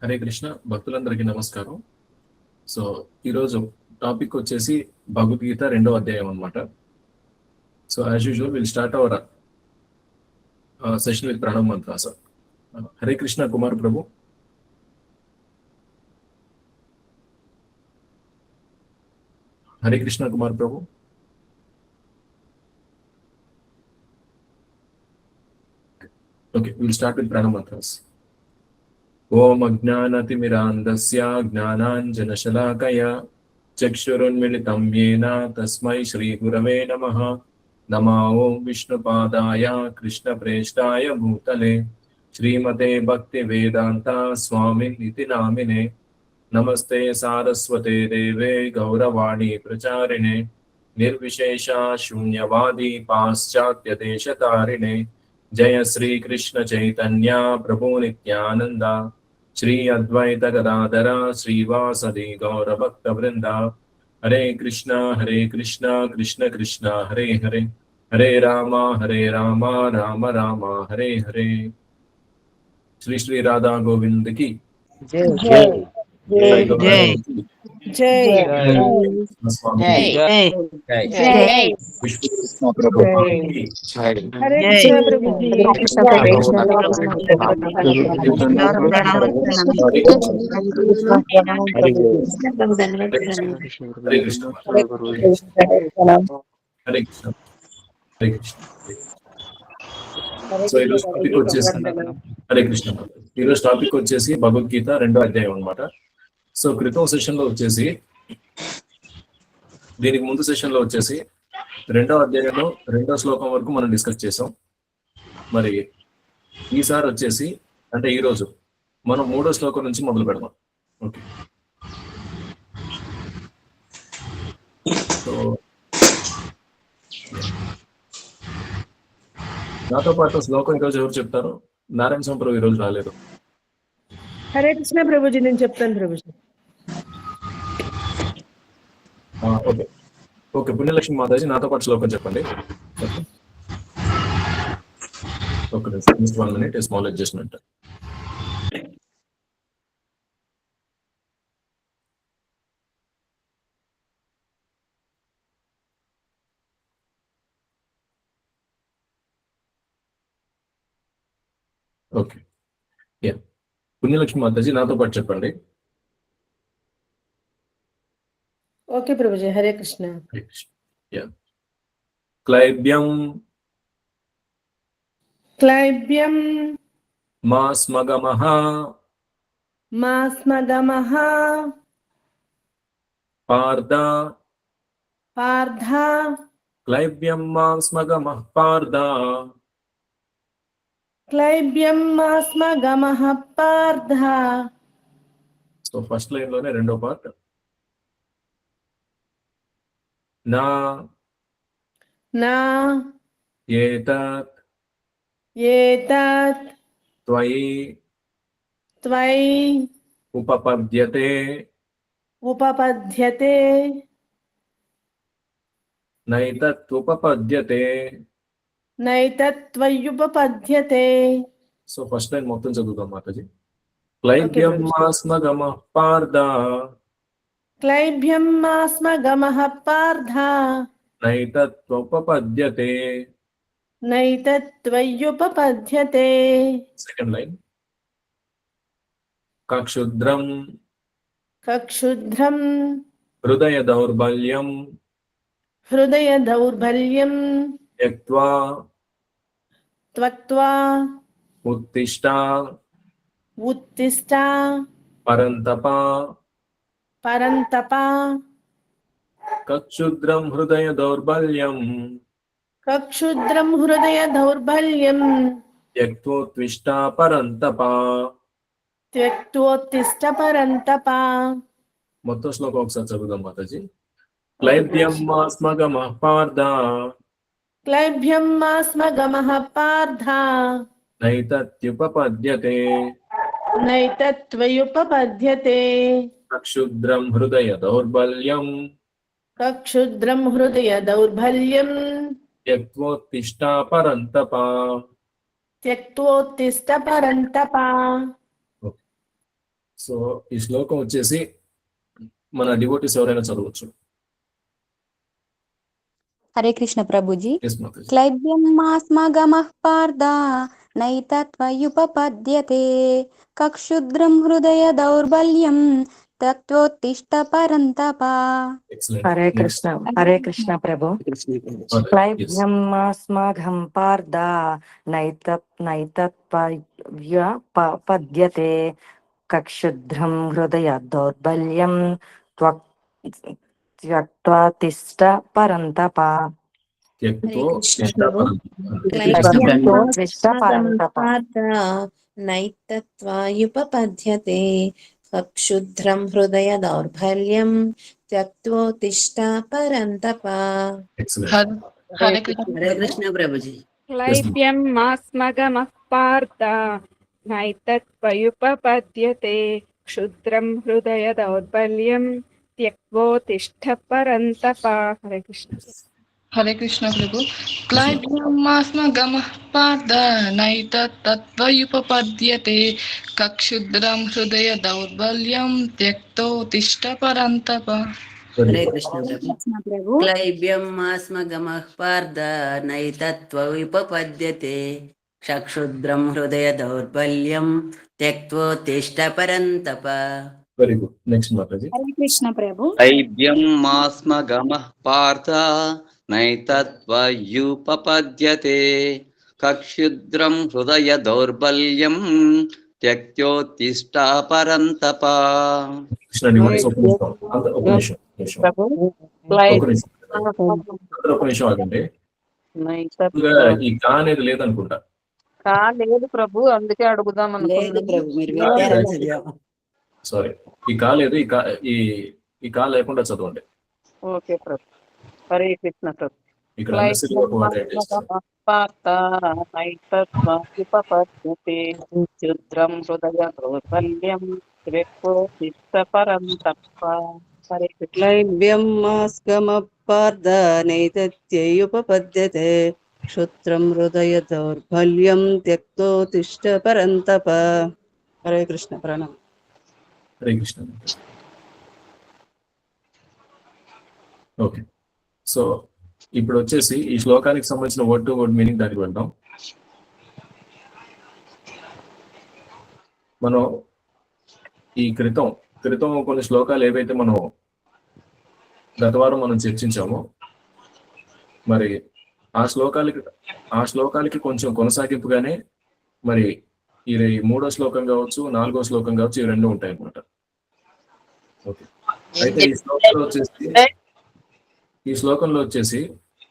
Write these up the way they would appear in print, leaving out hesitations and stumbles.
హరే కృష్ణ భక్తులందరికీ నమస్కారం. సో ఈరోజు టాపిక్ వచ్చేసి భగవద్గీత 2వ అధ్యాయం అన్నమాట. So as usual will start our session with Pranav mantras. Hare Krishna Kumar Prabhu. Hare Krishna Kumar Prabhu. Okay, will start with Pranav mantras. ఓం అజ్ఞానతిమిరాంధస్య జ్ఞానాంజనశలాకయా చక్షురున్మిళితం యేన తస్మై శ్రీగురవే నమః. నమో ఓం విష్ణుపాదాయ కృష్ణప్రేష్ఠాయ భూతలే శ్రీమతే భక్తివేదాంత స్వామినితి నామినే. నమస్తే సారస్వతే దేవే గౌరవాణి ప్రచారిణే నిర్విశేష శూన్యవాది పాశ్చాత్యదేశతారిణే. జయ శ్రీ కృష్ణ చైతన్య ప్రభు నిత్యానంద శ్రీ అద్వైత గదాధర శ్రీవాసది గౌరభక్త వృంద. హరే కృష్ణ కృష్ణ కృష్ణ హరే హరే హరే రామ రామ రామ హరే హరే. శ్రీ శ్రీ రాధా గోవింద్ కి జై జై జై జై జై విష్ణు ప్రభు కి హరే కృష్ణ ప్రభు హరే కృష్ణ హరే కృష్ణ హరే కృష్ణ. సో ఈరోజు టాపిక్ వచ్చేసి హరే కృష్ణ. ఈరోజు టాపిక్ వచ్చేసి భగవద్గీత 2వ అధ్యాయం అన్నమాట. సో క్రితం సెషన్ లో వచ్చేసి దీనికి ముందు సెషన్ లో వచ్చేసి 2వ అధ్యాయంలో 2వ శ్లోకం వరకు మనం డిస్కస్ చేసాం. మరి ఈసారి వచ్చేసి అంటే ఈ రోజు మనం 3వ శ్లోకం నుంచి మొదలు పెడదాం. ఓకే, సో నాతో పాటు శ్లోకం ఈరోజు ఎవరు చెప్తారు? నారాయణ స్వామి ప్రభు ఈరోజు రాలేదు. హరే కృష్ణ ప్రభుజీ, నేను చెప్తాను ప్రభుజీ. ఓకే ఓకే, పుణ్యలక్ష్మి మాతాజీ నాతో పాటు శ్లోకం చెప్పండి. Okay, just 1 minute, small adjustment. Okay, yeah, Punyalakshmi Mataji నాతో పాటు చెప్పండి. ఓకే ప్రభుజీ, హరే కృష్ణ. యా, క్లైబ్యం క్లైబ్యం మాస్మగమః మాస్మగమః పార్థ పార్థ క్లైబ్యం మాస్మగమః పార్థ. క్లైబ్యం మాస్మగమః పార్థ. సో ఫస్ట్ లైన్ లోనే రెండో పార్ట్. నా నా ఏతత్ ఏతత్ త్వయి త్వయి ఉపపద్యతే ఉపపద్యతే నైతత్ ఉపపద్యతే. నైతత్ త్వయుపపద్యతే. సో ఫస్ట్ లైన్ మొత్తం చదువుతాం మాతాజీ. క్లైబ్యం మాస్మగమః పార్థ క్లైబ్యం మాస్మగమః పార్థ. నైతత్ ఉపపద్యతే. నైతత్ త్వయుపపద్యతే. Second line. కక్షుద్రం కక్షుద్రం హృదయ దౌర్బల్యం హృదయ దౌర్బల్యం త్యక్త్వా త్వక్త్వా ఉత్తిష్ట ఉత్తిష్ట పరంతప. పరంతప. కక్షుద్రం హృదయ దౌర్బల్యం కక్షుద్రం హృదయ దౌర్బల్యం త్యక్తోత్తిష్ట పరంతప. త్యక్తోత్తిష్ట పరంతప. మొత్తం శ్లోకం ఒకసారి చదువుదాం మాతాజీ. క్లైబ్యం మాస్మగమః పార్థ క్లైబ్యం మాస్మగమః పార్థ. నైతత్యుపపద్యతే. నైతత్ త్వయుపపద్యతే. కక్షుద్రం హృదయ దౌర్బల్యం కక్షుద్రం హృదయ దౌర్బల్యం త్యక్తోత్తిష్ట పరంతప. త్యక్తోత్తిష్ట పరంతప. సో ఈ శ్లోకం వచ్చేసి మన డివోటీస్ ఎవరైనా చదవచ్చు. హరే కృష్ణ ప్రభుజీ. ఎస్ మాతాజీ. క్లైబ్యం మాస్మగమః పార్థ నైతత్వయుపపద్యతే కక్షుద్రం హృదయ దౌర్బల్యం త్యక్తోత్తిష్ట పరంతప. ఎక్సలెంట్. హరే కృష్ణ ప్రభు. క్లైబ్యం మాస్మఘం పార్థ నైతత్వయుపపద్యతే కక్షుద్రం హృదయ దౌర్బల్యం త్యక్త్వా తిష్ట పరంతప. త్యక్తో కృష్ణ తిష్ట ప్రభు. పరంతప. నైతత్వాయుపపద్యతే కక్షుద్రం హృదయ దౌర్బల్యం త్యక్తోత్తిష్ట పరంతప. ఎక్సలెంట్. హరే కృష్ణ ప్రభుజీ. క్లైబ్యం మాస్మగమః పార్థ నైతత్వయుపపద్యతే క్షుద్రం హృదయ దౌర్బల్యం త్యక్తోత్తిష్ట పరంతప. హరే కృష్ణ. హరే కృష్ణ ప్రభు. క్లైబ్యమాస్మగమః పార్థ నైతత్తత్వయుపపద్యతే కక్షుద్రం హృదయ దౌర్బల్యం త్యక్తోత్తిష్ట పరంతప. హరే కృష్ణ ప్రభు. క్లైబ్యం మాస్మగమః పార్థ నైతత్వయుపపద్యతే చక్షుద్రం హృదయ దౌర్బల్యం త్యక్తోత్తిష్ట పరంతప. Very good. Next Mataji. Hare Krishna Prabhu. క్లైబ్యం మాస్మగమః పార్థ నైతత్వయుపపద్యతే కక్షుద్రం హృదయ దౌర్బల్యం త్యక్తోత్తిష్ట పరంతప. కృష్ణ డివోటీస్ ఒక నిమిషం. ఒక నిమిషం ఆగండి. ఈ కా అనేది లేదనుకుంటా. లేదు ప్రభు, అందుకే అడుగుదాం లేదు ప్రభు, మీరు పెట్టారు. సారీ, ఈ కా లేదు. ఈ కా లేకుండా చదవండి. ఓకే ప్రభు. హరే కృష్ణ ప్రభు. ఇక్కడ unnecessary ఒక word add చేస్తారు. క్షుద్రం హృదయ దౌర్బల్యం త్యక్తోత్తిష్ట పరంతప. హరే కృష్ణ. క్లైబ్యం మాస్మగమః నైతత్వయుపపద్యతే క్షుద్రం హృదయ దౌర్బల్యం త్యక్తోత్తిష్ట పరంతప. హరే కృష్ణ. ప్రణామం. హరే కృష్ణ. ఓకే, సో ఇప్పుడు వచ్చేసి ఈ శ్లోకానికి సంబంధించిన వర్డ్ టు వర్డ్ మీనింగ్ దానికి వెళ్దాం. మనం ఈ క్రితం కొన్ని శ్లోకాలు ఏవైతే మనం గత వారం మనం చర్చించామో, మరి ఆ శ్లోకాలకి కొంచెం కొనసాగింపుగానే మరి ఈ 3వ శ్లోకం కావచ్చు, 4వ శ్లోకం కావచ్చు, ఇవి రెండు ఉంటాయి అన్నమాట. ఓకే, అయితే ఈ శ్లోకంలో వచ్చేసి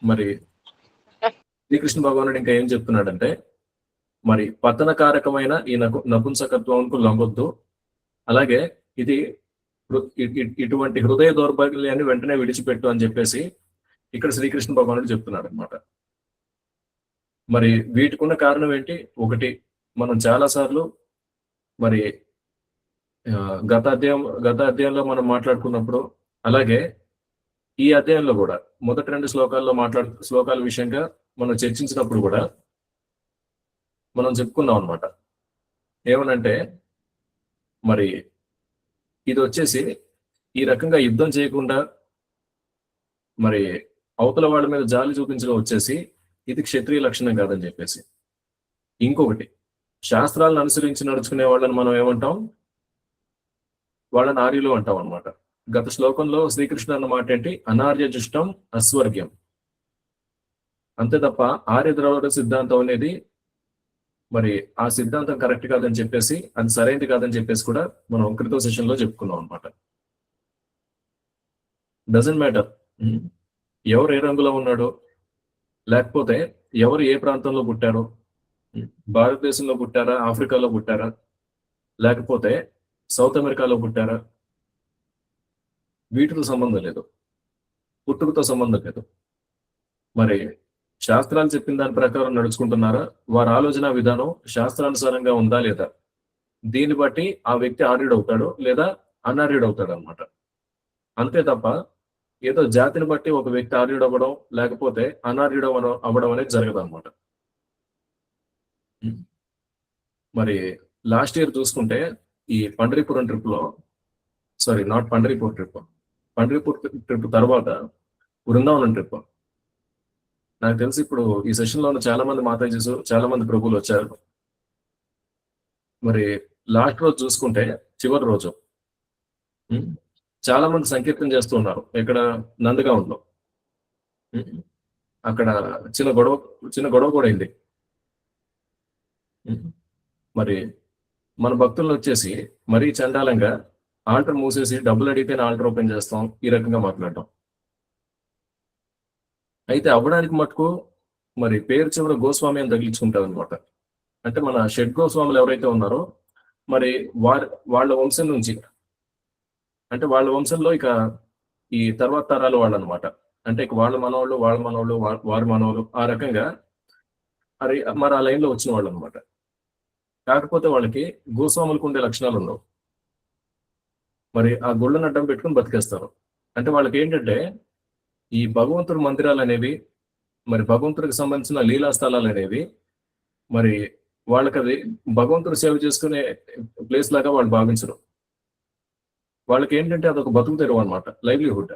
మరి శ్రీకృష్ణ భగవానుడు ఇంకా ఏం చెప్తున్నాడంటే, మరి పతనకారకమైన ఈ నపుంసకత్వంకు లొంగొద్దు, అలాగే ఇటువంటి హృదయ దౌర్బల్యాన్ని వెంటనే విడిచిపెట్టు అని చెప్పేసి ఇక్కడ శ్రీకృష్ణ భగవానుడు చెప్తున్నాడు అనమాట. మరి వీటికున్న కారణం ఏంటి? ఒకటి, మనం చాలా సార్లు మరి గత అధ్యాయంలో మనం మాట్లాడుకున్నప్పుడు, అలాగే ఈ అధ్యాయంలో కూడా మొదటి 2 శ్లోకాల విషయంగా మనం చర్చించినప్పుడు కూడా మనం చెప్పుకున్నాం అనమాట. ఏమనంటే, మరి ఇది వచ్చేసి ఈ రకంగా యుద్ధం చేయకుండా మరి అవతల వాళ్ళ మీద జాలి చూపించడం వచ్చేసి ఇది క్షత్రియ లక్షణం కాదని చెప్పేసి. ఇంకొకటి, శాస్త్రాలను అనుసరించి నడుచుకునే వాళ్ళని మనం ఏమంటాం? వాళ్ళని ఆర్యులు అంటాం అనమాట. గత శ్లోకంలో శ్రీకృష్ణ అన్న మాట ఏంటి? అనార్య జుష్టం అస్వర్గ్యం. అంతే తప్ప ఆర్య ద్రవణ సిద్ధాంతం అనేది మరి ఆ సిద్ధాంతం కరెక్ట్ కాదని చెప్పేసి, అది సరైనది కాదని చెప్పేసి కూడా మనం క్రితం సెషన్ లో చెప్పుకున్నాం అనమాట. డజంట్ మ్యాటర్ ఎవరు ఏ రంగులో ఉన్నాడో, లేకపోతే ఎవరు ఏ ప్రాంతంలో పుట్టారో, భారతదేశంలో పుట్టారా, ఆఫ్రికాలో పుట్టారా, లేకపోతే సౌత్ అమెరికాలో పుట్టారా, వీటితో సంబంధం లేదు, పుట్టుకతో సంబంధం లేదు. మరి శాస్త్రాలు చెప్పిన దాని ప్రకారం నడుచుకుంటున్నారా, వారి ఆలోచన విధానం శాస్త్రానుసారంగా ఉందా లేదా, దీన్ని బట్టి ఆ వ్యక్తి ఆర్యుడు అవుతాడు లేదా అనార్యుడు అవుతాడు అనమాట. అంతే తప్ప ఏదో జాతిని బట్టి ఒక వ్యక్తి ఆర్యుడు అవ్వడం లేకపోతే అనార్యుడు అవ్వడం అనేది జరగదు అనమాట. మరి లాస్ట్ ఇయర్ చూసుకుంటే ఈ పండరీపురం ట్రిప్ లో, sorry not Pandharpur trip, Pandharpur trip తర్వాత బృందావనం ట్రిప్. నాకు తెలిసి ఇప్పుడు ఈ సెషన్ లో ఉన్న చాలా మంది మాతాజీస్, చాలా మంది ప్రభువులు వచ్చారు. మరి లాస్ట్ రోజు చూసుకుంటే, చివరి రోజు చాలా మంది సంకీర్తన చేస్తూ ఉన్నారు. ఇక్కడ నందగాంలో అక్కడ చిన్న గొడవ కూడా అయింది. మరి మన భక్తులను వచ్చేసి మరీ చండాలంగా ఆల్టర్ మూసేసి డబ్బులు అడిగితేనే ఆల్టర్ ఓపెన్ చేస్తాం, ఈ రకంగా మాట్లాడటం. అయితే అవ్వడానికి మటుకు మరి పేరు చివర గోస్వామి అని తగిలించుకుంటారు అనమాట. అంటే మన షడ్ గోస్వాములు ఎవరైతే ఉన్నారో మరి వాళ్ళ వంశం నుంచి, అంటే వాళ్ళ వంశంలో ఇక ఈ తర్వాత తరాలు వాళ్ళు అనమాట. అంటే ఇక వాళ్ళ మనవాళ్ళు వారి మనవాళ్ళు, ఆ రకంగా మరి ఆ లైన్లో వచ్చిన వాళ్ళు అనమాట. కాకపోతే వాళ్ళకి గోస్వాములకు ఉండే లక్షణాలు ఉండవు. మరి ఆ గుళ్ళను అడ్డం పెట్టుకుని బతికేస్తారు. అంటే వాళ్ళకి ఏంటంటే ఈ భగవంతుడి మందిరాలు అనేవి, మరి భగవంతుడికి సంబంధించిన లీలా స్థలాలు అనేవి, మరి వాళ్ళకి అది భగవంతుడు సేవ చేసుకునే ప్లేస్ లాగా వాళ్ళు భావించరు. వాళ్ళకి ఏంటంటే అదొక బతుకు తెరువు అనమాట, లైవ్లీహుడ్.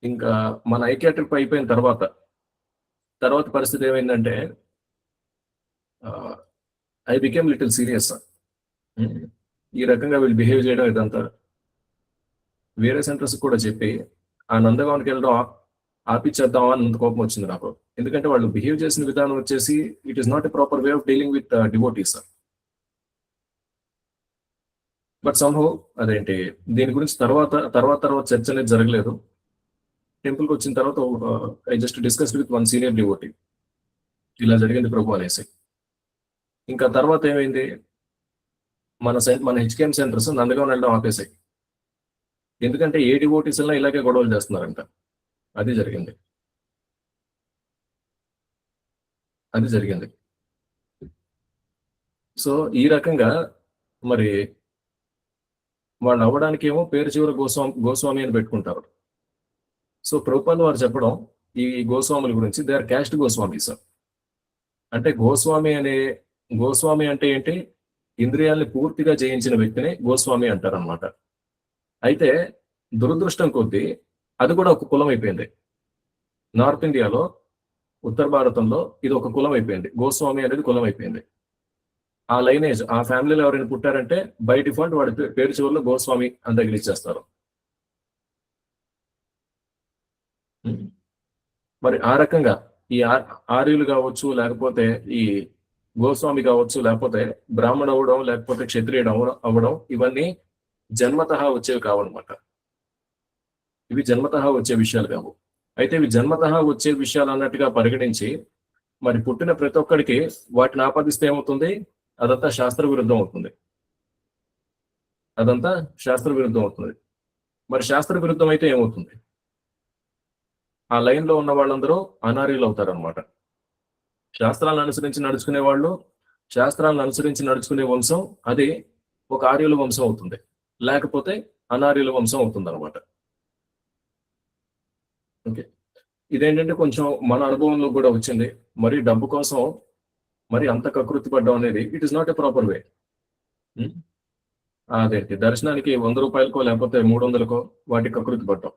ఇంకా మన ఐక్య ట్రిప్ అయిపోయిన తర్వాత పరిస్థితి ఏమైందంటే, ఐ బికేమ్ లిటిల్ సీరియస్. ఈ రకంగా వీళ్ళు బిహేవ్ చేయడం ఇదంతా వేరే సెంటర్స్ కూడా చెప్పి ఆ నందగానికి వెళ్ళడం ఆపిచ్చేద్దామా అని కోపం వచ్చింది నాకు. ఎందుకంటే వాళ్ళు బిహేవ్ చేసిన విధానం వచ్చేసి it is not a proper way of dealing with devotees. But somehow అదేంటి దీని గురించి తర్వాత చర్చ అనేది జరగలేదు. టెంపుల్కి వచ్చిన తర్వాత I just discuss with one senior devotee, ఇలా జరిగింది ప్రభు అనేసి. ఇంకా తర్వాత ఏమైంది, మన హెచ్కేఎం సెంటర్స్ నందగాం వెళ్ళడం ఆపేసాయి. ఎందుకంటే ఏ డివోటీస్ అయినా ఇలాగే గొడవలు చేస్తున్నారంట. అది జరిగింది. సో ఈ రకంగా మరి వాళ్ళు అవ్వడానికి ఏమో పేరు చివర గోస్వామి అని పెట్టుకుంటారు. సో ప్రభుపాద వారు చెప్పడం ఈ గోస్వాముల గురించి, దే ఆర్ క్యాస్ట్ గోస్వామీస్. అంటే గోస్వామి అంటే ఏంటి, ఇంద్రియాల్ని పూర్తిగా జయించిన వ్యక్తిని గోస్వామి అంటారు అనమాట. అయితే దురదృష్టం కొద్దీ అది కూడా ఒక కులం అయిపోయింది. నార్త్ ఇండియాలో, ఉత్తర భారతంలో ఇది ఒక కులం అయిపోయింది. గోస్వామి అనేది కులం అయిపోయింది. ఆ లైనేజ్, ఆ ఫ్యామిలీలో ఎవరైనా పుట్టారంటే బై డిఫాల్ట్ వాడి పేరు చివరిలో గోస్వామి అని తగిలిచ్చేస్తారు. మరి ఆ రకంగా ఈ ఆర్యులు కావచ్చు, లేకపోతే ఈ గోస్వామి కావచ్చు, లేకపోతే బ్రాహ్మణ అవ్వడం, లేకపోతే క్షత్రియుడు అవ్వడం, ఇవన్నీ జన్మతః వచ్చేవి కావన్నమాట. ఇవి జన్మతః వచ్చే విషయాలు కావు. అయితే ఇవి జన్మతః వచ్చే విషయాలు అన్నట్టుగా పరిగణించి మరి పుట్టిన ప్రతి ఒక్కడికి వాటిని ఆపాదిస్తే ఏమవుతుంది, అదంతా శాస్త్ర విరుద్ధం అవుతుంది. మరి శాస్త్ర విరుద్ధం అయితే ఏమవుతుంది, ఆ లైన్లో ఉన్న వాళ్ళందరూ అనార్యులు అవుతారనమాట. శాస్త్రాలను అనుసరించి నడుచుకునే వాళ్ళు, శాస్త్రాలను అనుసరించి నడుచుకునే వంశం అది ఒక ఆర్యుల వంశం అవుతుంది, లేకపోతే అనార్యుల వంశం అవుతుంది అనమాట. ఓకే, ఇదేంటంటే కొంచెం మన అనుభవంలో కూడా వచ్చింది. మరి డబ్బు కోసం మరి అంత కకృతి పడ్డం అనేది it is not a proper way. అదేంటి దర్శనానికి 100 రూపాయలకో లేకపోతే 300కో వాటికి కకృతి పడ్డం.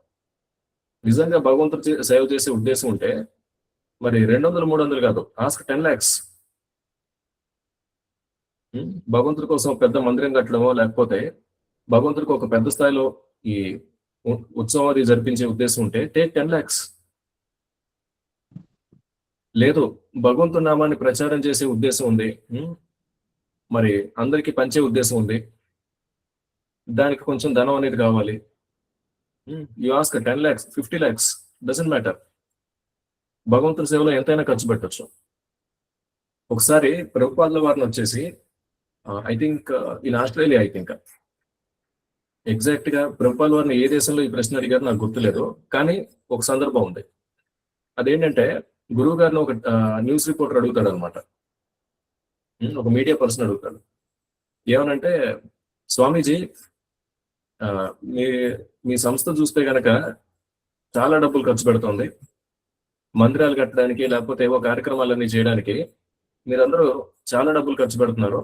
నిజంగా భగవంతుడు సేవ చేసే ఉద్దేశం ఉంటే మరి 200-300 కాదు, ఆస్క్ 10 lakhs. భగవంతుడి కోసం పెద్ద మందిరం కట్టడమో, లేకపోతే భగవంతుడికి ఒక పెద్ద స్థాయిలో ఈ ఉత్సవం అది జరిపించే ఉద్దేశం ఉంటే టేక్ 10 lakhs. లేదు, భగవంతుడి నామాన్ని ప్రచారం చేసే ఉద్దేశం ఉంది, మరి అందరికీ పంచే ఉద్దేశం ఉంది, దానికి కొంచెం ధనం అనేది కావాలి. You ask 10 lakhs, 50 lakhs, doesn't matter. భగవంతుడి సేవలో ఎంతైనా ఖర్చు పెట్టచ్చు. ఒకసారి ప్రభుపాదుల వారిని వచ్చేసి I think in Australia, I think exact గా ప్రభుపాదుల వారిని ఏ దేశంలో ఈ ప్రశ్న అడిగారు నాకు గుర్తులేదు, కానీ ఒక సందర్భం ఉంది. అదేంటంటే గురువు గారిని ఒక న్యూస్ రిపోర్టర్ అడుగుతాడు అనమాట, ఒక మీడియా పర్సన్ అడుగుతాడు. ఏమనంటే, స్వామీజీ మీ సంస్థ చూస్తే గనక చాలా డబ్బులు ఖర్చు పెడుతోంది, మందిరాలు కట్టడానికి లేకపోతే ఏవో కార్యక్రమాలన్నీ చేయడానికి మీరందరూ చాలా డబ్బులు ఖర్చు పెడుతున్నారు.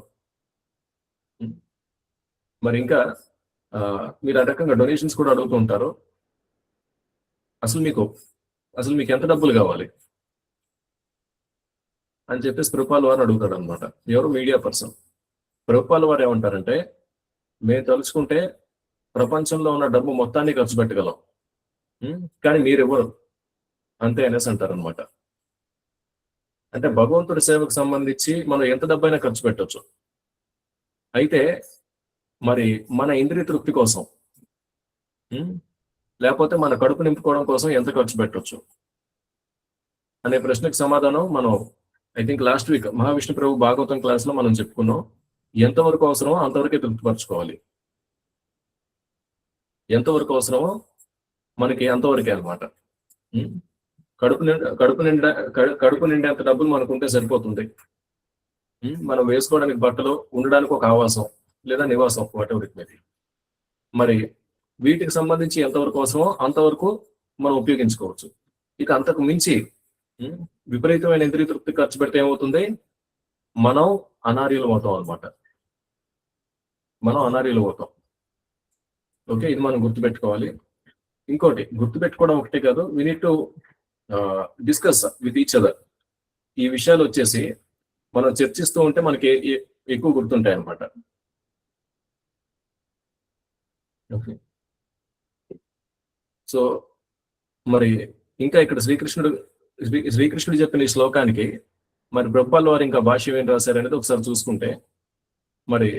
మరి ఇంకా మీరు ఆ రకంగా డొనేషన్స్ కూడా అడుగుతూ ఉంటారు. అసలు మీకు ఎంత డబ్బులు కావాలి అని చెప్పేసి ప్రభుపాల్ వారు అడుగుతాడు అనమాట. ఎవరు? Media person. ప్రభుపాల్ వారు ఏమంటారంటే, మేము తలుచుకుంటే ప్రపంచంలో ఉన్న డబ్బు మొత్తాన్ని ఖర్చు పెట్టగలం, కానీ మీరెవరు అంతే అనేసి అంటారు అనమాట. అంటే భగవంతుడి సేవకు సంబంధించి మనం ఎంత డబ్బైనా ఖర్చు పెట్టవచ్చు. అయితే మరి మన ఇంద్రియ తృప్తి కోసం, లేకపోతే మన కడుపు నింపుకోవడం కోసం ఎంత ఖర్చు పెట్టవచ్చు అనే ప్రశ్నకు సమాధానం మనం I think last week Mahavishnu Prabhu Bhagavatam class లో మనం చెప్పుకున్నాం. ఎంతవరకు అవసరమో అంతవరకే తృప్తిపరచుకోవాలి. ఎంతవరకు అవసరమో మనకి అంతవరకే అనమాట. కడుపు నిండేంత డబ్బులు మనకుంటే సరిపోతుంది. మనం వేసుకోవడానికి బట్టలు, ఉండడానికి ఒక ఆవాసం లేదా నివాసం, వాటెవర్ ఇట్ మే బి. మరి వీటికి సంబంధించి ఎంతవరకు అవసరమో అంతవరకు మనం ఉపయోగించుకోవచ్చు. ఇక అంతకు మించి విపరీతమైన ఇంద్రియ తృప్తి ఖర్చు పెడితే ఏమవుతుంది? మనం అనార్యులు అవుతాం అనమాట. మనం అనార్యులు అవుతాం. ఓకే, ఇది మనం గుర్తుపెట్టుకోవాలి. ఇంకోటి గుర్తుపెట్టుకోవడం ఒకటే కాదు, we need to discuss with each other. ఈ విషయాలు వచ్చేసి మనం చర్చిస్తూ ఉంటే మనకి ఎక్కువ గుర్తుంటాయి అన్నమాట. ఓకే, సో మరి ఇంకా ఇక్కడ శ్రీకృష్ణుడు చెప్పిన ఈ శ్లోకానికి మరి ప్రభుపాల్ వారు ఇంకా భాష్యం ఏం రాశారనేది ఒకసారి చూసుకుంటే, మరి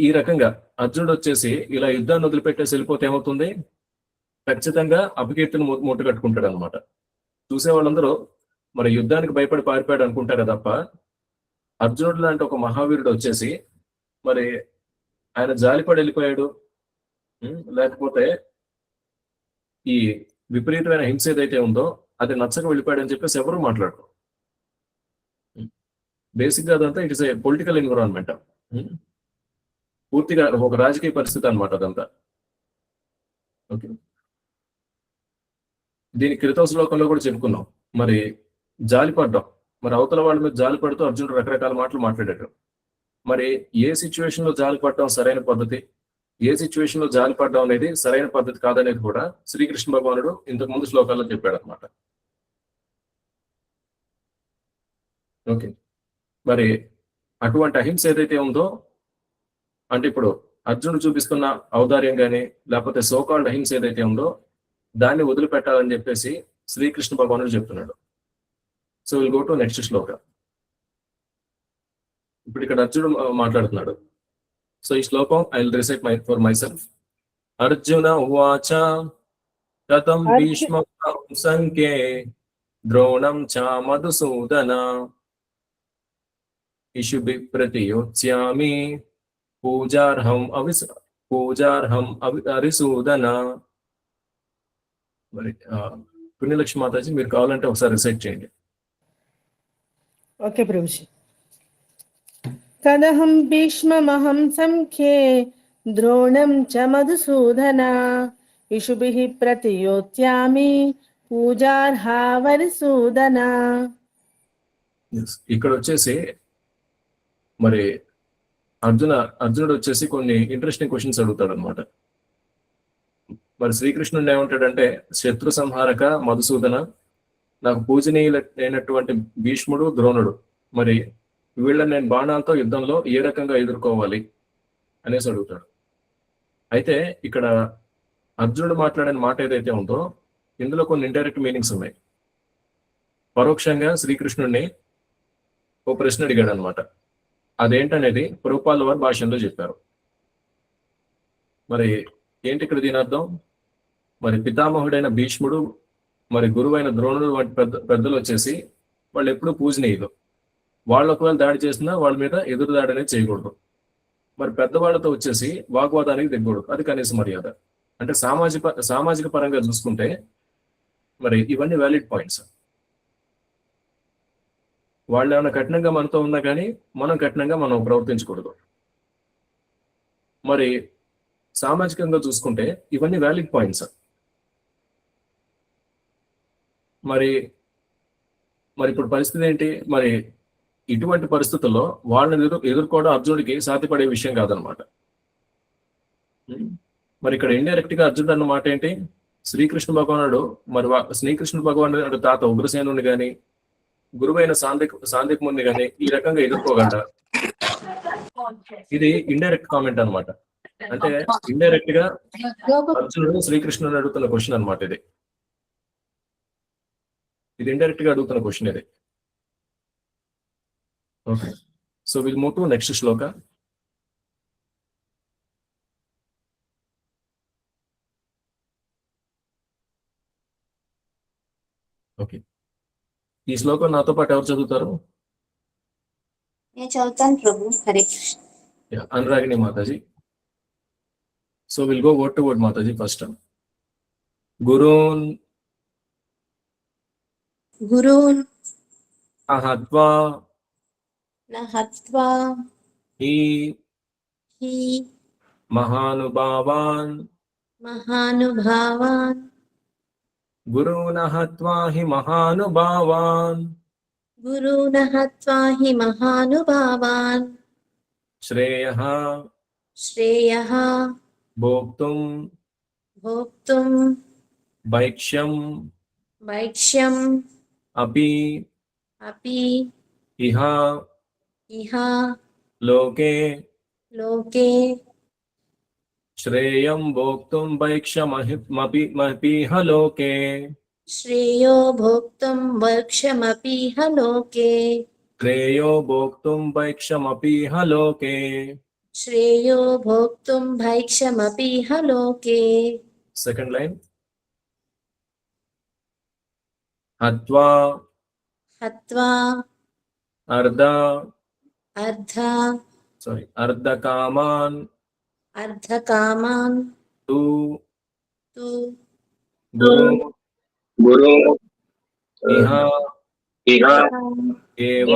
ఈ రకంగా అర్జునుడు వచ్చేసి ఇలా యుద్ధాన్ని వదిలిపెట్టేసి వెళ్ళిపోతే ఏమవుతుంది? ఖచ్చితంగా అపకీర్తిని మూట కట్టుకుంటాడు అనమాట. చూసే వాళ్ళందరూ మరి యుద్ధానికి భయపడి పారిపోయాడు అనుకుంటారే తప్ప, అర్జునుడు లాంటి ఒక మహావీరుడు వచ్చేసి మరి ఆయన జాలిపడి వెళ్ళిపోయాడు, లేకపోతే ఈ విపరీతమైన హింస ఏదైతే ఉందో అది నచ్చక వెళ్ళిపోయాడు అని చెప్పేసి ఎవరు మాట్లాడరు. బేసిక్ గా అదంతా it is a political environment, పూర్తిగా ఒక రాజకీయ పరిస్థితి అనమాట అదంతా. ఓకే, దీని క్రితం శ్లోకంలో కూడా చెప్పుకున్నాం. మరి జాలిపడ్డాం, మరి అవతల వాళ్ళ మీద జాలి పడుతూ అర్జునుడు రకరకాల మాటలు మాట్లాడాడు. మరి ఏ సిచ్యువేషన్ లో జాలి పడడం సరైన పద్ధతి, ఏ సిచ్యువేషన్ లో జాలి పడడం అనేది సరైన పద్ధతి కాదనేది కూడా శ్రీకృష్ణ భగవానుడు ఇంతకు ముందు శ్లోకాల్లో చెప్పాడు అనమాట. ఓకే, మరి అటువంటి అహింస ఏదైతే ఉందో, అంటే ఇప్పుడు అర్జునుడు చూపిస్తున్న ఔదార్యం కానీ లేకపోతే సోకాల్డ్ అహింస ఏదైతే ఉందో దాన్ని వదిలిపెట్టాలని చెప్పేసి శ్రీకృష్ణ భగవానుడు చెప్తున్నాడు. So will go to next shloka. ఇప్పుడు ఇక్కడ అర్జునుడు మాట్లాడుతున్నాడు. సో ఈ శ్లోకం I will recite for myself. Arjuna ఉవాచ కథం భీష్మ సంఖ్యే ద్రోణం చ మధుసూదన ఇషుభి ప్రతియోత్స్యామి పూజార్హం అరిసూదన. మరి పుణ్యలక్ష్మి మాతాజీ మీరు కావాలంటే ఒకసారి రిసైట్ చేయండి. ఓకే ప్రభుజీ. తదహం భీష్మమహం సంఖ్యే ద్రోణం చ మధుసూదన ఇషుభిః ప్రతియోత్యామి పూజార్హా వరిసూదన. ఇక్కడ వచ్చేసి మరి అర్జునుడు వచ్చేసి కొన్ని ఇంట్రెస్టింగ్ క్వశ్చన్స్ అడుగుతాడు అనమాట. మరి శ్రీకృష్ణుడు ఏమంటాడంటే, శత్రు సంహారక మధుసూదన, నాకు పూజనీయులైనటువంటి భీష్ముడు ద్రోణుడు, మరి వీళ్ళని నేను బాణాలతో యుద్ధంలో ఏ రకంగా ఎదుర్కోవాలి అనేసి అడుగుతాడు. అయితే ఇక్కడ అర్జునుడు మాట్లాడిన మాట ఏదైతే ఉందో ఇందులో కొన్ని ఇండైరెక్ట్ మీనింగ్స్ ఉన్నాయి. పరోక్షంగా శ్రీకృష్ణుడిని ఓ ప్రశ్న అడిగాడు అనమాట. అదేంటనేది ప్రభుపాల్ వారి భాషలో చెప్పారు. మరి ఏంటి ఇక్కడ దీని అర్థం? మరి పితామహుడైన భీష్ముడు, మరి గురువైన ద్రోణుడు వంటి పెద్దలు వచ్చేసి వాళ్ళు ఎప్పుడు పూజనీయులు. వాళ్ళు ఒకవేళ దాడి చేసినా వాళ్ళ మీద ఎదురు దాడి అనేది చేయకూడదు. మరి పెద్దవాళ్ళతో వచ్చేసి వాగ్వాదానికి దిగకూడదు, అది కనీస మర్యాద. అంటే సామాజిక పరంగా చూసుకుంటే మరి ఇవన్నీ వ్యాలిడ్ పాయింట్స్. వాళ్ళు ఏమైనా కఠినంగా మనతో ఉన్నా కానీ మనం కఠినంగా మనం ప్రవర్తించకూడదు. మరి సామాజికంగా చూసుకుంటే ఇవన్నీ వ్యాలిడ్ పాయింట్స్. మరి ఇప్పుడు పరిస్థితి ఏంటి? మరి ఇటువంటి పరిస్థితుల్లో వాళ్ళని ఎదుర్కోవడం అర్జునుడికి సాధ్యపడే విషయం కాదనమాట. మరి ఇక్కడ ఇండైరెక్ట్ గా అర్జునుడు అన్న మాట ఏంటి? శ్రీకృష్ణ భగవానుడు మరి శ్రీకృష్ణ భగవానుడు తాత ఉగ్రసేనుని గాని గురువైన సాందీపముని గాని ఈ రకంగా ఎదుర్కోగలడా? ఇది ఇండైరెక్ట్ కామెంట్ అన్నమాట. అంటే ఇండైరెక్ట్ గా అర్జునుడు శ్రీకృష్ణుని అడుగుతున్న క్వశ్చన్ అనమాట. ఇది ఇండైరెక్ట్ గా అడుగుతున్న క్వశ్చన్ ఇది. Okay, so will move to next shloka. Okay, ఈ శ్లోకం నాతో పాటు ఎవరు చదువుతారు? నేను చదువుతాను ప్రభు. హరే కృష్ణ. అనురాగిణి మాతాజీ. So will go word to word mataji first. గురూన్ అహత్వా నహత్వా హి మహానుభావాన్ గురూన్ హత్వా హి మహానుభావాన్ శ్రేయః భోక్తుం భైక్ష్యం అపి ఇహ లోకే శ్రేయం భోక్తుం భైక్ష్యమపీహ లోకే శ్రేయో భోక్తుం భైక్ష్యమపీహ లోకే శ్రేయో భోక్తుం భైక్ష్యమపీహ లోకే శ్రేయో భోక్తుం భైక్ష్యమపీహ లోకే. Second line. హత్వా అర్ధకామాన్ తు గురు ఇహ ఏవ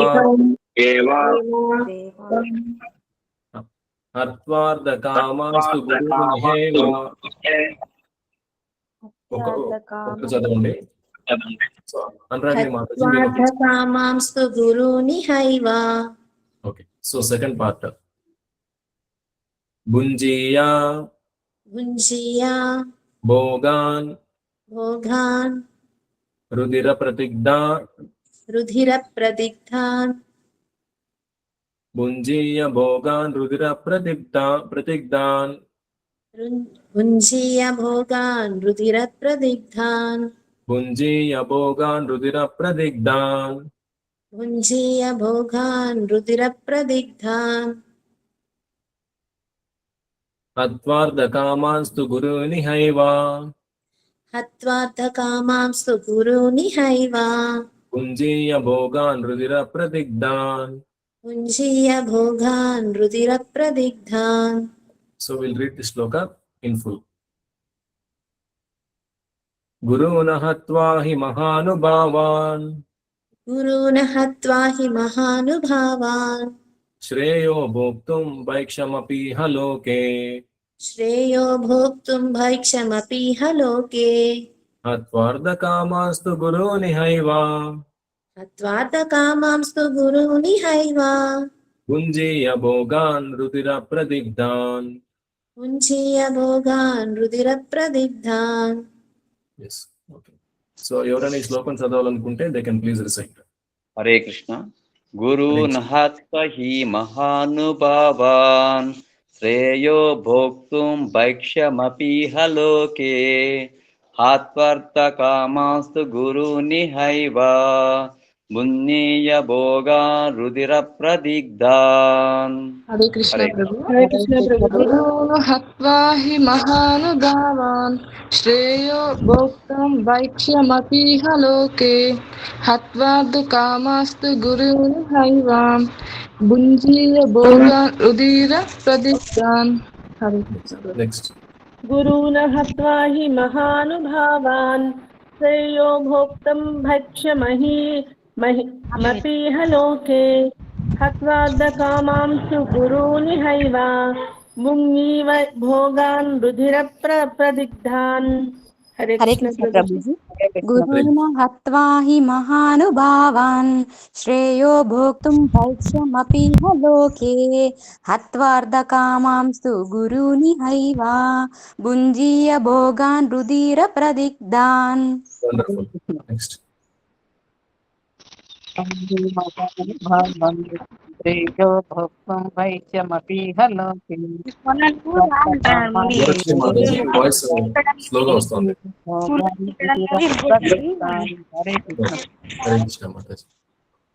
అర్థార్థకామాస్తు గురునిహైవ. చదవండి. అర్థకామాంస్తు గురునిహైవ. Okay, so second part. భుంజీయా భోగాన్ రుధిర ప్రతిగ్ధాన్ భుంజీయ భోగాన్ రుధిర ప్రతిగ్ధాన్ భుంజీయ భోగాన్ రుధిర ప్రదిగ్ధాన్. హత్వార్థకామాంస్తు గురునిహైవ భుంజీయ భోగాన్ రుధిర ప్రదిగ్ధాన్. So we'll read this shloka in full. Guruna hatva hi mahanubhavan Shreyo bhoktum bhaikshamapīha loke Hatvardhakāmastu gurunihaiva Punjiya bhogan rudira pradigdhan. Yes, okay. So ఎవరైనా ఈ శ్లోకం చదవాలనుకుంటే they can please recite. Hare Krishna. గురు నహత్వ హి మహానుభావాన్ శ్రేయో భోక్తుం భైక్ష్యమపీహ లోకే హాత్వర్థకామాస్తు గురునిహైవ మున్నీయ భోగా రుధిర ప్రదిగ్ధాన్. హరే కృష్ణ ప్రభు. గురును హత్వా హి మహానుభావాన్ శ్రేయో భోక్తుం భైక్ష్యమపీహ లోకే హత్వార్థ కామాస్తు గురునిహైవ భుంజీయ భోగాన్ రుధిర ప్రదిగ్ధాన్. హరే కృష్ణ. Next. గురూణ హత్వా హి మహానుభావాన్ శ్రేయో భోక్తుం భైక్ష్యమపీహ లోకే హత్వార్థకామాంస్తు గురునిహైవ భుంజీయ భోగాన్ రుధిర ప్రదిగ్ధాన్. హరే కృష్ణ ప్రభుజీ. గురుణ హత్వా హి మహానుభావాన్ శ్రేయో భోక్తుం భైక్ష్యమపీహ లోకే హత్వార్ధకామాంస్తు గురూని హైవ భుంజీయ భోగాన్ రుధిర ప్రదిగ్ధాన్. వండర్ఫుల్. నెక్స్ట్. శ్రేయో భోక్తుం వైద్యమపీహ లోకే లక్ష్మీ మాతాజీ వాయిస్ స్లోగా వస్తుంది. హరే కృష్ణ. హరే కృష్ణ మాతాజీ.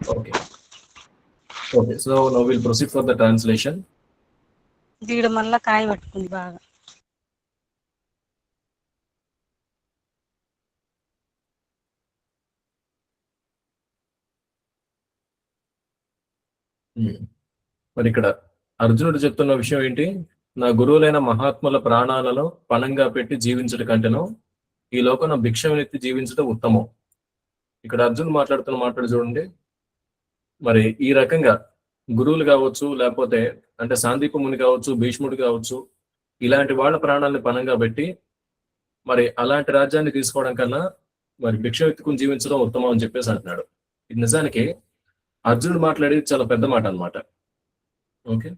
Okay. Okay, so now will proceed for the translation. దీడు మళ్ళా కాయ పట్టుకుంది బాగా. మరి ఇక్కడ అర్జునుడు చెప్తున్న విషయం ఏంటి? నా గురువులైన మహాత్ముల ప్రాణాలను పణంగా పెట్టి జీవించడం కంటేను ఈ లోకంలో భిక్షమెత్తి జీవించడం ఉత్తమం. ఇక్కడ అర్జునుడు మాట్లాడుతున్న మాట్లాడు చూడండి. మరి ఈ రకంగా గురువులు కావచ్చు, లేకపోతే అంటే సాందీప ముని కావచ్చు, భీష్ముడు కావచ్చు, ఇలాంటి వాళ్ళ ప్రాణాలని పణంగా పెట్టి మరి అలాంటి రాజ్యాన్ని తీసుకోవడం కన్నా మరి భిక్ష ఎత్తుకుని జీవించడం ఉత్తమం అని చెప్పేసి అంటున్నాడు. ఇది నిజానికి అర్జునుడు మాట్లాడేది చాలా పెద్ద మాట అన్నమాట. ఓకే,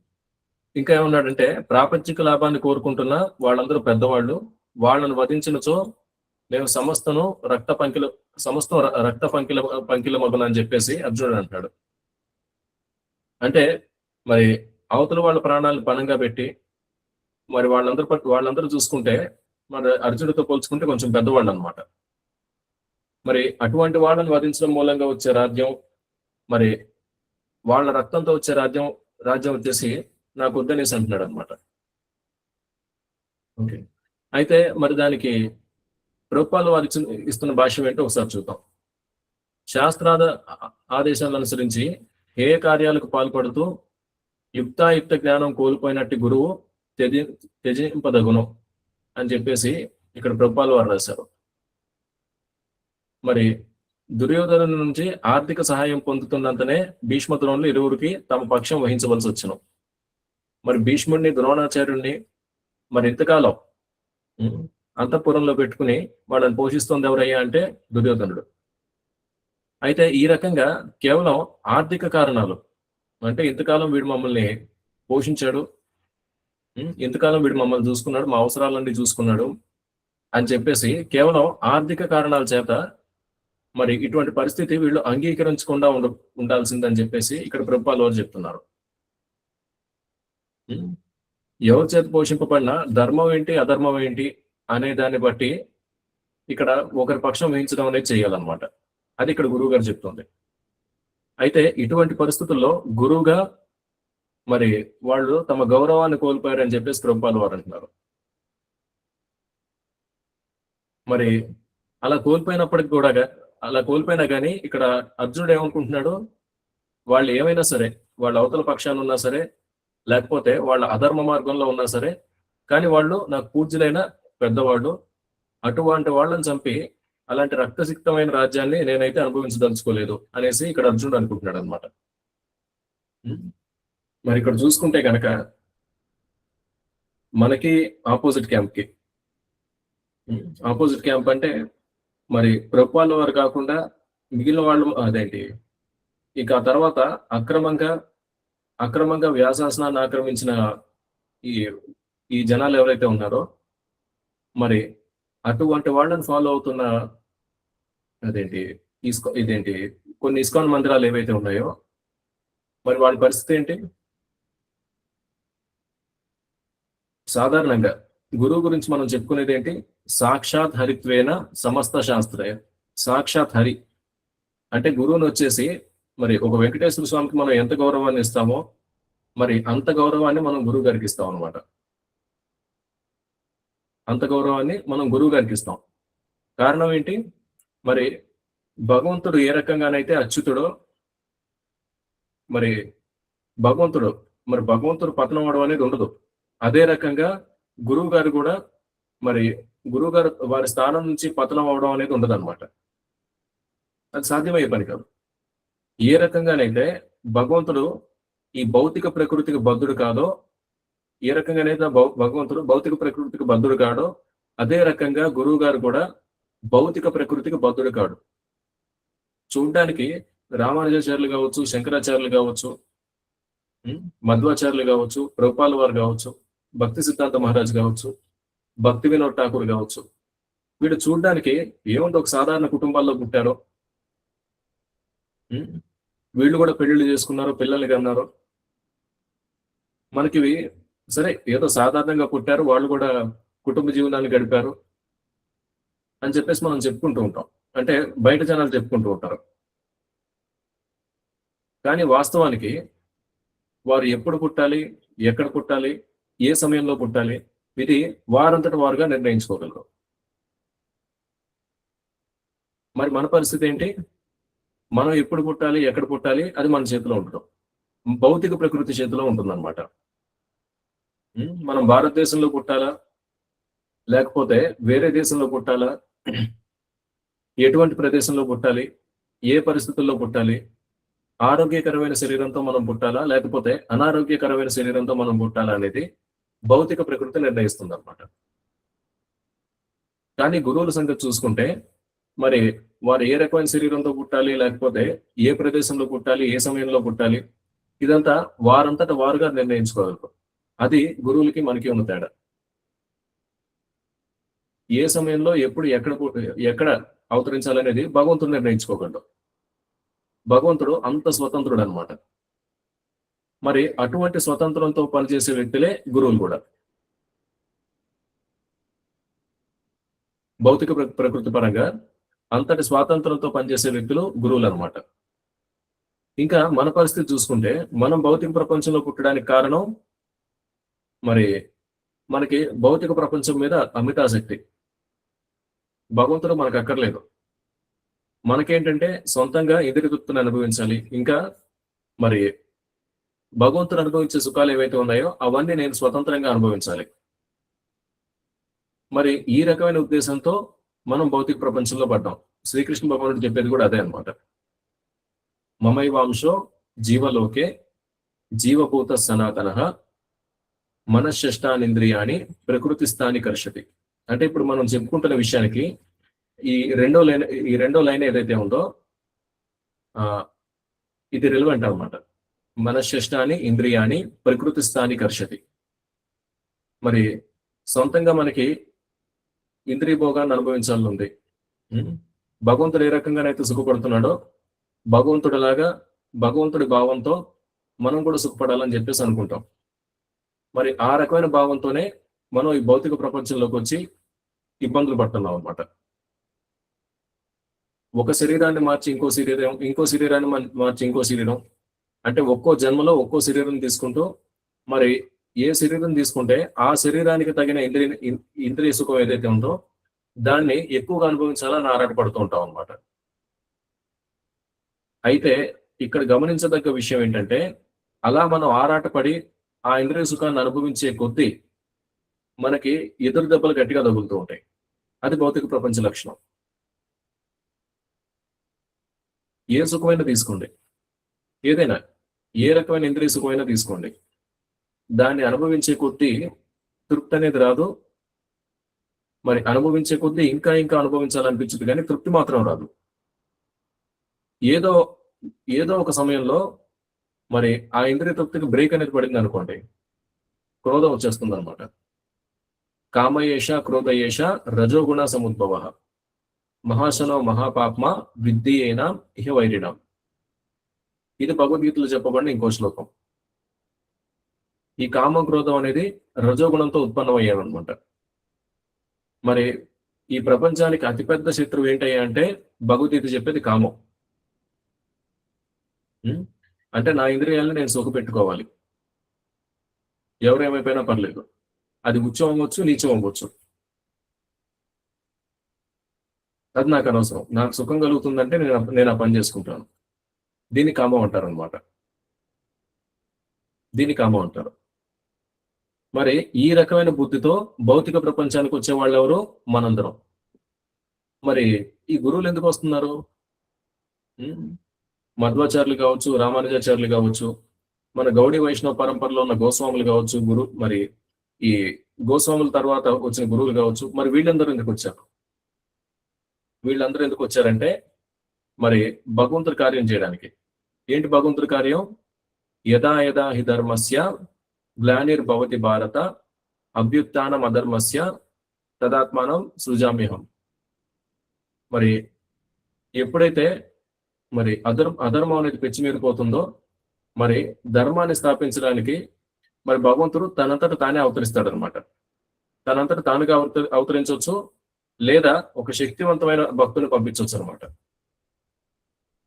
ఇంకా ఏమన్నాడంటే ప్రాపంచిక లాభాన్ని కోరుకుంటున్న వాళ్ళందరూ పెద్దవాళ్ళు, వాళ్ళను వధించినచో మేము సమస్తం రక్త పంకిల మగున అని చెప్పేసి అర్జునుడు అంటాడు. అంటే మరి అవతల వాళ్ళ ప్రాణాలను పణంగా పెట్టి మరి వాళ్ళందరూ చూసుకుంటే మరి అర్జునుడితో పోల్చుకుంటే కొంచెం పెద్దవాళ్ళు అనమాట. మరి అటువంటి వాళ్ళని వధించడం మూలంగా వచ్చే రాజ్యం, మరి వాళ్ళ రక్తంతో వచ్చే రాజ్యం వచ్చేసి నాకు వద్దనేసి అంటున్నాడు అనమాట. ఓకే, అయితే మరి దానికి ప్రభుపాలు వారు ఇస్తున్న భాష్యం ఏంటో ఒకసారి చూద్దాం. శాస్త్రాద ఆదేశాలను అనుసరించి ఏ కార్యాలకు పాల్పడుతూ యుక్తాయుక్త జ్ఞానం కోల్పోయినట్టు గురువు త్యజింపదగును అని చెప్పేసి ఇక్కడ ప్రభుపాలు వారు రాశారు. మరి దుర్యోధను నుంచి ఆర్థిక సహాయం పొందుతున్నంతనే భీష్మ ద్రోణులు ఇరువురికి తమ పక్షం వహించవలసి వచ్చును. మరి భీష్ముడిని, ద్రోణాచార్యుడిని మరి ఇంతకాలం అంతఃపురంలో పెట్టుకుని వాళ్ళని పోషిస్తుంది ఎవరయ్యా అంటే దుర్యోధనుడు. అయితే ఈ రకంగా కేవలం ఆర్థిక కారణాలు, అంటే ఇంతకాలం వీడు మమ్మల్ని పోషించాడు, ఇంతకాలం వీడు మమ్మల్ని చూసుకున్నాడు, మా అవసరాలన్నీ చూసుకున్నాడు అని చెప్పేసి కేవలం ఆర్థిక కారణాల చేత మరి ఇటువంటి పరిస్థితి వీళ్ళు అంగీకరించకుండా ఉండాల్సిందని చెప్పేసి ఇక్కడ ప్రభుపాలు వారు చెప్తున్నారు. ఎవరి చేత పోషింపబడిన ధర్మం ఏంటి, అధర్మం ఏంటి అనే దాన్ని బట్టి ఇక్కడ ఒకరి పక్షం వహించడం అనేది చేయాలన్నమాట. అది ఇక్కడ గురువు గారు చెప్తుంది. అయితే ఇటువంటి పరిస్థితుల్లో గురువుగా మరి వాళ్ళు తమ గౌరవాన్ని కోల్పోయారని చెప్పేసి ప్రభుపాలు వారు అంటున్నారు. మరి అలా కోల్పోయినా కానీ ఇక్కడ అర్జునుడు ఏమనుకుంటున్నాడు, వాళ్ళు ఏమైనా సరే, వాళ్ళ అవతల పక్షాన్ని ఉన్నా సరే, లేకపోతే వాళ్ళ అధర్మ మార్గంలో ఉన్నా సరే, కానీ వాళ్ళు నాకు పూజ్యులైన పెద్దవాళ్ళు, అటువంటి వాళ్ళని చంపి అలాంటి రక్తసిక్తమైన రాజ్యాన్ని నేనైతే అనుభవించదలుచుకోలేదు అనేసి ఇక్కడ అర్జునుడు అనుకుంటున్నాడు అనమాట. మరి ఇక్కడ చూసుకుంటే కనుక మనకి ఆపోజిట్ క్యాంప్ అంటే మరి ప్రభుపాల వారు కాకుండా మిగిలిన వాళ్ళు అదేంటి, ఇక ఆ తర్వాత అక్రమంగా వ్యాసాసనాన్ని ఆక్రమించిన ఈ జనాలు ఎవరైతే ఉన్నారో మరి అటువంటి వాళ్ళని ఫాలో అవుతున్న కొన్ని ఇస్కాన్ మందిరాలు ఏవైతే ఉన్నాయో మరి వాళ్ళ పరిస్థితి ఏంటి? సాధారణంగా గురువు గురించి మనం చెప్పుకునేది ఏంటి? సాక్షాత్ హరిత్వేన సమస్త శాస్త్రయ. సాక్షాత్ హరి అంటే గురువుని వచ్చేసి మరి ఒక వెంకటేశ్వర స్వామికి మనం ఎంత గౌరవాన్ని ఇస్తామో మరి అంత గౌరవాన్ని మనం గురువు గారికి ఇస్తాం అనమాట. అంత గౌరవాన్ని మనం గురువు గారికి ఇస్తాం. కారణం ఏంటి? మరి భగవంతుడు ఏ రకంగానైతే అచ్యుతుడో మరి భగవంతుడు పతనం అవడం అనేది ఉండదు. అదే రకంగా గురువు గారు కూడా మరి గురువు గారు వారి స్థానం నుంచి పతనం అవడం అనేది ఉండదు అనమాట. అది సాధ్యమయ్యే పని కాదు. ఏ రకంగానైతే భగవంతుడు ఈ భౌతిక ప్రకృతికి బద్ధుడు కాదో, ఏ రకంగానైతే భగవంతుడు భౌతిక ప్రకృతికి బద్ధుడు కాడో, అదే రకంగా గురువు గారు కూడా భౌతిక ప్రకృతికి బద్ధుడు కాడు. చూడ్డానికి రామానుజాచార్యులు కావచ్చు, శంకరాచార్యులు కావచ్చు, మధ్వాచార్యులు కావచ్చు, ప్రభుపాల్ వారు కావచ్చు, భక్తి సిద్ధాంత మహారాజ్ కావచ్చు, భక్తి వినోద్ ఠాకూర్ కావచ్చు, వీడు చూడ్డానికి ఏముంది ఒక సాధారణ కుటుంబాల్లో పుట్టారో, వీళ్ళు కూడా పెళ్లిళ్ళు చేసుకున్నారు, పిల్లల్ని కన్నారు. మనకి సరే ఏదో సాధారణంగా పుట్టారు, వాళ్ళు కూడా కుటుంబ జీవనాన్ని గడిపారు అని చెప్పేసి మనం చెప్పుకుంటూ ఉంటాం. అంటే బయట జనాలు చెప్పుకుంటూ ఉంటారు. కానీ వాస్తవానికి వారు ఎప్పుడు పుట్టాలి, ఎక్కడ పుట్టాలి, ఏ సమయంలో పుట్టాలి, ఇది వారంతటి వారుగా నిర్ణయించుకోగలరు. మరి మన పరిస్థితి ఏంటి? మనం ఎప్పుడు పుట్టాలి, ఎక్కడ పుట్టాలి, అది మన చేతిలో ఉండదు. భౌతిక ప్రకృతి చేతిలో ఉంటుందన్నమాట. మనం భారతదేశంలో పుట్టాలా, లేకపోతే వేరే దేశంలో పుట్టాలా, ఎటువంటి ప్రదేశంలో పుట్టాలి, ఏ పరిస్థితుల్లో పుట్టాలి, ఆరోగ్యకరమైన శరీరంతో మనం పుట్టాలా, లేకపోతే అనారోగ్యకరమైన శరీరంతో మనం పుట్టాలా అనేది భౌతిక ప్రకృతి నిర్ణయిస్తుంది అనమాట. కానీ గురువుల సంగతి చూసుకుంటే మరి వారు ఏ రకమైన శరీరంతో పుట్టాలి, లేకపోతే ఏ ప్రదేశంలో పుట్టాలి, ఏ సమయంలో పుట్టాలి, ఇదంతా వారంతట వారుగా నిర్ణయించుకోగలరు. అది గురువులకి మనకి ఉన్న తేడా. ఏ సమయంలో ఎప్పుడు ఎక్కడ అవతరించాలనేది భగవంతుడు నిర్ణయించుకోగలడు. భగవంతుడు అంత స్వతంత్రుడు అనమాట. మరి అటువంటి స్వతంత్రంతో పనిచేసే వ్యక్తులే గురువులు కూడా. భౌతిక ప్రకృతి పరంగా అంతటి స్వాతంత్రంతో పనిచేసే వ్యక్తులు గురువులు అనమాట. ఇంకా మన పరిస్థితి చూసుకుంటే మనం భౌతిక ప్రపంచంలో పుట్టడానికి కారణం మరి మనకి భౌతిక ప్రపంచం మీద అమితాసక్తి. భగవంతుడు మనకు అక్కర్లేదు. మనకేంటంటే సొంతంగా ఇంద్రియ తృప్తిని అనుభవించాలి. ఇంకా మరి భగవంతుడు అనుభవించే సుఖాలు ఏవైతే ఉన్నాయో అవన్నీ నేను స్వతంత్రంగా అనుభవించాలి. మరి ఈ రకమైన ఉద్దేశంతో మనం భౌతిక ప్రపంచంలో పడ్డాం. శ్రీకృష్ణ భగవానుడు చెప్పేది కూడా అదే అనమాట. మమైవాంశో జీవలోకే జీవభూత సనాతన మనశ్శష్టానింద్రియాణి ప్రకృతిస్థాని కర్షతి. అంటే ఇప్పుడు మనం చెప్పుకుంటున్న విషయానికి ఈ రెండో లైన్ ఏదైతే ఉందో ఇది రిలవెంట్ అనమాట. మనశ్శష్టాని ఇంద్రియాని ప్రకృతిస్థాని కర్షతి. మరి సొంతంగా మనకి ఇంద్రియ భోగాన్ని అనుభవించాలని ఉంది. భగవంతుడు ఏ రకంగానైతే సుఖపడుతున్నాడో భగవంతుడిలాగా భగవంతుడి భావంతో మనం కూడా సుఖపడాలని చెప్పేసి అనుకుంటాం. మరి ఆ రకమైన భావంతోనే మనం ఈ భౌతిక ప్రపంచంలోకి వచ్చి ఇబ్బందులు పడుతున్నాం అనమాట. ఒక శరీరాన్ని మార్చి ఇంకో శరీరాన్ని మార్చి ఇంకో శరీరం, అంటే ఒక్కో జన్మలో ఒక్కో శరీరం తీసుకుంటూ మరి ఏ శరీరం తీసుకుంటే ఆ శరీరానికి తగిన ఇంద్రియ సుఖం ఏదైతే ఉందో దాన్ని ఎక్కువగా అనుభవించాలని ఆరాటపడుతూ ఉంటాం అనమాట. అయితే ఇక్కడ గమనించదగ్గ విషయం ఏంటంటే అలా మనం ఆరాటపడి ఆ ఇంద్రియ సుఖాన్ని అనుభవించే కొద్దీ మనకి ఎదురు దెబ్బలు గట్టిగా తగులుతూ ఉంటాయి. అది భౌతిక ప్రపంచ లక్షణం. ఏ సుఖమైనా తీసుకోండి, ఏదైనా ఏ రకమైన ఇంద్రియ సుఖమైనా తీసుకోండి, దాన్ని అనుభవించే కొద్దీ తృప్తి అనేది రాదు. మరి అనుభవించే కొద్దీ ఇంకా ఇంకా అనుభవించాలనిపించదు, కానీ తృప్తి మాత్రం రాదు. ఏదో ఒక సమయంలో మరి ఆ ఇంద్రియ తృప్తికి బ్రేక్ అనేది పడింది అనుకోండి, క్రోధం వచ్చేస్తుంది అనమాట. కామయేష క్రోధయేష రజోగుణ సముద్భవ మహాశనో మహాపాప్మ విద్యేన ఇహ వైరిణం. ఇది భగవద్గీతలో చెప్పబడిన ఇంకో శ్లోకం. ఈ కామ క్రోధం అనేది రజోగుణంతో ఉత్పన్నమయ్యాయనమాట. మరి ఈ ప్రపంచానికి అతిపెద్ద శత్రువు ఏంటయ్యా అంటే భగవద్గీత చెప్పేది కామం. అంటే నా ఇంద్రియాలను నేను సుఖపెట్టుకోవాలి, ఎవరేమైపోయినా పర్లేదు, అది ఉచ్చం అవ్వచ్చు నీచం అవ్వచ్చు, అది నాకు అనవసరం. నాకు సుఖం కలుగుతుందంటే నేను ఆ పని చేసుకుంటాను. దీన్ని కామం అంటారు అనమాట. దీన్ని కామం అంటారు. మరి ఈ రకమైన బుద్ధితో భౌతిక ప్రపంచానికి వచ్చే వాళ్ళు ఎవరు? మనందరం. మరి ఈ గురువులు ఎందుకు వస్తున్నారు? మధ్వాచార్యులు కావచ్చు, రామానుజాచార్యులు కావచ్చు, మన గౌడీ వైష్ణవ పరంపరలో ఉన్న గోస్వాములు కావచ్చు, మరి ఈ గోస్వాముల తర్వాత వచ్చిన గురువులు కావచ్చు, మరి వీళ్ళందరూ ఎందుకు వచ్చారు? వీళ్ళందరూ ఎందుకు వచ్చారంటే మరి భగవంతుడి కార్యం చేయడానికి. ఏంటి భగవంతుడి కార్యం? యదా యదా హి ధర్మస్య గ్లానిర్భవతి భారత అభ్యుత్థానం అధర్మస్య తదాత్మానం సృజామ్యహం. మరి ఎప్పుడైతే మరి అధర్మం అనేది పెచ్చిమీరిపోతుందో మరి ధర్మాన్ని స్థాపించడానికి మరి భగవంతుడు తనంతట తానే అవతరిస్తాడు అనమాట. తనంతట తానుగా అవతరించవచ్చు, లేదా ఒక శక్తివంతమైన భక్తుని పంపించవచ్చు అనమాట.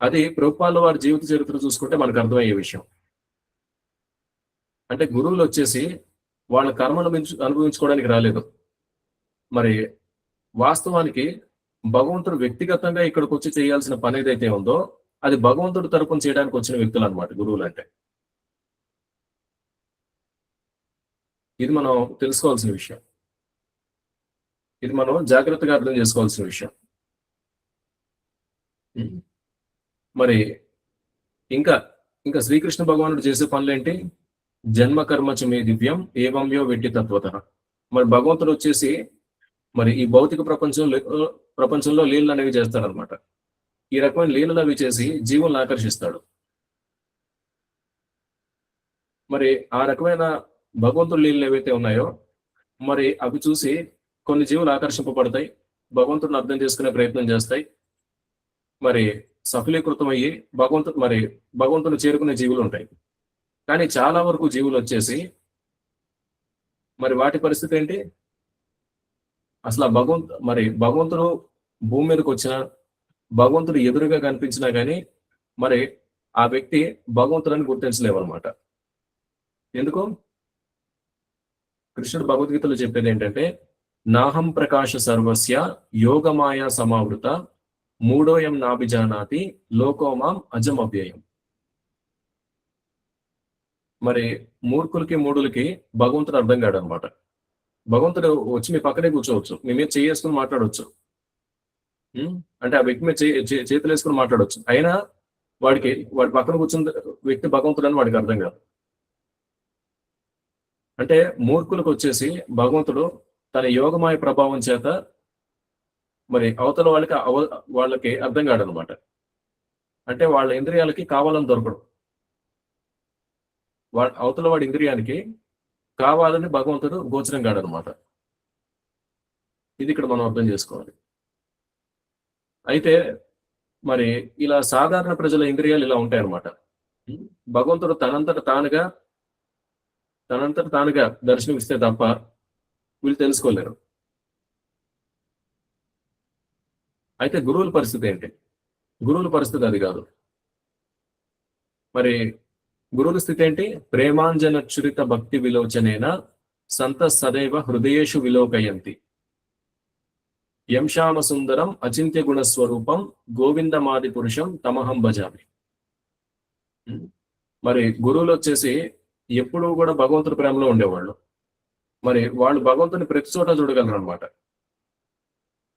అది ప్రభుపాదుల వారి జీవిత చరిత్ర చూసుకుంటే మనకు అర్థమయ్యే విషయం. అంటే గురువులు వచ్చేసి వాళ్ళ కర్మను అనుభవించుకోవడానికి రాలేదు. మరి వాస్తవానికి భగవంతుడు వ్యక్తిగతంగా ఇక్కడికి వచ్చి చేయాల్సిన పని ఏదైతే ఉందో అది భగవంతుడు తరపున చేయడానికి వచ్చిన వ్యక్తులు అనమాట గురువులు అంటే. ఇది మనం తెలుసుకోవాల్సిన విషయం. ఇది మనం జాగ్రత్తగా అర్థం చేసుకోవాల్సిన విషయం. మరి ఇంకా శ్రీకృష్ణ భగవానుడు చేసే పనులేంటి? జన్మ కర్మచ మే దివ్యం ఏవంయో వెట్టి తత్వత. మరి భగవంతుడు వచ్చేసి మరి ఈ భౌతిక ప్రపంచంలో లీలలు అనేవి చేస్తాడనమాట. ఈ రకమైన లీలలు అవి చేసి జీవులను ఆకర్షిస్తాడు. మరి ఆ రకమైన భగవంతుడి లీలలు ఏవైతే ఉన్నాయో మరి అవి చూసి కొన్ని జీవులు ఆకర్షింపబడతాయి, భగవంతుడిని అర్థం చేసుకునే ప్రయత్నం చేస్తాయి, మరి సఫలీకృతం అయ్యి భగవంతుని చేరుకునే జీవులు ఉంటాయి. కానీ చాలా వరకు జీవులు వచ్చేసి మరి వాటి పరిస్థితి ఏంటి? అసలు భగవంతుడు భూమి మీదకి వచ్చిన భగవంతుడు ఎదురుగా కనిపించినా కానీ మరి ఆ వ్యక్తి భగవంతుడని గుర్తించలేవన్నమాట. ఎందుకు? కృష్ణుడు భగవద్గీతలో చెప్పేది ఏంటంటే నాహం ప్రకాశ సర్వస్య యోగమాయ సమావృత మూడోయం నాభిజానాతి లోకోమాం అజమవ్యయం. మరి మూర్ఖులకి మూడులకి భగవంతుడు అర్థం కాడు అనమాట. భగవంతుడు వచ్చి మీ పక్కనే కూర్చోవచ్చు, మీ మీద చేసుకుని మాట్లాడవచ్చు, అంటే ఆ వ్యక్తి మీద చేతులు వేసుకుని మాట్లాడవచ్చు, అయినా వాడి పక్కన కూర్చున్న వ్యక్తి భగవంతుడు అని వాడికి అర్థం కాదు. అంటే మూర్ఖులకు వచ్చేసి భగవంతుడు తన యోగమాయ ప్రభావం చేత మరి అవతల వాళ్ళకి అర్థం కాడు అనమాట. అంటే వాళ్ళ ఇంద్రియాలకి కావాలని దొరకడు. అవతల వాడి ఇంద్రియానికి కావాలని భగవంతుడు గోచరం కాడు అనమాట. ఇది ఇక్కడ మనం అర్థం చేసుకోవాలి. అయితే మరి ఇలా సాధారణ ప్రజల ఇంద్రియాలు ఇలా ఉంటాయి అన్నమాట. భగవంతుడు తనంతట తానుగా దర్శనమిస్తే తప్ప వీళ్ళు తెలుసుకోలేరు. అయితే గురువుల పరిస్థితి ఏంటి? గురువుల పరిస్థితి అది కాదు. మరి గురువుల స్థితి ఏంటి? ప్రేమాంజనచ్చురిత భక్తి విలోచనేన సంత సదైవ హృదయేషు విలోకయంతి యంశామ సుందరం అచింత్య గుణస్వరూపం గోవిందమాది పురుషం తమహం భజామి. మరి గురువులు వచ్చేసి ఎప్పుడూ కూడా భగవంతుడి ప్రేమలో ఉండేవాళ్ళు. మరి వాళ్ళు భగవంతుని ప్రతి చోట చూడగలరు అనమాట.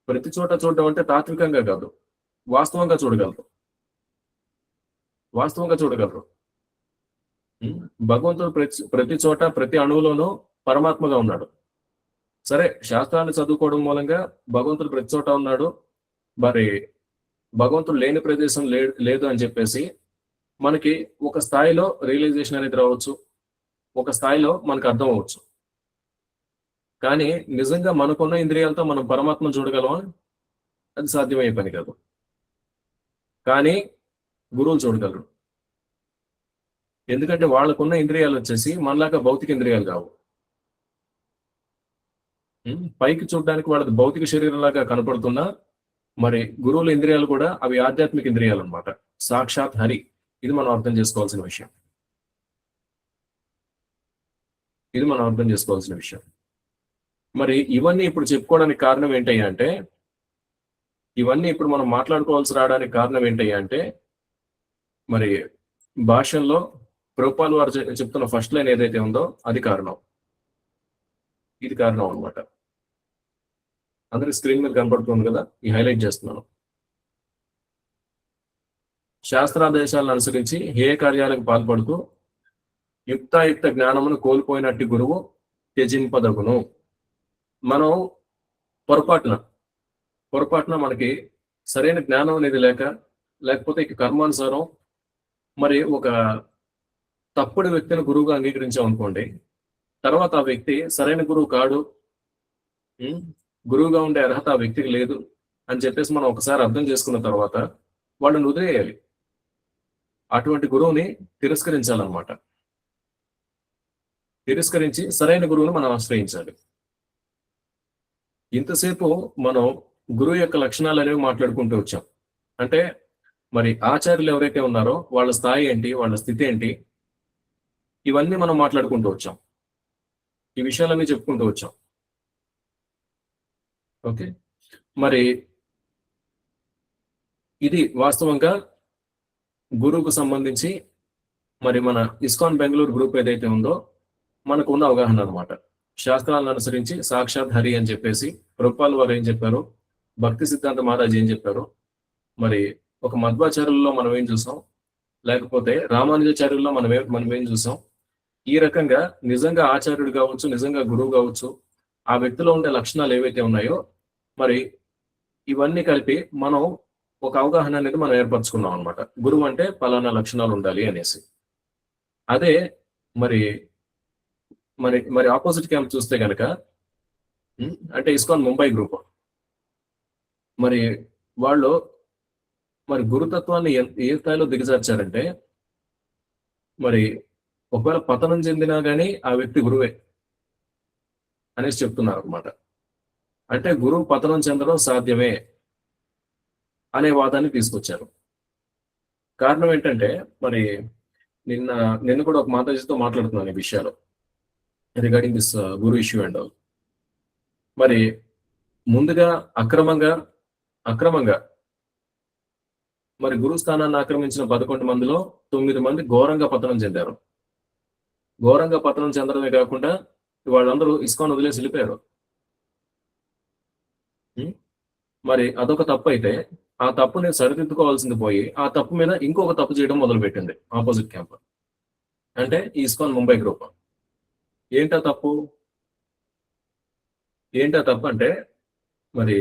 ప్రతి చోట చూడడం అంటే తాత్వికంగా కాదు, వాస్తవంగా చూడగలరు. భగవంతుడు ప్రతి చోట ప్రతి అణువులోనూ పరమాత్మగా ఉన్నాడు. సరే, శాస్త్రాన్ని చదువుకోవడం మూలంగా భగవంతుడు ప్రతి చోట ఉన్నాడు, మరి భగవంతుడు లేని ప్రదేశం లేదు అని చెప్పేసి మనకి ఒక స్థాయిలో రియలైజేషన్ అనేది రావచ్చు, ఒక స్థాయిలో మనకు అర్థం అవ్వచ్చు. కానీ నిజంగా మనకున్న ఇంద్రియాలతో మనం పరమాత్మను చూడగలమా? అది సాధ్యమయ్యే పని కాదు. కానీ గురువులు చూడగలరు. ఎందుకంటే వాళ్ళకున్న ఇంద్రియాలు వచ్చేసి మనలాగా భౌతిక ఇంద్రియాలు కావు. పైకి చూడడానికి వాళ్ళది భౌతిక శరీరంలాగా కనపడుతున్నా మరి గురువుల ఇంద్రియాలు కూడా అవి ఆధ్యాత్మిక ఇంద్రియాలు అన్నమాట. సాక్షాత్ హరి. ఇది మనం అర్థం చేసుకోవాల్సిన విషయం. మరి ఇవన్నీ ఇప్పుడు చెప్పుకోవడానికి కారణం ఏంటయ్యా అంటే, ఇవన్నీ ఇప్పుడు మనం మాట్లాడుకోవాల్సి రావడానికి కారణం ఏంటయ్యా అంటే, మరి భాషల్లో ప్రభుపాదుల వారు చెప్తున్న ఫస్ట్ లైన్ ఏదైతే ఉందో అది కారణం. ఇది కారణం అన్నమాట. అందరి స్క్రీన్ మీద కనపడుతుంది కదా, ఈ హైలైట్ చేస్తున్నాను. శాస్త్రాదేశాలను అనుసరించి హేయ కార్యాలకు పాల్పడుతూ యుక్తాయుక్త జ్ఞానమును కోల్పోయినట్టు గురువు త్యజింపదగును. మనం పొరపాటున మనకి సరైన జ్ఞానం అనేది లేకపోతే ఇక కర్మానుసారం మరి ఒక తప్పుడు వ్యక్తిని గురువుగా అంగీకరించాం అనుకోండి, తర్వాత ఆ వ్యక్తి సరైన గురువు కాడు, గురువుగా ఉండే అర్హత ఆ వ్యక్తికి లేదు అని చెప్పేసి మనం ఒకసారి అర్థం చేసుకున్న తర్వాత వాళ్ళని వదిలేయాలి. అటువంటి గురువుని తిరస్కరించాలన్నమాట. తిరస్కరించి సరైన గురువుని మనం ఆశ్రయించాలి. ఇంతసేపు మనం గురువు యొక్క లక్షణాలు అనేవి మాట్లాడుకుంటూ వచ్చాం. అంటే మరి ఆచార్యులు ఎవరైతే ఉన్నారో వాళ్ళ స్థాయి ఏంటి, వాళ్ళ స్థితి ఏంటి, ఇవన్నీ మనం మాట్లాడుకుంటూ వచ్చాం. ఈ విషయాలన్నీ చెప్పుకుంటూ వచ్చాం. ఓకే, మరి ఇది వాస్తవంగా గురువుకు సంబంధించి మరి మన ఇస్కాన్ బెంగళూరు గ్రూప్ ఏదైతే ఉందో మనకు ఉన్న అవగాహన అనమాట. శాస్త్రాలను అనుసరించి సాక్షాత్ హరి అని చెప్పేసి ప్రభుపాల్ వారు ఏం చెప్పారు, భక్తి సిద్ధాంత మహారాజ్ ఏం చెప్పారు, మరి ఒక మధ్వాచార్యుల్లో మనం ఏం చూసాం, లేకపోతే రామానుజాచార్యుల్లో మనం ఏం చూసాం, ఈ రకంగా నిజంగా ఆచార్యుడు కావచ్చు, నిజంగా గురువు కావచ్చు, ఆ వ్యక్తిలో ఉండే లక్షణాలు ఏవైతే ఉన్నాయో మరి ఇవన్నీ కలిపి మనం ఒక అవగాహన అనేది మనం ఏర్పరచుకున్నాం అనమాట. గురువు అంటే పలానా లక్షణాలు ఉండాలి అనేసి. అదే మరి మరి మరి ఆపోజిట్ క్యాంప్ చూస్తే కనుక అంటే ఇస్కాన్ ముంబై గ్రూప్, మరి వాళ్ళు మరి గురుతత్వాన్ని ఏ స్థాయిలో దిగజార్చారంటే, మరి ఒకవేళ పతనం చెందినా కానీ ఆ వ్యక్తి గురువే అనేసి చెప్తున్నారు అనమాట. అంటే గురువు పతనం చెందడం సాధ్యమే అనే వాదాన్ని తీసుకొచ్చారు. కారణం ఏంటంటే మరి నిన్న కూడా ఒక మాతాజీతో మాట్లాడుతున్నాను ఈ విషయాలు regarding this Guru issue and all. మరి ముందుగా అక్రమంగా మరి గురు స్థానాన్ని ఆక్రమించిన 11 మందిలో 9 మంది ఘోరంగా పతనం చెందారు. ఘోరంగా పతనం చెందడమే కాకుండా వాళ్ళందరూ ఇస్కాన్ వదిలేసి వెళ్ళిపోయారు. మరి అదొక తప్పు అయితే ఆ తప్పుని సరిదిద్దుకోవాల్సింది పోయి ఆ తప్పు మీద ఇంకొక తప్పు చేయడం మొదలుపెట్టింది ఆపోజిట్ క్యాంప్, అంటే ఈ ఇస్కాన్ ముంబై గ్రూప్. ఏంటా తప్పు అంటే మరి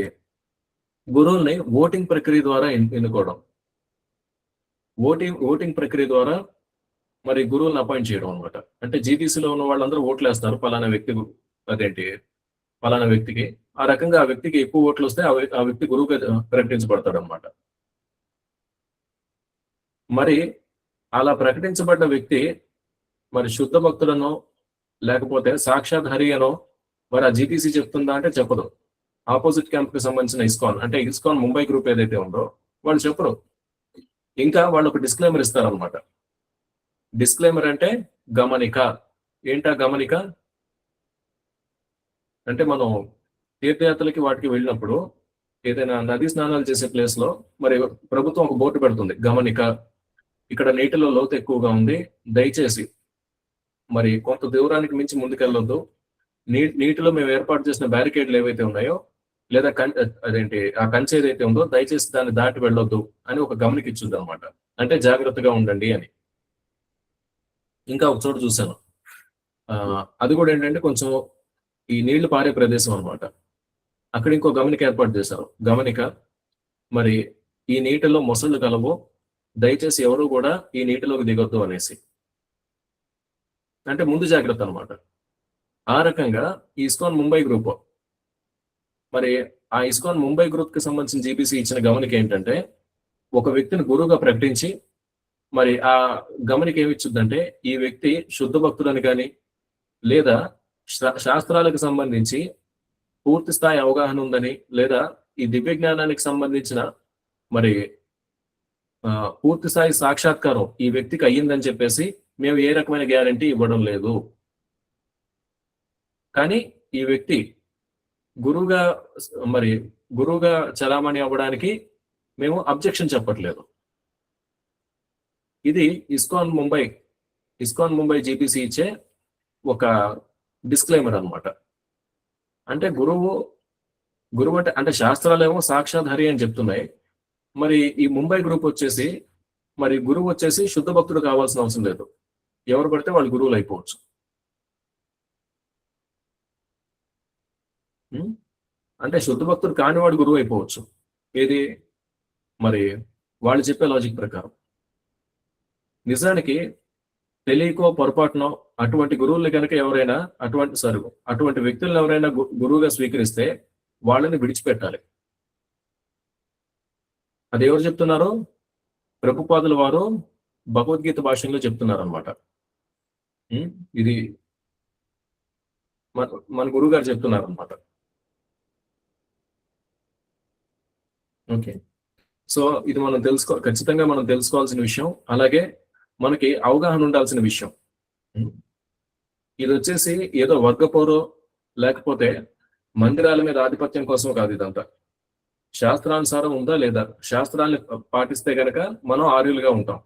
గురువుల్ని ఓటింగ్ ప్రక్రియ ద్వారా ఎన్నుకోవడం, ఓటింగ్ ప్రక్రియ ద్వారా మరి గురువులను అపాయింట్ చేయడం అనమాట. అంటే జీబీసీలో ఉన్న వాళ్ళందరూ ఓట్లు వేస్తారు పలానా వ్యక్తికి. ఆ రకంగా ఆ వ్యక్తికి ఎక్కువ ఓట్లు వస్తే ఆ వ్యక్తి గురువుగా ప్రకటించబడతాడు అనమాట. మరి అలా ప్రకటించబడ్డ వ్యక్తి మరి శుద్ధ భక్తులను లేకపోతే సాక్షాత్ హరి అనో మరి ఆ జీటీసీ చెప్తుందా అంటే చెప్పదు. ఆపోజిట్ క్యాంప్ కి సంబంధించిన ఇస్కాన్ అంటే ఇస్కాన్ ముంబై గ్రూప్ ఏదైతే ఉందో వాళ్ళు చెప్పరు. ఇంకా వాళ్ళు ఒక డిస్క్లైమర్ ఇస్తారనమాట. డిస్క్లైమర్ అంటే గమనిక. ఏంటా గమనిక అంటే మనం తీర్థయాత్రలకి వాటికి వెళ్ళినప్పుడు ఏదైనా నదీ స్నానాలు చేసే ప్లేస్ లో మరి ప్రభుత్వం ఒక బోర్డు పెడుతుంది, గమనిక, ఇక్కడ నీటిలో లోతు ఎక్కువగా ఉంది, దయచేసి మరి కొంత దూరానికి మించి ముందుకెళ్ళొద్దు, నీటిలో మేము ఏర్పాటు చేసిన బ్యారికేడ్లు ఏవైతే ఉన్నాయో లేదా ఆ కంచె ఏదైతే ఉందో దయచేసి దాన్ని దాటి వెళ్ళొద్దు అని ఒక గమనిక ఇచ్చుద్ది అనమాట. అంటే జాగ్రత్తగా ఉండండి అని. ఇంకా ఒక చోట చూశాను, అది కూడా ఏంటంటే కొంచెం ఈ నీళ్లు పారే ప్రదేశం అనమాట. అక్కడ ఇంకో గమనిక ఏర్పాటు చేశారు, గమనిక, మరి ఈ నీటిలో మొసళ్ళు కలవు, దయచేసి ఎవరు కూడా ఈ నీటిలోకి దిగొద్దు అనేసి. అంటే ముందు జాగ్రత్త అనమాట. ఆ రకంగా ఈ ఇస్కాన్ ముంబై గ్రూప్ మరి ఆ ఇస్కాన్ ముంబై గ్రూప్ కి సంబంధించిన జీబీసీ ఇచ్చిన గమనిక ఏంటంటే, ఒక వ్యక్తిని గురువుగా ప్రకటించి మరి ఆ గమనిక ఏమిచ్చుద్దంటే, ఈ వ్యక్తి శుద్ధ భక్తులని కానీ లేదా శాస్త్రాలకు సంబంధించి పూర్తి స్థాయి అవగాహన ఉందని లేదా ఈ దివ్య జ్ఞానానికి సంబంధించిన మరి పూర్తి స్థాయి సాక్షాత్కారం ఈ వ్యక్తికి అయ్యిందని చెప్పేసి మేము ఏ రకమైన గ్యారంటీ ఇవ్వడం లేదు. కానీ ఈ వ్యక్తి గురువుగా చలామణి అవ్వడానికి మేము అబ్జెక్షన్ చెప్పట్లేదు. ఇది ఇస్కాన్ ముంబై జీపీసీ ఇచ్చే ఒక డిస్క్లైమర్ అనమాట. అంటే గురువు అంటే శాస్త్రాలు ఏమో సాక్షాత్ హరి అని చెప్తున్నాయి. మరి ఈ ముంబై గ్రూప్ వచ్చేసి మరి గురువు వచ్చేసి శుద్ధ భక్తుడు కావాల్సిన అవసరం లేదు, ఎవరు పడితే వాళ్ళు గురువులు అయిపోవచ్చు. అంటే శుద్ధ భక్తుడు కానివాడు గురువు అయిపోవచ్చు. ఏది మరి వాళ్ళు చెప్పే లాజిక్ ప్రకారం నిజానికి తెలియకో పొరపాటునో అటువంటి గురువుల్ని కనుక ఎవరైనా అటువంటి వ్యక్తులను ఎవరైనా గురువుగా స్వీకరిస్తే వాళ్ళని విడిచిపెట్టాలి. అది ఎవరు చెప్తున్నారు? ప్రభుపాదుల వారు భగవద్గీత భాషలో చెప్తున్నారు అనమాట. ఇది మన గురువు గారు చెప్తున్నారు అనమాట. ఓకే, సో ఇది మనం ఖచ్చితంగా మనం తెలుసుకోవాల్సిన విషయం, అలాగే మనకి అవగాహన ఉండాల్సిన విషయం. ఇది వచ్చేసి ఏదో వర్గపోరో లేకపోతే మందిరాల మీద ఆధిపత్యం కోసం కాదు. ఇదంతా శాస్త్రానుసారం ఉందా లేదా, శాస్త్రాన్ని పాటిస్తే గనక మనం ఆర్యులుగా ఉంటాం,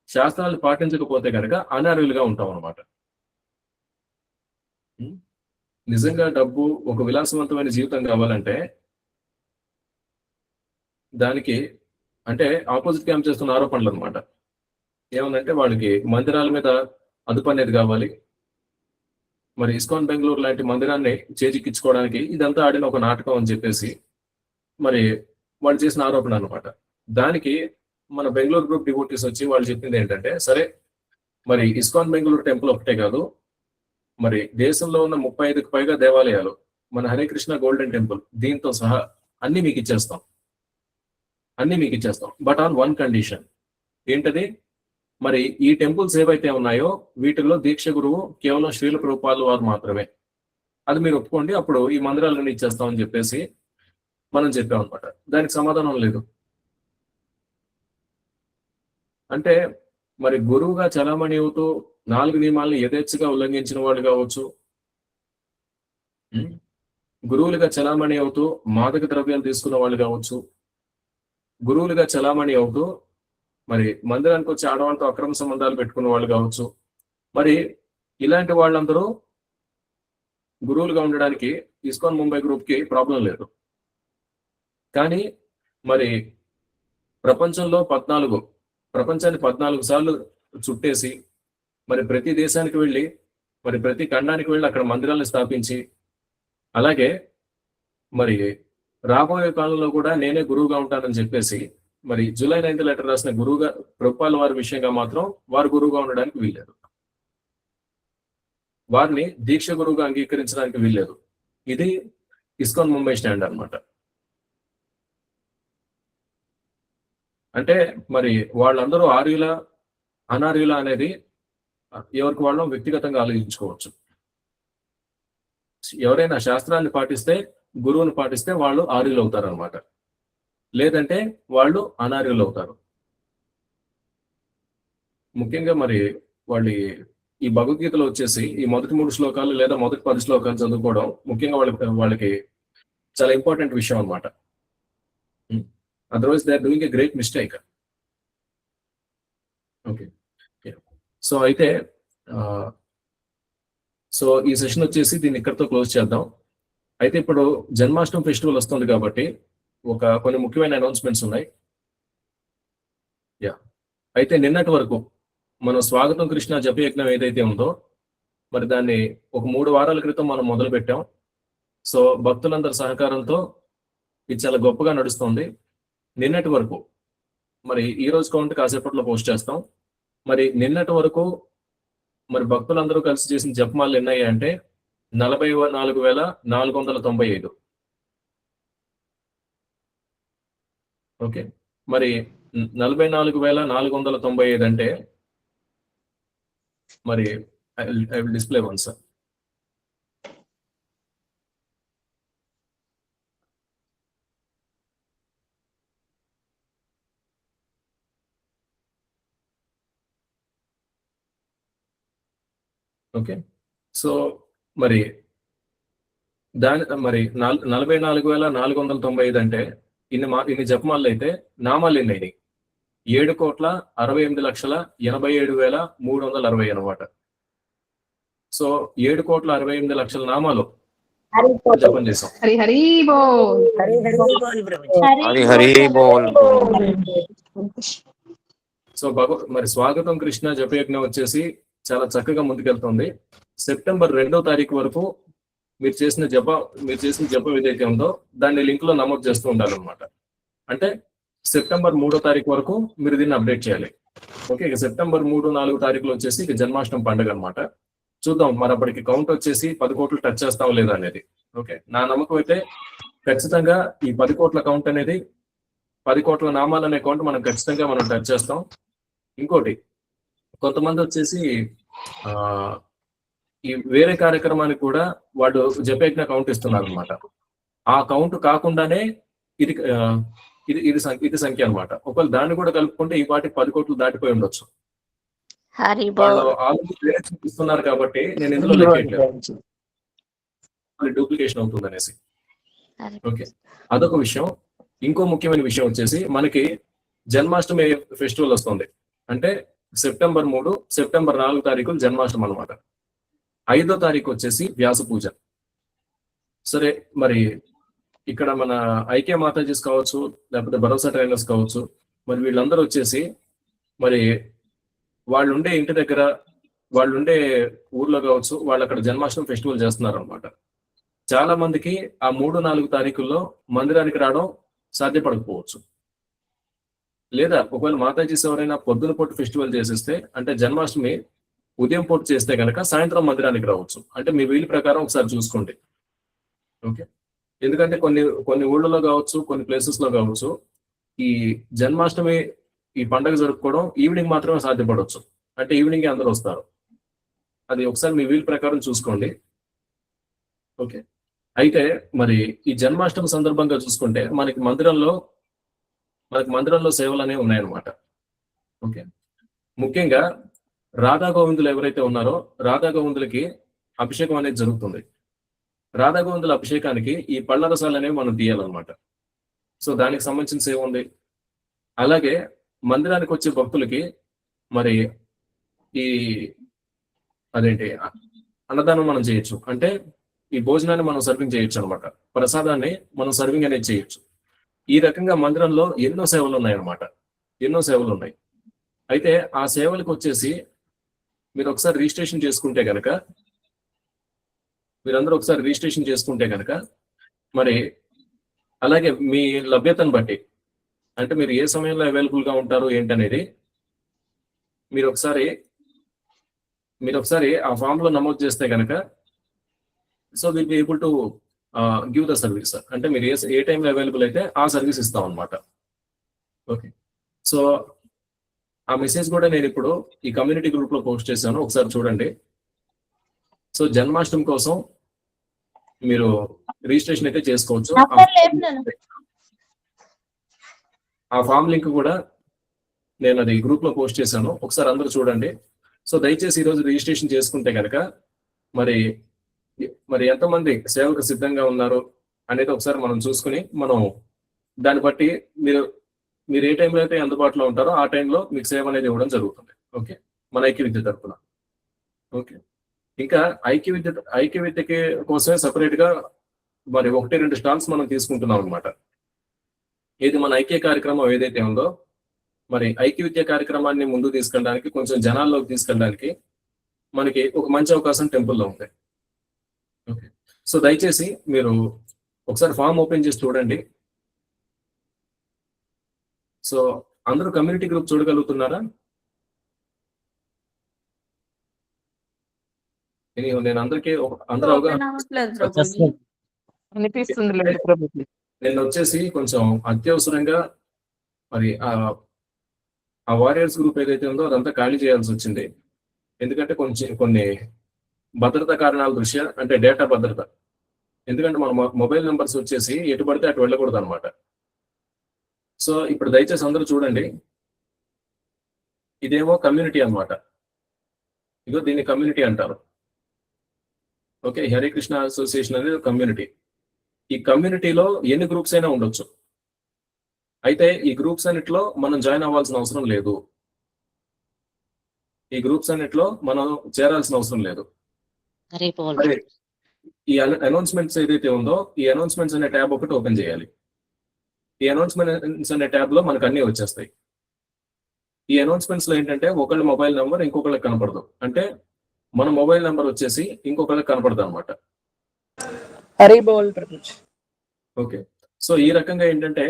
శాస్త్రాన్ని పాటించకపోతే గనక అనార్యులుగా ఉంటాం అన్నమాట. నిజంగా డబ్బు, ఒక విలాసవంతమైన జీవితం కావాలంటే దానికి అంటే ఆపోజిట్ గా చేస్తున్న ఆరోపణలు అనమాట. ఏమనంటే వాళ్ళకి మందిరాల మీద అదుపు అనేది కావాలి. మరి ఇస్కాన్ బెంగళూరు లాంటి మందిరాన్ని చేజిక్కించుకోవడానికి ఇదంతా ఆడిన ఒక నాటకం అని చెప్పేసి మరి వాళ్ళు చేసిన ఆరోపణ అనమాట. దానికి మన బెంగళూరు గ్రూప్ డివోటీస్ వచ్చి వాళ్ళు చెప్పింది ఏంటంటే, సరే మరి ఇస్కాన్ బెంగళూరు టెంపుల్ ఒకటే కాదు, మరి దేశంలో ఉన్న 35కు పైగా దేవాలయాలు, మన హరే కృష్ణ గోల్డెన్ టెంపుల్ దీంతో సహా అన్ని మీకు ఇచ్చేస్తాం, బట్ ఆన్ వన్ కండిషన్. ఏంటది? మరి ఈ టెంపుల్స్ ఏవైతే ఉన్నాయో వీటిల్లో దీక్ష గురువు కేవలం శ్రీల ప్రభుపాదుల వారు మాత్రమే. అది మీరు ఒప్పుకోండి, అప్పుడు ఈ మందిరాలన్నీ ఇచ్చేస్తామని చెప్పేసి మనం చెప్పాం అనమాట. దానికి సమాధానం లేదు. అంటే మరి గురువుగా చలామణి అవుతూ 4 నియమాలను యథేచ్ఛగా ఉల్లంఘించిన వాళ్ళు కావచ్చు, గురువులుగా చలామణి అవుతూ మాదక ద్రవ్యాలు తీసుకున్న వాళ్ళు కావచ్చు, గురువులుగా చలామణి అవుతూ మరి మందిరానికి వచ్చి ఆడవాళ్ళతో అక్రమ సంబంధాలు పెట్టుకున్న వాళ్ళు కావచ్చు. మరి ఇలాంటి వాళ్ళందరూ గురువులుగా ఉండడానికి ఇస్కాన్ ముంబై గ్రూప్ కి ప్రాబ్లం లేదు. కానీ మరి ప్రపంచాన్ని 14 సార్లు చుట్టేసి మరి ప్రతి దేశానికి వెళ్ళి, మరి ప్రతి ఖండానికి వెళ్ళి అక్కడ మందిరాలను స్థాపించి, అలాగే మరి రాబోయే కాలంలో కూడా నేనే గురువుగా ఉంటానని చెప్పేసి మరి జూలై 9th లెటర్ రాసిన గురువుగా ప్రభుపాదుల వారి విషయంగా మాత్రం వారు గురువుగా ఉండడానికి వీల్లేదు, వారిని దీక్ష గురువుగా అంగీకరించడానికి వీల్లేదు. ఇది ఇస్కాన్ ముంబై స్టాండ్ అన్నమాట. అంటే మరి వాళ్ళందరూ ఆర్యుల అనార్యుల అనేది ఎవరికి వాళ్ళం వ్యక్తిగతంగా ఆలోచించుకోవచ్చు. ఎవరైనా శాస్త్రాన్ని పాటిస్తే, గురువుని పాటిస్తే వాళ్ళు ఆర్యులు అవుతారు అనమాట, లేదంటే వాళ్ళు అనార్యులు అవుతారు. ముఖ్యంగా మరి ఈ భగవద్గీతలో వచ్చేసి ఈ మొదటి 3 శ్లోకాలు లేదా మొదటి 10 శ్లోకాలు చదువుకోవడం ముఖ్యంగా వాళ్ళకి చాలా ఇంపార్టెంట్ విషయం అనమాట. Otherwise they are doing a great mistake. Okay, so అయితే సో ఈ సెషన్ వచ్చేసి దీన్ని ఇక్కడితో క్లోజ్ చేద్దాం. అయితే ఇప్పుడు జన్మాష్టమి ఫెస్టివల్ వస్తుంది కాబట్టి కొన్ని ముఖ్యమైన అనౌన్స్మెంట్స్ ఉన్నాయి. అయితే నిన్నటి వరకు మనం స్వాగతం కృష్ణ జపయజ్ఞం ఏదైతే ఉందో మరి దాన్ని ఒక 3 వారాల క్రితం మనం మొదలు పెట్టాం. సో భక్తులందరి సహకారంతో ఇది చాలా గొప్పగా నడుస్తుంది. నిన్నటి వరకు మరి ఈ రోజు కౌంట్ కాసేపట్లో పోస్ట్ చేస్తాం. మరి నిన్నటి వరకు మరి భక్తులందరూ కలిసి చేసిన జపమాలు ఎన్నయ్యాయి అంటే 44,495. ఓకే, మరి 44,495 అంటే మరి I will display once. Okay, so మరి 44,495 అంటే ఇన్ని జపమాలు అయితే నామాలు ఎన్ని అయినాయి? 7,68,87,360 అనమాట. సో 7,68,00,000 నామాలు జపం చేసాం. హరి హరి బోల్. సో మరి స్వాగతం కృష్ణ జపయజ్ఞం వచ్చేసి చాలా చక్కగా ముందుకెళ్తుంది. సెప్టెంబర్ 2వ తారీఖు వరకు మీరు చేసిన జపం ఏదైతే ఉందో దాన్ని లింక్ లో నమోదు చేస్తూ ఉండాలన్నమాట. అంటే సెప్టెంబర్ 3వ తారీఖు వరకు మీరు దీన్ని అప్డేట్ చేయాలి. ఓకే, ఇక సెప్టెంబర్ 3, 4 తారీఖులు వచ్చేసి ఇక జన్మాష్టమి పండుగ అనమాట. చూద్దాం మరి అప్పటికి కౌంట్ వచ్చేసి 10 కోట్లు టచ్ చేస్తాం లేదా అనేది. ఓకే, నా నమ్మకం అయితే ఖచ్చితంగా ఈ 10 కోట్ల కౌంట్ అనేది 10 కోట్ల నామాలు అనే కౌంట్ మనం ఖచ్చితంగా మనం టచ్ చేస్తాం. ఇంకోటి కొంతమంది వచ్చేసి ఈ వేరే కార్యక్రమానికి కూడా వాళ్ళు జపయజ్ఞ కౌంట్ ఇస్తున్నారు అనమాట. ఆ కౌంట్ కాకుండానే ఇది ఇది సంఖ్య అనమాట. ఒకవేళ దాన్ని కూడా కలుపుకుంటే ఈ పాటికి 10 కోట్లు దాటిపోయి ఉండొచ్చు. వాళ్ళు ఆల్రెడీ వేరే చూపిస్తున్నారు కాబట్టి నేను ఇందులో లెక్కేయట్లేదు, డూప్లికేషన్ అవుతుంది అనేసి. ఓకే, అదొక విషయం. ఇంకో ముఖ్యమైన విషయం వచ్చేసి మనకి జన్మాష్టమి ఫెస్టివల్ వస్తుంది. అంటే సెప్టెంబర్ 3, సెప్టెంబర్ 4 తారీఖులు జన్మాష్టమి అనమాట. 5వ తారీఖు వచ్చేసి వ్యాస పూజ. సరే, మరి ఇక్కడ మన ఐక్య మాతాజీస్ కావచ్చు, లేకపోతే భరోసా ట్రైనర్స్ కావచ్చు, మరి వీళ్ళందరూ వచ్చేసి మరి వాళ్ళు ఉండే ఇంటి దగ్గర, వాళ్ళు ఉండే ఊర్లో కావచ్చు, వాళ్ళు అక్కడ జన్మాష్టమి ఫెస్టివల్ చేస్తున్నారు అనమాట. చాలా మందికి ఆ 3, 4 తారీఖుల్లో మందిరానికి రావడం సాధ్యపడకపోవచ్చు. లేదా ఒకవేళ మాతాజీస్ ఎవరైనా పొద్దున పూట ఫెస్టివల్ చేసేస్తే, అంటే జన్మాష్టమి ఉదయం పూట చేస్తే కనుక సాయంత్రం మందిరానికి రావచ్చు. అంటే మీ వీలు ప్రకారం ఒకసారి చూసుకోండి. ఓకే, ఎందుకంటే కొన్ని ఊళ్ళలో కావచ్చు, కొన్ని ప్లేసెస్ లో కావచ్చు, ఈ జన్మాష్టమి ఈ పండుగ జరుపుకోవడం ఈవినింగ్ మాత్రమే సాధ్యపడవచ్చు. అంటే ఈవినింగ్ అందరూ వస్తారు. అది ఒకసారి మీ వీలు ప్రకారం చూసుకోండి. ఓకే, అయితే మరి ఈ జన్మాష్టమి సందర్భంగా చూసుకుంటే మనకి మందిరంలో సేవలు అనేవి ఉన్నాయన్నమాట. ఓకే, ముఖ్యంగా రాధా గోవిందులు ఎవరైతే ఉన్నారో రాధా గోవిందులకి అభిషేకం అనేది జరుగుతుంది. రాధా గోవిందుల అభిషేకానికి ఈ పళ్ళ రసాలు అనేవి మనం తీయాలన్నమాట. సో దానికి సంబంధించిన సేవ ఉంది. అలాగే మందిరానికి వచ్చే భక్తులకి మరి ఈ అన్నదానం మనం చేయొచ్చు. అంటే ఈ భోజనాన్ని మనం సర్వింగ్ చేయొచ్చు అనమాట. ప్రసాదాన్ని మనం సర్వింగ్ అనేది చేయొచ్చు. ఈ రకంగా మందిరంలో ఎన్నో సేవలు ఉన్నాయన్నమాట. ఎన్నో సేవలు ఉన్నాయి. అయితే ఆ సేవలకు వచ్చేసి మీరు ఒకసారి రిజిస్ట్రేషన్ చేసుకుంటే కనుక, మీరందరూ ఒకసారి రిజిస్ట్రేషన్ చేసుకుంటే కనుక, మరి అలాగే మీ లభ్యతను బట్టి, అంటే మీరు ఏ సమయంలో అవైలబుల్ గా ఉంటారు ఏంటనేది మీరు ఒకసారి ఆ ఫామ్ లో నమోదు చేస్తే కనుక, so will be able to give the service. అంటే మీరు ఏ టైంలో అవైలబుల్ అయితే ఆ సర్వీస్ ఇస్తాం అనమాట. ఓకే, సో ఆ మెసేజ్ కూడా నేను ఇప్పుడు ఈ కమ్యూనిటీ గ్రూప్ లో పోస్ట్ చేశాను, ఒకసారి చూడండి. సో జన్మాష్టమి కోసం మీరు రిజిస్ట్రేషన్ అయితే చేసుకోవచ్చు. ఆ ఫామ్ లింక్ కూడా నేను అది గ్రూప్ లో పోస్ట్ చేశాను, ఒకసారి అందరూ చూడండి. సో దయచేసి ఈరోజు రిజిస్ట్రేషన్ చేసుకుంటే కనుక మరి ఎంతమంది సేవకు సిద్ధంగా ఉన్నారు అనేది ఒకసారి మనం చూసుకుని, మనం దాన్ని బట్టి మీరు ఏ టైంలో అయితే అందుబాటులో ఉంటారో ఆ టైంలో మీకు సేవ అనేది ఇవ్వడం జరుగుతుంది. ఓకే, మన ఐక్య విద్య తరఫున. ఓకే, ఇంకా ఐక్య విద్యకి కోసమే సపరేట్ గా మరి 1-2 స్టాల్స్ మనం తీసుకుంటున్నాం అనమాట. ఏది మన ఐక్య కార్యక్రమం ఏదైతే ఉందో, మరి ఐక్య విద్య కార్యక్రమాన్ని ముందు తీసుకెళ్ళడానికి, కొంచెం జనాల్లోకి తీసుకెళ్ళడానికి మనకి ఒక మంచి అవకాశం టెంపుల్లో ఉంది. ఓకే, సో దయచేసి మీరు ఒకసారి ఫామ్ ఓపెన్ చేసి చూడండి. సో అందరూ కమ్యూనిటీ గ్రూప్ చూడగలుగుతున్నారా? నేను అందరికీ అందరూ అవగాహన. నేను వచ్చేసి కొంచెం అత్యవసరంగా మరి ఆ వారియర్స్ గ్రూప్ ఏదైతే ఉందో అదంతా ఖాళీ చేయాల్సి వచ్చింది. ఎందుకంటే కొన్ని భద్రతా కారణాల దృష్ట్యా, అంటే డేటా భద్రత. ఎందుకంటే మన మొబైల్ నెంబర్స్ వచ్చేసి ఎటు పడితే అటు వెళ్ళకూడదు అనమాట. సో ఇప్పుడు దయచేసి అందరూ చూడండి, ఇదేమో కమ్యూనిటీ అనమాట. ఇదో దీన్ని కమ్యూనిటీ అంటారు. ఓకే, హరే కృష్ణ అసోసియేషన్ అనేది కమ్యూనిటీ. ఈ కమ్యూనిటీలో ఎన్ని గ్రూప్స్ అయినా ఉండొచ్చు. అయితే ఈ గ్రూప్స్ అన్నిట్లో మనం జాయిన్ అవ్వాల్సిన అవసరం లేదు. ఈ గ్రూప్స్ అన్నిట్లో మనం చేరాల్సిన అవసరం లేదు. ఈ అనౌన్స్మెంట్స్ ఏదైతే ఉందో, ఈ అనౌన్స్మెంట్స్ అనే ట్యాబ్ ఒకటి ఓపెన్ చేయాలి. ఈ అనౌన్స్మెంట్స్ అనే ట్యాబ్ లో మనకు అన్ని వచ్చేస్తాయి. ఈ అనౌన్స్మెంట్స్ లో ఏంటంటే ఒకళ్ళ మొబైల్ నెంబర్ ఇంకొకళ్ళకి కనపడదు. అంటే మన మొబైల్ నెంబర్ వచ్చేసి ఇంకొకళ్ళకి కనపడదు అనమాట. ఓకే, సో ఈ రకంగా ఏంటంటే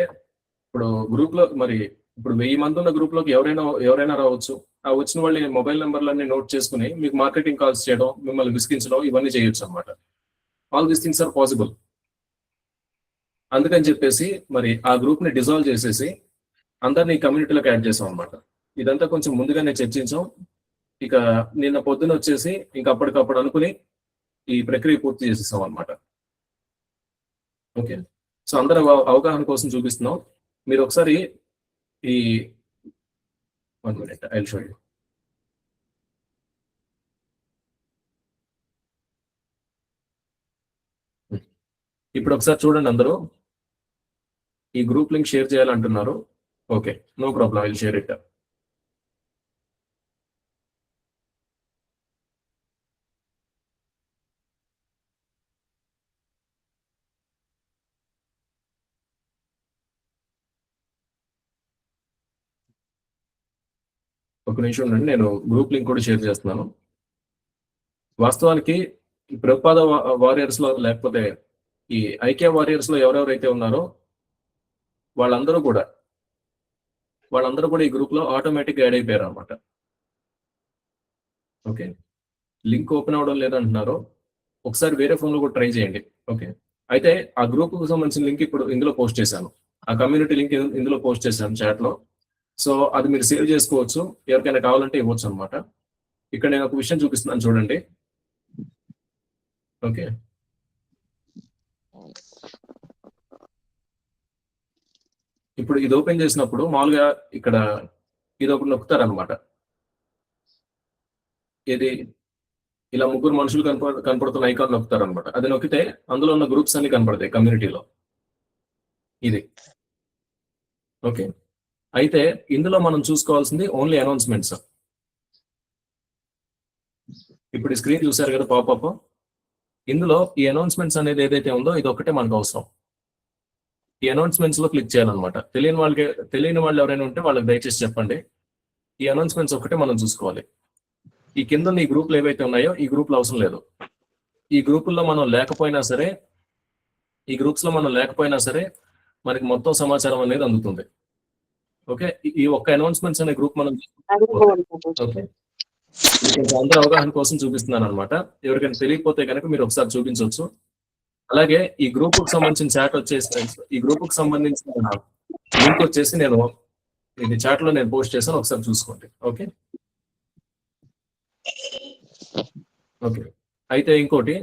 ఇప్పుడు గ్రూప్ లో మరి ఇప్పుడు 1000 మంది ఉన్న గ్రూప్ లోకి ఎవరైనా రావచ్చు. ఆ వచ్చిన వాళ్ళ మొబైల్ నెంబర్లన్నీ నోట్ చేసుకుని మీకు మార్కెటింగ్ కాల్స్ చేయడం, మిమ్మల్ని విసిగించడం ఇవన్నీ చేయొచ్చు అనమాట. All these things are possible. అందుకని చెప్పేసి మరి ఆ గ్రూప్ ని డిజాల్వ్ చేసేసి అందరినీ కమ్యూనిటీలోకి యాడ్ చేసాం అనమాట. ఇదంతా కొంచెం ముందుగానే చర్చించాం. ఇక నిన్న పొద్దున వచ్చేసి ఇంకా అప్పటికప్పుడు అనుకుని ఈ ప్రక్రియ పూర్తి చేసేసాం అనమాట. ఓకే, సో అందరూ అవగాహన కోసం చూపిస్తున్నాం. మీరు ఒకసారి ఈ 1 minute I will show you. ఇప్పుడు ఒకసారి చూడండి అందరూ. ఈ గ్రూప్ లింక్ షేర్ చేయాలంటున్నారు. Okay, no problem, I will share it. ఒక నిమిషం ఉండండి, నేను గ్రూప్ లింక్ కూడా షేర్ చేస్తున్నాను. వాస్తవానికి ఈ ప్రభుపాద వారియర్స్ లో లేకపోతే ఈ ఐక్య వారియర్స్ లో ఎవరెవరైతే ఉన్నారో వాళ్ళందరూ కూడా ఈ గ్రూప్ లో ఆటోమేటిక్ యాడ్ అయిపోయారు అనమాట. ఓకే, లింక్ ఓపెన్ అవ్వడం లేదంటున్నారు. ఒకసారి వేరే ఫోన్ లో కూడా ట్రై చేయండి. ఓకే, అయితే ఆ గ్రూప్ కు సంబంధించిన లింక్ ఇప్పుడు ఇందులో పోస్ట్ చేశాను. ఆ కమ్యూనిటీ లింక్ ఇందులో పోస్ట్ చేశాను చాట్ లో. సో అది మీరు సేవ్ చేసుకోవచ్చు, ఎవరికైనా కావాలంటే ఇవ్వచ్చు అనమాట. ఇక్కడ నేను ఒక విషయం చూపిస్తున్నాను చూడండి. ఓకే, ఇప్పుడు ఇది ఓపెన్ చేసినప్పుడు మామూలుగా ఇక్కడ ఇది ఒకటి నొక్కుతారనమాట. ఇది ఇలా 3 మనుషులు కనపడుతున్న ఐకాన్ నొక్కుతారనమాట. అది నొక్కితే అందులో ఉన్న గ్రూప్స్ అన్ని కనపడతాయి కమ్యూనిటీలో. ఇది ఓకే, అయితే ఇందులో మనం చూసుకోవాల్సింది ఓన్లీ అనౌన్స్మెంట్స్. ఇప్పుడు ఈ స్క్రీన్ చూసారు కదా పాపప్. ఇందులో ఈ అనౌన్స్మెంట్స్ అనేది ఏదైతే ఉందో ఇది ఒకటే మనకు అవసరం. ఈ అనౌన్స్మెంట్స్ లో క్లిక్ చేయాలన్నమాట. తెలియని వాళ్ళు ఎవరైనా ఉంటే వాళ్ళకి దయచేసి చెప్పండి. ఈ అనౌన్స్మెంట్స్ ఒకటే మనం చూసుకోవాలి. ఈ కింద ఈ గ్రూపులు ఏవైతే ఉన్నాయో ఈ గ్రూపులు అవసరం లేదు. ఈ గ్రూపుల్లో మనం లేకపోయినా సరే మనకి మొత్తం సమాచారం అనేది అందుతుంది. ఓకే, ఈ ఒక్క అనౌన్స్మెంట్స్ అనే గ్రూప్ మనం ఓకే, అందరూ అవగాహన కోసం చూపిస్తున్నాను అనమాట. ఎవరికైనా తెలియకపోతే కనుక మీరు ఒకసారి చూపించవచ్చు. అలాగే ఈ గ్రూప్ కు సంబంధించిన చాట్ వచ్చేసి ఈ గ్రూప్ కు సంబంధించిన లింక్ వచ్చేసి నేను ఇది చాట్ లో నేను పోస్ట్ చేశాను, ఒకసారి చూసుకోండి. ఓకే ఓకే, అయితే ఇంకోటి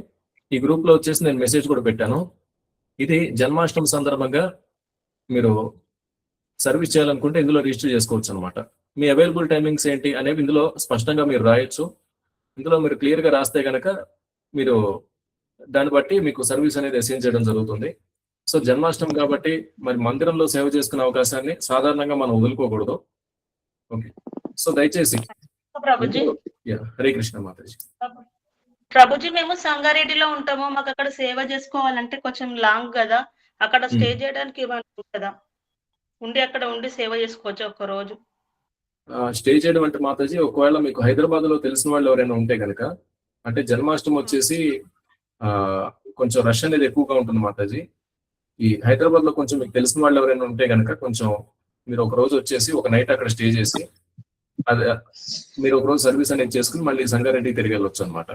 ఈ గ్రూప్ లో వచ్చేసి నేను మెసేజ్ కూడా పెట్టాను. ఇది జన్మాష్టమి సందర్భంగా మీరు సర్వీస్ చేయాలనుకుంటే ఇందులో రిజిస్టర్ చేసుకోవచ్చు అనమాట. మీ అవైలబుల్ టైమింగ్స్ ఏంటి అనేవి ఇందులో స్పష్టంగా మీరు రాయొచ్చు. ఇందులో మీరు క్లియర్ గా రాస్తే కనుక మీరు దాన్ని బట్టి మీకు సర్వీస్ అనేది అసైన్ చేయడం జరుగుతుంది. సో జన్మాష్టమి కాబట్టి మరి మందిరంలో సేవ చేసుకునే అవకాశాన్ని సాధారణంగా మనం వదులుకోకూడదు. ఓకే, సో దయచేసి హరే కృష్ణ మాతాజీ. ప్రభుజీ, మేము సంగారెడ్డిలో ఉంటాము. మాకు అక్కడ సేవ చేసుకోవాలంటే కొంచెం లాంగ్ కదా, అక్కడ స్టే చేయడానికి ఏమైనా కదా, అక్కడ ఉండి సేవ చేసుకోవచ్చు ఒక రోజు. స్టే చేయడం అంటే మాతాజీ, ఒకవేళ మీకు హైదరాబాద్ లో తెలిసిన వాళ్ళు ఎవరైనా ఉంటే కనుక, అంటే జన్మాష్టమి వచ్చేసి కొంచెం రష్ అనేది ఎక్కువగా ఉంటుంది మాతాజీ. ఈ హైదరాబాద్ లో కొంచెం మీకు తెలిసిన వాళ్ళు ఎవరైనా ఉంటే కనుక కొంచెం మీరు ఒక రోజు వచ్చేసి ఒక నైట్ అక్కడ స్టే చేసి అది మీరు ఒక రోజు సర్వీస్ అనేది చేసుకుని మళ్ళీ సంగారెడ్డి తిరిగి వెళ్ళొచ్చు అనమాట.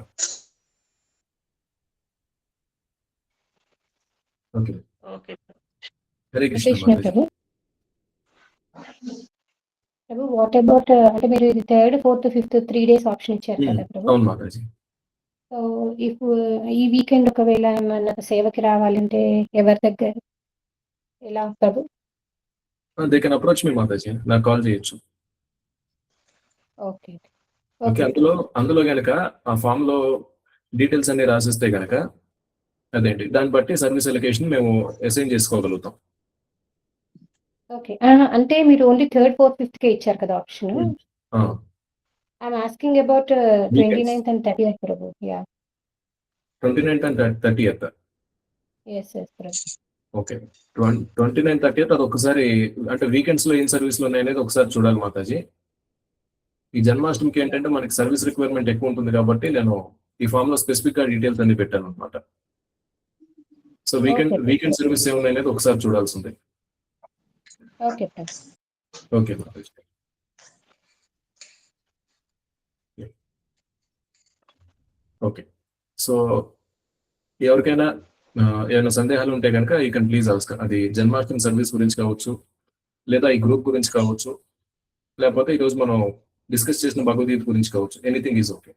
Okay, Hare Krishna. What about అంటే మీరు ఇది 3rd, 4th, 5th 3 days option ఇచ్చారు కదా ప్రభు. అవును మాతాజీ. సో ఈ వీకెండ్ ఒకవేళ ఏమన్నా సేవకి రావాలంటే ఎవరి దగ్గర ఎలా ప్రభు? దే కెన్ అప్రోచ్ మీ మాతాజీ, నాకు కాల్ చేయొచ్చు. ఓకే ఓకే, అందులో కనుక ఆ ఫామ్ లో డీటెయిల్స్ అన్ని రాసిస్తే కనుక అదేంటి దాన్ని బట్టి సర్వీస్ అలొకేషన్ మేము అసైన్ చేసుకోగలుగుతాం. ఓకే, అంటే మీరు ఓన్లీ 3rd, 4th, 5th కే ఇచ్చారు కదా option. I'm asking about 29th and 30th Prabhu. Yeah, 29th and 30th. yes Prabhu. Okay, 29th, 30th అది ఒకసారి అంటే వీకెండ్స్ లో ఏం సర్వీస్ లో ఉన్నాయి అనేది ఒకసారి చూడాలి మాతాజీ. ఈ జన్మాష్టమికి ఏంటంటే మనకి సర్వీస్ రిక్వైర్మెంట్ ఎక్కువ ఉంటుంది కాబట్టి నేను ఈ ఫామ్ లో స్పెసిఫిక్ గా డీటెయిల్స్ అన్ని పెట్టాను అనమాట. సో వీకెండ్ సర్వీస్ ఏమున్నాయి అనేది ఒకసారి చూడాల్సింది. ఓకే ప్రభు. ఓకే మాతాజీ. ఓకే, సో ఎవరికైనా ఏమైనా సందేహాలు ఉంటే కనుక ఈ కెన్ ప్లీజ్ ఆస్క్. అది జన్మాష్టమి సర్వీస్ గురించి కావచ్చు, లేదా ఈ గ్రూప్ గురించి కావచ్చు, లేకపోతే ఈరోజు మనం డిస్కస్ చేసిన భగవద్గీత గురించి కావచ్చు. Anything is okay.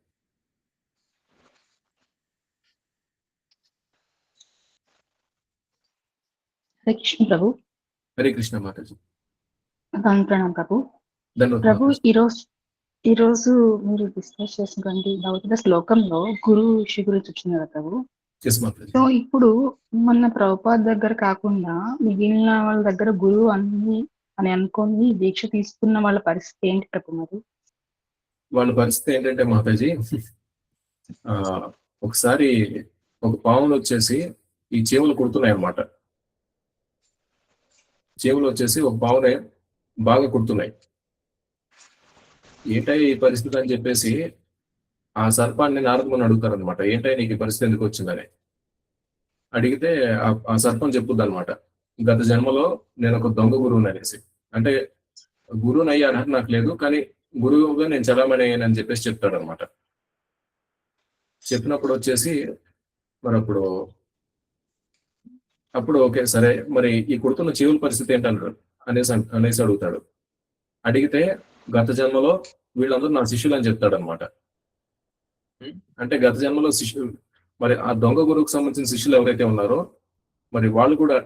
Hare Krishna ప్రభు. హరే కృష్ణ మాతాజీ. ప్రణాం ప్రభు. ప్రభు ఈరోజు మీరు డిస్కస్ చేసినటువంటి భౌతిక శ్లోకంలో గురు ఋషి గురించి వచ్చింది కదా ప్రభు. సో ఇప్పుడు మన ప్రభుపాద దగ్గర కాకుండా మిగిలిన వాళ్ళ దగ్గర గురువు అని అనుకొని దీక్ష తీసుకున్న వాళ్ళ పరిస్థితి ఏంటి ప్రభు? మరి వాళ్ళ పరిస్థితి ఏంటంటే మాతాజీ, ఒకసారి ఒక పాములు వచ్చేసి ఈ చెవులు కుడుతున్నాయి అన్నమాట. చెవులు వచ్చేసి ఒక పావునే బాగా కుడుతున్నాయి. ఏంటై ఈ పరిస్థితి అని చెప్పేసి ఆ సర్పాన్ని నారదముని అడుగుతారు అనమాట. ఏంటై నీకు ఈ పరిస్థితి ఎందుకు వచ్చిందని అడిగితే ఆ సర్పం చెప్పుద్ది అనమాట, గత జన్మలో నేను ఒక దొంగ గురువుని అనేసి. అంటే గురువుని అయ్యే అర్హత నాకు లేదు, కానీ గురువుగా నేను చలామణి అయ్యానని చెప్పేసి చెప్తాడు అనమాట. చెప్పినప్పుడు వచ్చేసి మరి అప్పుడు ఓకే సరే, మరి ఈ కుడుతున్న చెవుల పరిస్థితి ఏంటన్నాడు అనేసి అడుగుతాడు. అడిగితే గత జన్మలో వీళ్ళందరూ నా శిష్యులు అని చెప్తాడు అనమాట. అంటే గత జన్మలో శిష్యులు, మరి ఆ దొంగ గురువుకు సంబంధించిన శిష్యులు ఎవరైతే ఉన్నారో మరి వాళ్ళు కూడా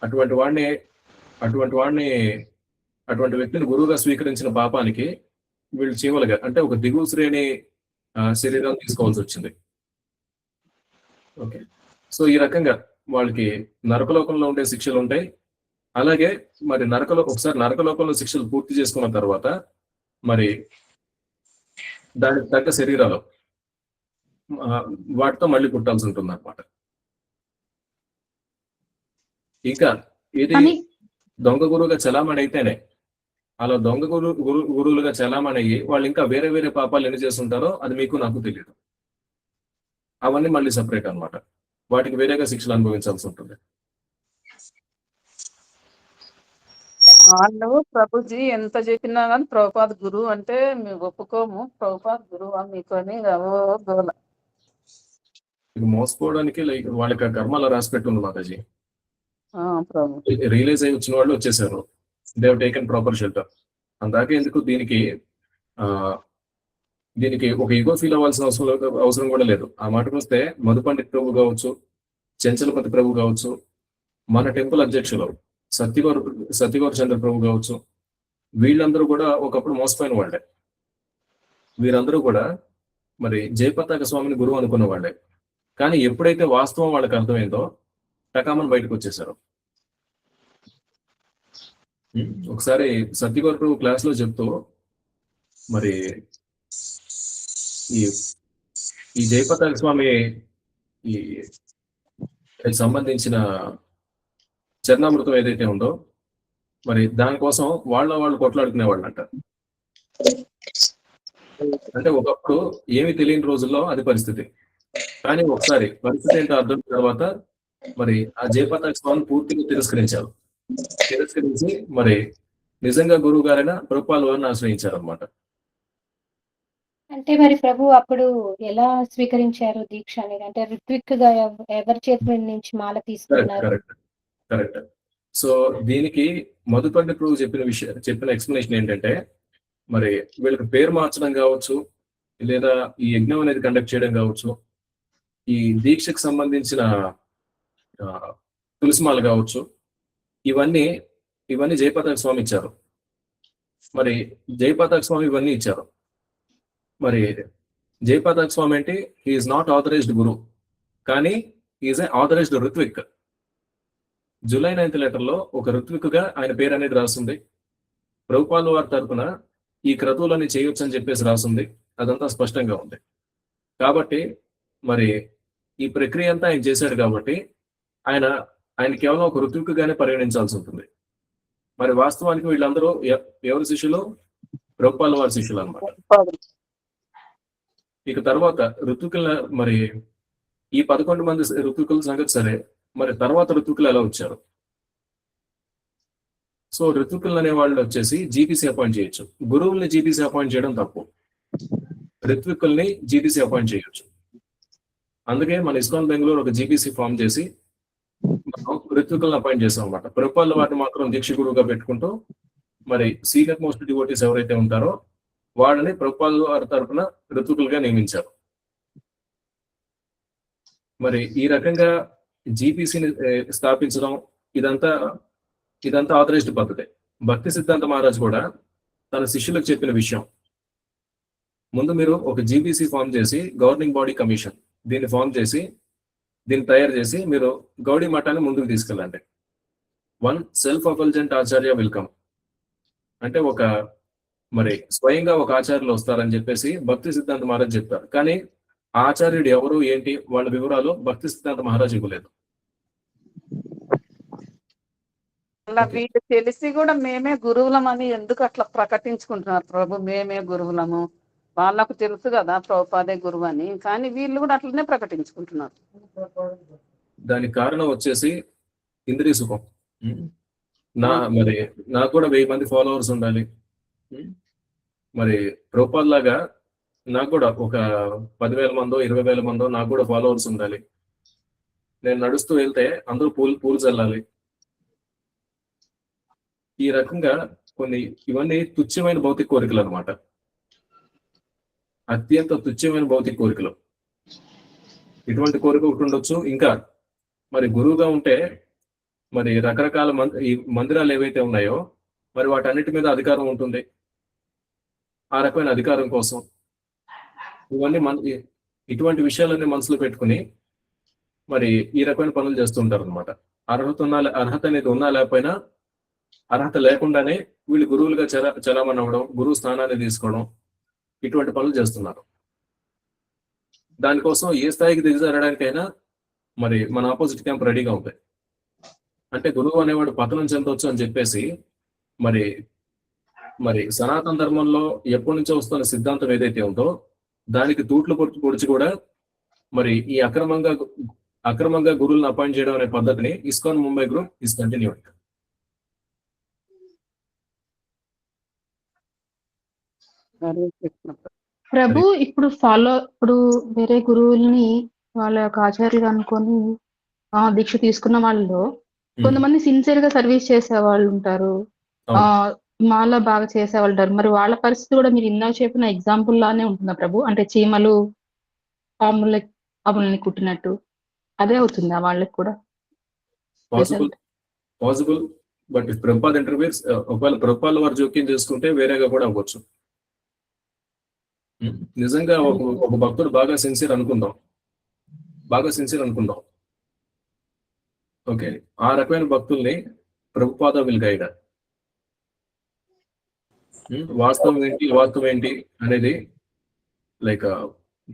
అటువంటి వ్యక్తిని గురువుగా స్వీకరించిన పాపానికి వీళ్ళు చెవులుగా, అంటే ఒక దిగువ శ్రేణి శరీరాన్ని తీసుకోవాల్సి వచ్చింది. ఓకే, సో ఈ రకంగా వాళ్ళకి నరకలోకంలో ఉండే శిక్షలు ఉంటాయి. అలాగే మరి ఒకసారి నరకలోకంలో శిక్షలు పూర్తి చేసుకున్న తర్వాత మరి దానికి తగ్గ శరీరాలు వాటితో మళ్ళీ పుట్టాల్సి ఉంటుంది అనమాట. ఇంకా ఇది దొంగ గురువుగా చలామణి అయితేనే, అలా దొంగ గురువులుగా చలామణి అయ్యి వాళ్ళు ఇంకా వేరే వేరే పాపాలు ఎన్ని చేస్తుంటారో అది మీకు నాకు తెలియదు. అవన్నీ మళ్ళీ సపరేట్ అనమాట. వాటికి వేరేగా శిక్షలు అనుభవించాల్సి ఉంటుంది. వాళ్ళు ప్రభుజీ ఎంత చెప్పినా కానీ ప్రభుపాద గురువు అంటే మేము ఒప్పుకోము, ప్రభుపాద గురువు అని మీకు అని గోల. మోసపోవడానికి లైక్ వాళ్ళకి ఆ కర్మ అలా రాసి పెట్టుంది మాతాజీ. ప్రభు రియలైజ్ అయ్యి వచ్చిన వాళ్ళు వచ్చేసారు, they have taken proper shelter. అందాకే ఎందుకు దీనికి ఒక ఈగో ఫీల్ అవ్వాల్సిన అవసరం కూడా లేదు. ఆ మాటకు వస్తే మధుపండిత్ ప్రభు కావచ్చు, చెంచలపతి ప్రభు కావచ్చు, మన టెంపుల్ అధ్యక్షులు సత్యగౌర చంద్ర ప్రభు కావచ్చు, వీళ్ళందరూ కూడా ఒకప్పుడు మోసపోయిన వాళ్ళే. వీరందరూ కూడా మరి జయపతాక స్వామిని గురువు అనుకున్న వాళ్ళే. కానీ ఎప్పుడైతే వాస్తవం వాళ్ళకి అర్థమైందో టకామని బయటకు వచ్చేసారు. ఒకసారి సత్యగౌర ప్రభు క్లాస్ లో చెప్తూ మరి ఈ జయపతాక స్వామి ఈ సంబంధించిన చరణామృతం ఏదైతే ఉందో మరి దానికోసం వాళ్ళు కొట్లాడుకునేవాళ్ళు అంట. అంటే ఒకప్పుడు ఏమి తెలియని రోజుల్లో అది పరిస్థితి. కానీ ఒకసారి పరిస్థితి ఏంటో అర్థం తర్వాత మరి ఆ జయపతాక స్వామిని పూర్తిగా తిరస్కరించి మరి నిజంగా గురువు గారైనా ప్రభుపాల వారిని ఆశ్రయించారు అనమాట. అంటే మరి ప్రభు అప్పుడు ఎలా స్వీకరించారు దీక్ష అనేది? అంటే ఋత్విక్ గా ఎవరి చేతి నుంచి మాల తీసుకున్నారు? కరెక్ట్. సో దీనికి మధుపండి ప్రభు చెప్పిన ఎక్స్ప్లెనేషన్ ఏంటంటే, మరి వీళ్ళకి పేరు మార్చడం కావచ్చు, లేదా ఈ యజ్ఞం అనేది కండక్ట్ చేయడం కావచ్చు, ఈ దీక్షకు సంబంధించిన తులసిమాల కావచ్చు, ఇవన్నీ జయపతాక స్వామి ఇచ్చారు. మరి జయపతాక స్వామి ఇవన్నీ ఇచ్చారు. మరి జయపతాక స్వామి అంటే హీఈస్ నాట్ ఆథరైజ్డ్ గురు, కానీ హీఈస్ ఏ ఆథరైజ్డ్ ఋత్విక్. జూలై 9th లెటర్లో ఒక ఋత్విక్గా ఆయన పేరు అనేది రాస్తుంది. ప్రభుపాల వారి తరఫున ఈ క్రతువులని చేయొచ్చు అని చెప్పేసి రాస్తుంది. అదంతా స్పష్టంగా ఉంది. కాబట్టి మరి ఈ ప్రక్రియ అంతా ఆయన చేశాడు కాబట్టి ఆయన కేవలం ఒక ఋత్విక్గానే పరిగణించాల్సి ఉంటుంది. మరి వాస్తవానికి వీళ్ళందరూ ఎవరి శిష్యులు? ప్రభుపాల వారి శిష్యులు అన్నమాట. ఇక తర్వాత ఋత్వికుల, మరి ఈ 11 మంది ఋత్వికుల సంగతి సరే, మరి తర్వాత ఋత్వికులు ఎలా వచ్చారు? సో ఋత్వికులు అనే వాళ్ళు వచ్చేసి జీపీసీ అపాయింట్ చేయొచ్చు. గురువుల్ని జీపీసీ అపాయింట్ చేయడం తప్పు. ఋత్వికుల్ని జీపీసీ అపాయింట్ చేయొచ్చు. అందుకే మన ఇస్కాన్ బెంగళూరు ఒక జీపీసీ ఫామ్ చేసి ఋత్వికులను అపాయింట్ చేసాం అనమాట. ప్రభుపాదుల వారిని మాత్రం దీక్ష గురువుగా పెట్టుకుంటూ మరి సీనియర్ మోస్ట్ డివోటీస్ ఎవరైతే ఉంటారో వాళ్ళని ప్రభుపాదుల వారి తరఫున ఋత్వికులుగా నియమించారు. మరి ఈ రకంగా జీపీసీని స్థాపించడం ఇదంతా ఆథరైజ్డ్ పద్ధతే. భక్తి సిద్ధాంత మహారాజ్ కూడా తన శిష్యులకు చెప్పిన విషయం, ముందు మీరు ఒక జీబీసీ ఫామ్ చేసి గవర్నింగ్ బాడీ కమిషన్ దీన్ని ఫామ్ చేసి దీన్ని తయారు చేసి మీరు గౌడీ మఠాన్ని ముందుకు తీసుకెళ్ళండి. వన్ సెల్ఫ్ అఫల్జెంట్ ఆచార్య వెల్కమ్ అంటే ఒక మరి స్వయంగా ఒక ఆచార్యులు వస్తారని చెప్పేసి భక్తి సిద్ధాంత మహారాజ్ చెప్తారు. కానీ ఆచార్యుడు ఎవరు ఏంటి వాళ్ళ వివరాలు భక్తి సిద్ధాంత మహారాజ్ ఇవ్వలేదు. అలా వీళ్ళు తెలిసి కూడా మేమే గురువులమని ఎందుకు అట్లా ప్రకటించుకుంటున్నారు ప్రభు? మేమే గురువులము, వాళ్ళకు తెలుసు కదా ప్రభుపాదే గురువు అని, కానీ వీళ్ళు కూడా అట్లనే ప్రకటించుకుంటున్నారు. దానికి కారణం వచ్చేసి ఇంద్రియ సుఖం. మరి నాకు కూడా 1000 మంది ఫాలోవర్స్ ఉండాలి. మరి ప్రభుపాద్ లాగా నాకు కూడా ఒక 10,000 మందో 20,000 మందో నాకు కూడా ఫాలోవర్స్ ఉండాలి. నేను నడుస్తూ వెళ్తే అందరూ పూలు చల్లాలి. ఈ రకంగా ఇవన్నీ తుచ్చమైన భౌతిక కోరికలు అనమాట. అత్యంత తుచ్చమైన భౌతిక కోరికలు. ఇటువంటి కోరిక ఒకటి ఉండొచ్చు. ఇంకా మరి గురువుగా ఉంటే మరి రకరకాల ఈ మందిరాలు ఏవైతే ఉన్నాయో మరి వాటన్నిటి మీద అధికారం ఉంటుంది. ఆ రకమైన అధికారం కోసం ఇవన్నీ ఇటువంటి విషయాలన్నీ మనసులో పెట్టుకుని మరి ఈ రకమైన పనులు చేస్తుంటారు అనమాట. అర్హత అనేది ఉన్నా లేకపోయినా అర్హత లేకుండానే వీళ్ళు గురువులుగా చలామణి అవ్వడం, గురువు స్థానాన్ని తీసుకోవడం, ఇటువంటి పనులు చేస్తున్నారు. దానికోసం ఏ స్థాయికి దిగజారడానికైనా మరి మన ఆపోజిట్ క్యాంప్ రెడీగా ఉంటాయి. అంటే గురువు అనేవాడు పతనం చెందవచ్చు అని చెప్పేసి మరి సనాతన ధర్మంలో ఎప్పటి నుంచో వస్తున్న సిద్ధాంతం ఏదైతే ఉందో దానికి తూట్లు పొడిచి కూడా మరి ఈ అక్రమంగా గురువులను అపాయింట్ చేయడం అనే పద్ధతిని ISKCON Mumbai group is continued. ప్రభు ఇప్పుడు వేరే గురువుల్ని వాళ్ళ యొక్క ఆచార్యులు అనుకొని దీక్ష తీసుకున్న వాళ్ళలో కొంతమంది సిన్సియర్ గా సర్వీస్ చేసే వాళ్ళు ఉంటారు, మాలా బాగా చేసే వాళ్ళు ఉంటారు. మరి వాళ్ళ పరిస్థితి కూడా మీరు ఇందాక చెప్పిన ఎగ్జాంపుల్ లానే ఉంటుందా ప్రభు? అంటే చీమలు పాములని కుట్టినట్టు అదే అవుతుందా వాళ్ళకి కూడా? పాసిబుల్. బట్ ప్రభుపాద్ ఇంటర్వ్యూస్ ఒకవేళ ప్రభుపాద్ వారు జోక్యం చేసుకుంటే వేరేగా కూడా అవ్వచ్చు. నిజంగా ఒక భక్తుడు బాగా సిన్సియర్ అనుకుందాం. ఓకే, ఆ రకమైన భక్తుల్ని ప్రభుపాద విల్ గైడ్. వాస్తవం ఏంటి అనేది లైక్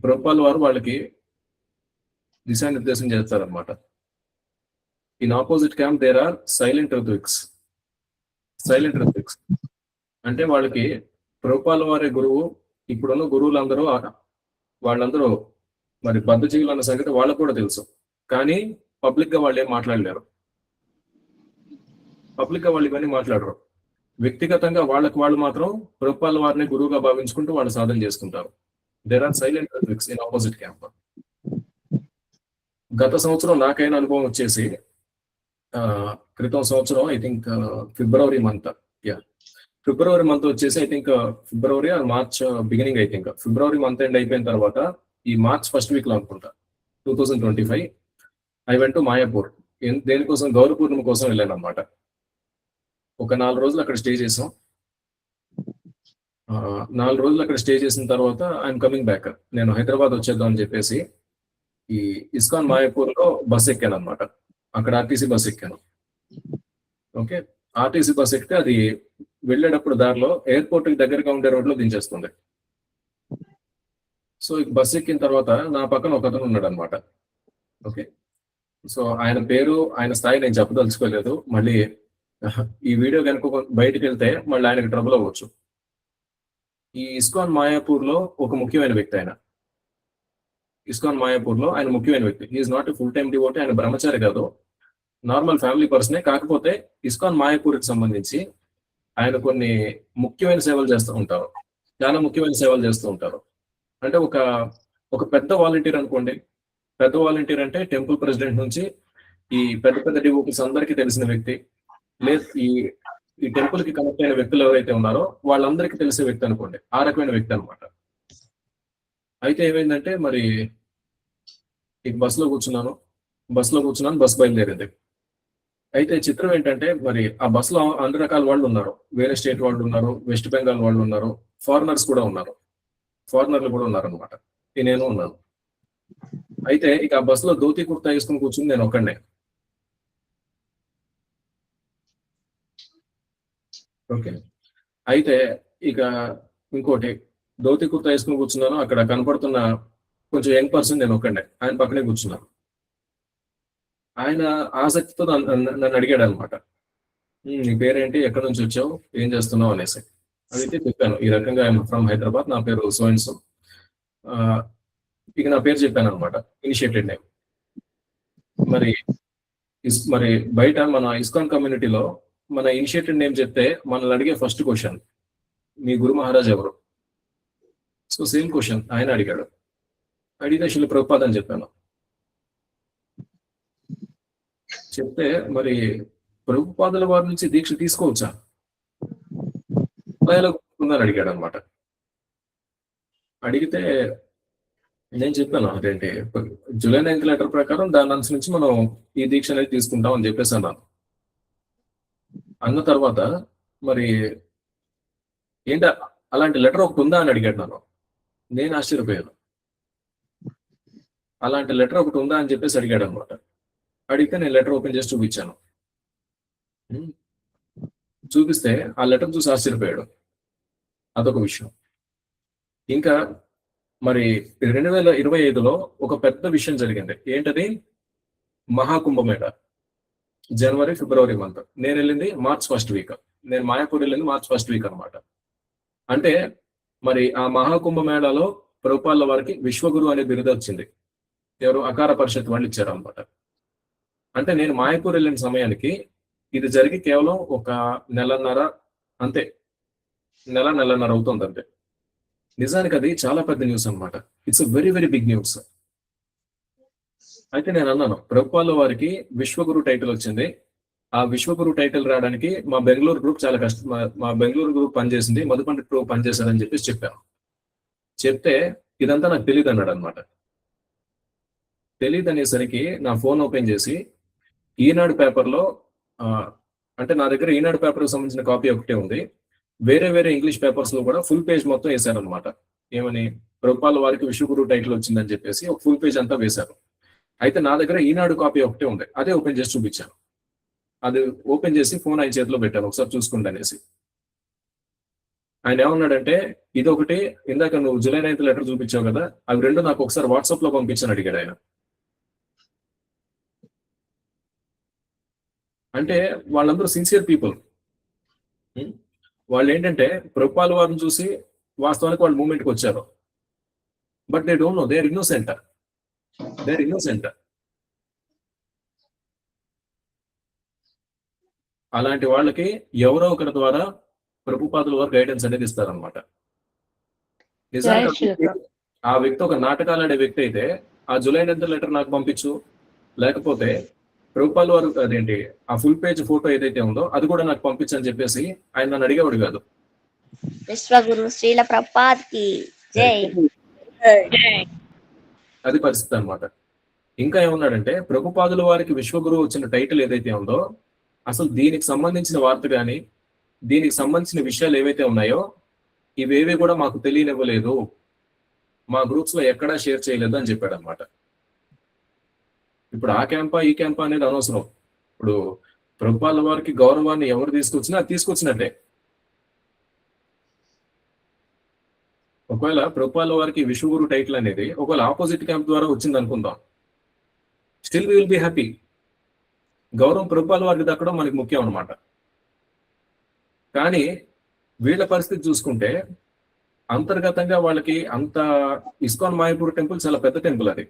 ప్రభుపాద వారు వాళ్ళకి దిశానిర్దేశం చేస్తారనమాట. In opposite camp there are silent ritviks. అంటే వాళ్ళకి ప్రభుపాద వారి గురువు, ఇప్పుడున్న గురువులందరూ వాళ్ళందరూ మరి బద్ధజీవులు అన్న సంగతి వాళ్ళకు కూడా తెలుసు. కానీ పబ్లిక్ గా వాళ్ళు ఏం మాట్లాడలేరు. పబ్లిక్ గా వాళ్ళు ఇవన్నీ మాట్లాడరు. వ్యక్తిగతంగా వాళ్ళు మాత్రం ప్రభుపాద వారిని గురువుగా భావించుకుంటూ వాళ్ళు సాధన చేసుకుంటారు. There are silent ritviks in opposite camp. గత సంవత్సరం నాకైన అనుభవం వచ్చేసి క్రితం సంవత్సరం ఐ థింక్ ఫిబ్రవరి మంత్ వచ్చేసి I think February or March beginning, I think February month end అయిపోయిన తర్వాత ఈ మార్చ్ ఫస్ట్ వీక్ లో అనుకుంటా 2025 ఐ వెంట్ టు మాయాపూర్. దేనికోసం? గౌరీ పూర్ణిమ కోసం వెళ్ళాను అనమాట. ఒక 4 రోజులు అక్కడ స్టే చేసాం. 4 రోజులు అక్కడ స్టే చేసిన తర్వాత ఐఎమ్ కమింగ్ బ్యాక్. నేను హైదరాబాద్ వచ్చేద్దాం అని చెప్పేసి ఈ ఇస్కాన్ మాయాపూర్ లో బస్ ఎక్కాను అనమాట. అక్కడ ఆర్టీసీ బస్ ఎక్కాను. ఓకే, ఆర్టీసీ బస్ ఎక్కితే అది వెళ్ళేటప్పుడు దారిలో ఎయిర్పోర్ట్ కి దగ్గరగా ఉండే రోడ్లో దించేస్తుంది. సో బస్ ఎక్కిన తర్వాత నా పక్కన ఒక అతను ఉన్నాడు అనమాట. ఓకే, సో ఆయన పేరు ఆయన స్థాయి నేను చెప్పదలుచుకోలేదు. మళ్ళీ ఈ వీడియో కనుక బయటకు వెళ్తే మళ్ళీ ఆయనకు ట్రబుల్ అవ్వచ్చు. ఈ ఇస్కాన్ మాయాపూర్ లో ఒక ముఖ్యమైన వ్యక్తి ఆయన. ఇస్కాన్ మాయాపూర్ లో ఆయన ముఖ్యమైన వ్యక్తి. He's not a full time devotee. ఆయన బ్రహ్మచారి కాదు, నార్మల్ ఫ్యామిలీ పర్సనే, కాకపోతే ఇస్కాన్ మాయాపూర్కి సంబంధించి ఆయన కొన్ని ముఖ్యమైన సేవలు చేస్తూ ఉంటారు, చాలా ముఖ్యమైన సేవలు చేస్తూ ఉంటారు. అంటే ఒక పెద్ద వాలంటీర్ అనుకోండి. పెద్ద వాలంటీర్ అంటే టెంపుల్ ప్రెసిడెంట్ నుంచి ఈ పెద్ద పెద్ద డివోటీస్ అందరికీ తెలిసిన వ్యక్తి, లేదు ఈ టెంపుల్ కి కనెక్ట్ అయిన వ్యక్తులు ఎవరైతే ఉన్నారో వాళ్ళందరికీ తెలిసే వ్యక్తి అనుకోండి, ఆ రకమైన వ్యక్తి అనమాట. అయితే ఏమైందంటే మరి ఈ బస్సులో కూర్చున్నాను, బస్సు బయలుదేరింది. అయితే చిత్రం ఏంటంటే మరి ఆ బస్సులో అన్ని రకాల వాళ్ళు ఉన్నారు, వేరే స్టేట్ వాళ్ళు ఉన్నారు, వెస్ట్ బెంగాల్ వాళ్ళు ఉన్నారు, ఫారినర్స్ కూడా ఉన్నారు, ఫారినర్లు కూడా ఉన్నారు అనమాట. నేను ఉన్నాను. అయితే ఇక ఆ బస్సులో ధోతి కుర్తా వేసుకుని కూర్చుని నేను ఒక్కడే. ఓకే. అయితే ఇక ఇంకోటి, ధోతి కుర్తా వేసుకుని కూర్చున్నాను, అక్కడ కనపడుతున్న కొంచెం యంగ్ పర్సన్ నేను ఒక్కడే, ఆయన పక్కనే కూర్చున్నాను. ఆయన ఆసక్తితో నన్ను అడిగాడు అనమాట, నీ పేరేంటి, ఎక్కడి నుంచి వచ్చావు, ఏం చేస్తున్నావు అనేసి. అదైతే చెప్పాను, ఈ రకంగా ఐఎమ్ ఫ్రమ్ హైదరాబాద్, నా పేరు సో అండ్ సో. ఇక నా పేరు చెప్పాను అనమాట, ఇనిషియేటెడ్ నేమ్. మరి బయట మన ఇస్కాన్ కమ్యూనిటీలో మన ఇనిషియేటెడ్ నేమ్ చెప్తే మనల్ని అడిగే ఫస్ట్ క్వశ్చన్, మీ గురు మహారాజ్ ఎవరు? సో సేమ్ క్వశ్చన్ ఆయన అడిగాడు. అడిగితే శిల ప్రభుపాద్ అని చెప్పాను. చెప్తే మరి ప్రభుపాదుల వారి నుంచి దీక్ష తీసుకోవచ్చా అలా ఎలా ఉందని అడిగాడు అనమాట. అడిగితే నేను చెప్పాను, అదేంటి జూలై 9th లెటర్ ప్రకారం దాని నుంచి మనం ఈ దీక్ష అనేది తీసుకుంటాం అని చెప్పేసి అన్నాను. అన్న తర్వాత మరి ఏంట అలాంటి లెటర్ ఒకటి ఉందా అని అడిగాడు నన్ను. నేను ఆశ్చర్యపోయాను. అలాంటి లెటర్ ఒకటి ఉందా అని చెప్పేసి అడిగాడు అనమాట. అడిగితే నేను లెటర్ ఓపెన్ చేసి చూపించాను. చూపిస్తే ఆ లెటర్ చూసి ఆశ్చర్యపోయాడు. అదొక విషయం. ఇంకా మరి 2025లో ఒక పెద్ద విషయం జరిగింది. ఏంటది? మహాకుంభమేళ. జనవరి ఫిబ్రవరి మంత్. నేను వెళ్ళింది మార్చ్ 1st వీక్. నేను మాయాపూర్ వెళ్ళింది మార్చ్ 1st వీక్ అనమాట. అంటే మరి ఆ మహాకుంభమేళలో ప్రభుపాదుల వారికి విశ్వగురు అనే బిరుదు వచ్చింది. ఎవరు? అకార పరిషత్ వాళ్ళు ఇచ్చారు అనమాట. అంటే నేను మాయాపూర్ వెళ్ళిన సమయానికి ఇది జరిగి కేవలం ఒక నెలన్నర, అంతే, నెలన్నర అవుతుంది అంతే. నిజానికి అది చాలా పెద్ద న్యూస్ అనమాట. It's very very big news. అయితే నేను అన్నాను, ప్రభుపాదుల వారికి విశ్వగురు టైటిల్ వచ్చింది. ఆ విశ్వగురు టైటిల్ రావడానికి మా బెంగళూరు గ్రూప్ చాలా కష్టం, మా బెంగళూరు గ్రూప్ పనిచేసింది, మధుపండిత్ ప్రభు పనిచేశారని చెప్పేసి చెప్పాను. చెప్తే ఇదంతా నాకు తెలియదు అన్నాడు అనమాట. తెలియదు అనేసరికి నా ఫోన్ ఓపెన్ చేసి ఈనాడు పేపర్లో, అంటే నా దగ్గర ఈనాడు పేపర్కి సంబంధించిన కాపీ ఒకటే ఉంది, వేరే వేరే ఇంగ్లీష్ పేపర్స్ లో కూడా ఫుల్ పేజ్ మొత్తం వేశారనమాట. ఏమని? ప్రభుపాదుల వారికి విశ్వగురు టైటిల్ వచ్చిందని చెప్పేసి ఒక ఫుల్ పేజ్ అంతా వేశారు. అయితే నా దగ్గర ఈనాడు కాపీ ఒకటే ఉంది, అదే ఓపెన్ చేసి చూపించాను. అది ఓపెన్ చేసి ఫోన్ ఆయన చేతిలో పెట్టాను, ఒకసారి చూసుకోండి అనేసి. ఆయన ఏమన్నాడంటే, ఇదొకటి, ఇందాక నువ్వు జూలై 9th లెటర్ చూపించావు కదా, అవి రెండు నాకు ఒకసారి వాట్సాప్ లో పంపించని అడిగాడు ఆయన. అంటే వాళ్ళందరూ సిన్సియర్ పీపుల్. వాళ్ళు ఏంటంటే ప్రభుపాదుల వారిని చూసి వాస్తవానికి వాళ్ళు మూమెంట్కి వచ్చారు. But they don't know, they are innocent. అలాంటి వాళ్ళకి ఎవరో ఒకరి ద్వారా ప్రభుపాదుల వారు గైడెన్స్ అనేది ఇస్తారనమాట. నిజానికి ఆ వ్యక్తి ఒక నాటకాలు ఆడే వ్యక్తి అయితే ఆ జూలై 9th లెటర్ నాకు పంపించు, లేకపోతే ప్రభుపాదుల వారు అదేంటి ఆ ఫుల్ పేజ్ ఫోటో ఏదైతే ఉందో అది కూడా నాకు పంపించని చెప్పేసి ఆయన నన్ను అడిగేవాడు కాదు. విశ్వగురు శ్రీల ప్రభుపాద్ కి జై. అది పరిస్థితి అనమాట. ఇంకా ఏమన్నాడంటే, ప్రభుపాదుల వారికి విశ్వగురు వచ్చిన టైటిల్ ఏదైతే ఉందో అసలు దీనికి సంబంధించిన వార్త కానీ దీనికి సంబంధించిన విషయాలు ఏవైతే ఉన్నాయో ఇవేవి కూడా మాకు తెలియనివ్వలేదు, మా గ్రూప్స్ లో ఎక్కడా షేర్ చేయలేదు అని చెప్పాడు అనమాట. ఇప్పుడు ఆ క్యాంపా ఈ క్యాంపా అనేది అనవసరం. ఇప్పుడు ప్రభుపాదుల వారికి గౌరవాన్ని ఎవరు తీసుకొచ్చినా అది తీసుకొచ్చినట్టే. ఒకవేళ ప్రభుపాదుల వారికి విశ్వగురు టైటిల్ అనేది ఒకవేళ ఆపోజిట్ క్యాంప్ ద్వారా వచ్చింది అనుకుందాం, still we will be happy. గౌరవం ప్రభుపాదుల వారికి దక్కడం మనకి ముఖ్యం అనమాట. కానీ వీళ్ళ పరిస్థితి చూసుకుంటే అంతర్గతంగా వాళ్ళకి అంత, ఇస్కాన్ మాయాపూర్ టెంపుల్ చాలా పెద్ద టెంపుల్ అది.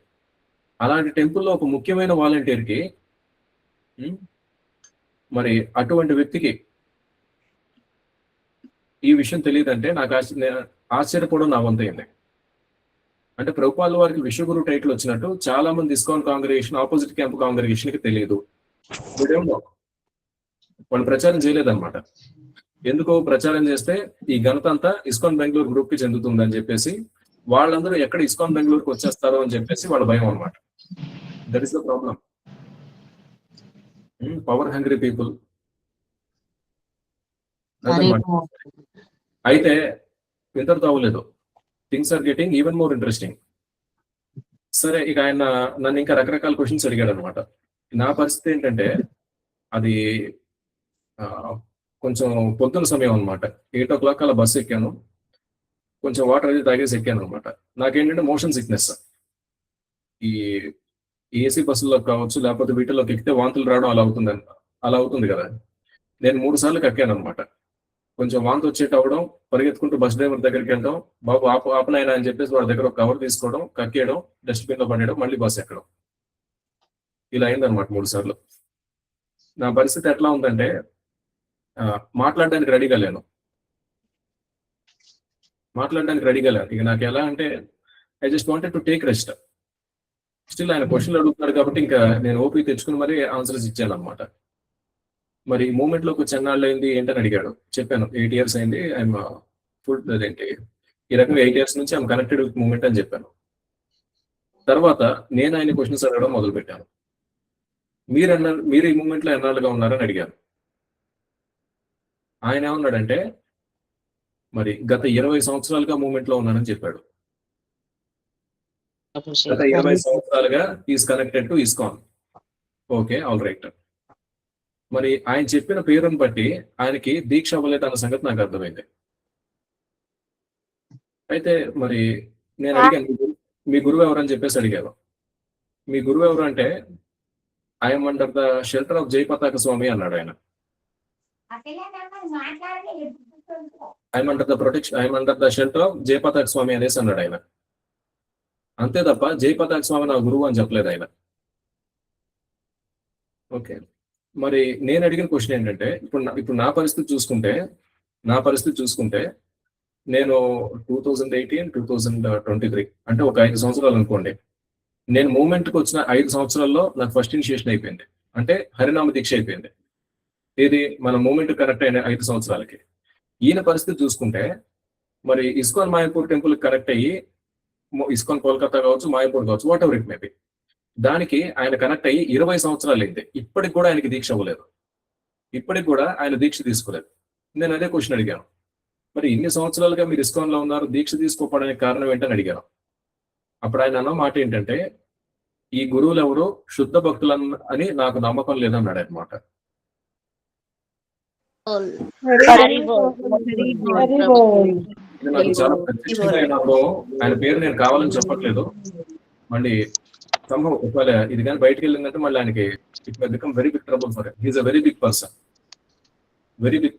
అలాంటి టెంపుల్లో ఒక ముఖ్యమైన వాలంటీర్కి మరి అటువంటి వ్యక్తికి ఈ విషయం తెలియదంటే నాకు ఆశ్చర్యపోవడం నా వంతైంది. అంటే ప్రభుపాదుల వారికి విశ్వగురు టైటిల్ వచ్చినట్టు చాలా మంది ISKCON congregation opposite camp congregation కి తెలియదు. వాళ్ళు ప్రచారం చేయలేదన్నమాట. ఎందుకో ప్రచారం చేస్తే ఈ ఘనత అంతా ఇస్కాన్ బెంగళూరు గ్రూప్ కి చెందుతుందని చెప్పేసి వాళ్ళందరూ ఎక్కడ ఇస్కాన్ బెంగళూరుకి వచ్చేస్తారో అని చెప్పేసి వాళ్ళ భయం అనమాట. That is the problem. Power hungry people. అయితే ఇంతటితో అవ్వలేదు. Things are getting even more interesting. సరే, ఇక ఆయన నన్ను ఇంకా రకరకాల క్వశ్చన్స్ అడిగాడు అనమాట. నా పరిస్థితి ఏంటంటే అది కొంచెం పొద్దున సమయం అనమాట. 8 o'clock అలా బస్సు ఎక్కాను. కొంచెం వాటర్ అది తాగేసి ఎక్కాను అనమాట. నాకేంటంటే మోషన్ సిక్నెస్. ఈ ఏసీ బస్సుల్లో కావచ్చు, లేకపోతే వీటిలోకి ఎక్కితే వాంతులు రావడం అలా అవుతుంది కదా. నేను 3 సార్లు కక్కాను అనమాట. కొంచెం వాంతి వచ్చేట అవడం, పరిగెత్తుకుంటూ బస్ డ్రైవర్ దగ్గరికి వెళ్ళడం, బాబు ఆపనైనా అని చెప్పేసి వాడి దగ్గర ఒక కవర్ తీసుకోవడం, కక్కేయడం, డస్ట్బిన్ లో పడేయడం, మళ్ళీ బస్సు ఎక్కడం. ఇలా అయిందనమాట 3 సార్లు. నా పరిస్థితి ఎట్లా ఉందంటే మాట్లాడడానికి రెడీగా లేను. ఇక నాకు ఎలా అంటే I just wanted to take rest. Still ఆయన క్వశ్చన్లు అడుగుతున్నారు కాబట్టి ఇంకా నేను ఓపీ తెచ్చుకుని మరీ ఆన్సర్స్ ఇచ్చాను అనమాట. మరి మూమెంట్ లోకి వచ్చి ఎన్నాళ్ళు అయింది ఏంటని అడిగాడు. చెప్పాను 8 years అయింది. ఐఎమ్ ఫుల్ అదేంటి ఈ రకంగా 8 years నుంచి ఐఎమ్ కనెక్టెడ్ విత్ మూమెంట్ అని చెప్పాను. తర్వాత నేను ఆయన క్వశ్చన్స్ అడగడం మొదలు పెట్టాను. మీరు ఈ మూమెంట్ లో ఎన్నాళ్ళుగా ఉన్నారని అడిగాను. ఆయన ఏమన్నాడంటే మరి గత 20 సంవత్సరాలుగా మూమెంట్ లో ఉన్నానని చెప్పాడు. గత 20 సంవత్సరాలుగా is connected to ISKCON. Okay, all right. మరి ఆయన చెప్పిన పేరుని బట్టి ఆయనకి దీక్ష అవ్వలేదు అన్న సంగతి నాకు అర్థమైంది. అయితే మరి నేను అడిగాను, మీ గురువు ఎవరని చెప్పేసి అడిగాను. మీ గురువు ఎవరు అంటే I'm under the shelter of Jayapataka Swami అన్నాడు ఆయన. I'm under the shelter of Jayapataka Swami అనేసి అన్నాడు ఆయన. అంతే తప్ప జయపతాక స్వామి నా గురువు అని చెప్పలేదు ఆయన. ఓకే, మరి నేను అడిగిన క్వశ్చన్ ఏంటంటే ఇప్పుడు నా పరిస్థితి చూసుకుంటే నేను 2018, 2023 అంటే ఒక 5 సంవత్సరాలు అనుకోండి. నేను మూమెంట్కి వచ్చిన 5 సంవత్సరాల్లో నాకు ఫస్ట్ ఇనిషియేషన్ అయిపోయింది. అంటే హరినామ దీక్ష అయిపోయింది. ఇది మన మూమెంట్ కనెక్ట్ అయిన 5 సంవత్సరాలకి. ఈయన పరిస్థితి చూసుకుంటే మరి ఇస్కాన్ మాయాపూర్ టెంపుల్ కనెక్ట్ అయ్యి, ఇస్కాన్ కోల్కతా కావచ్చు, మాయాపూర్ కావచ్చు, what ever it may be, దానికి ఆయన కనెక్ట్ అయ్యి 20 సంవత్సరాలు అయింది. ఇప్పటికి కూడా ఆయనకి దీక్ష అవ్వలేదు. ఇప్పటికి కూడా ఆయన దీక్ష తీసుకోలేదు. నేను అదే క్వశ్చన్ అడిగాను. మరి ఇన్ని సంవత్సరాలుగా మీరు ఇస్కాన్ లో ఉన్నారు, దీక్ష తీసుకోవడానికి కారణం ఏంటని అడిగాను. అప్పుడు ఆయన అన్న మాట ఏంటంటే ఈ గురువులు ఎవరు శుద్ధ భక్తులు అని నాకు నమ్మకం లేదన్నాడు అనమాట. నాకు చాలా ప్రత్యక్షంగా అయినప్పుడు ఆయన పేరు నేను కావాలని చెప్పట్లేదు. మళ్ళీ సంభవం ఒకవేళ ఇది కానీ బయటకు వెళ్ళిందంటే మళ్ళీ ఆయనకి it may become very big trouble for him. He's a very big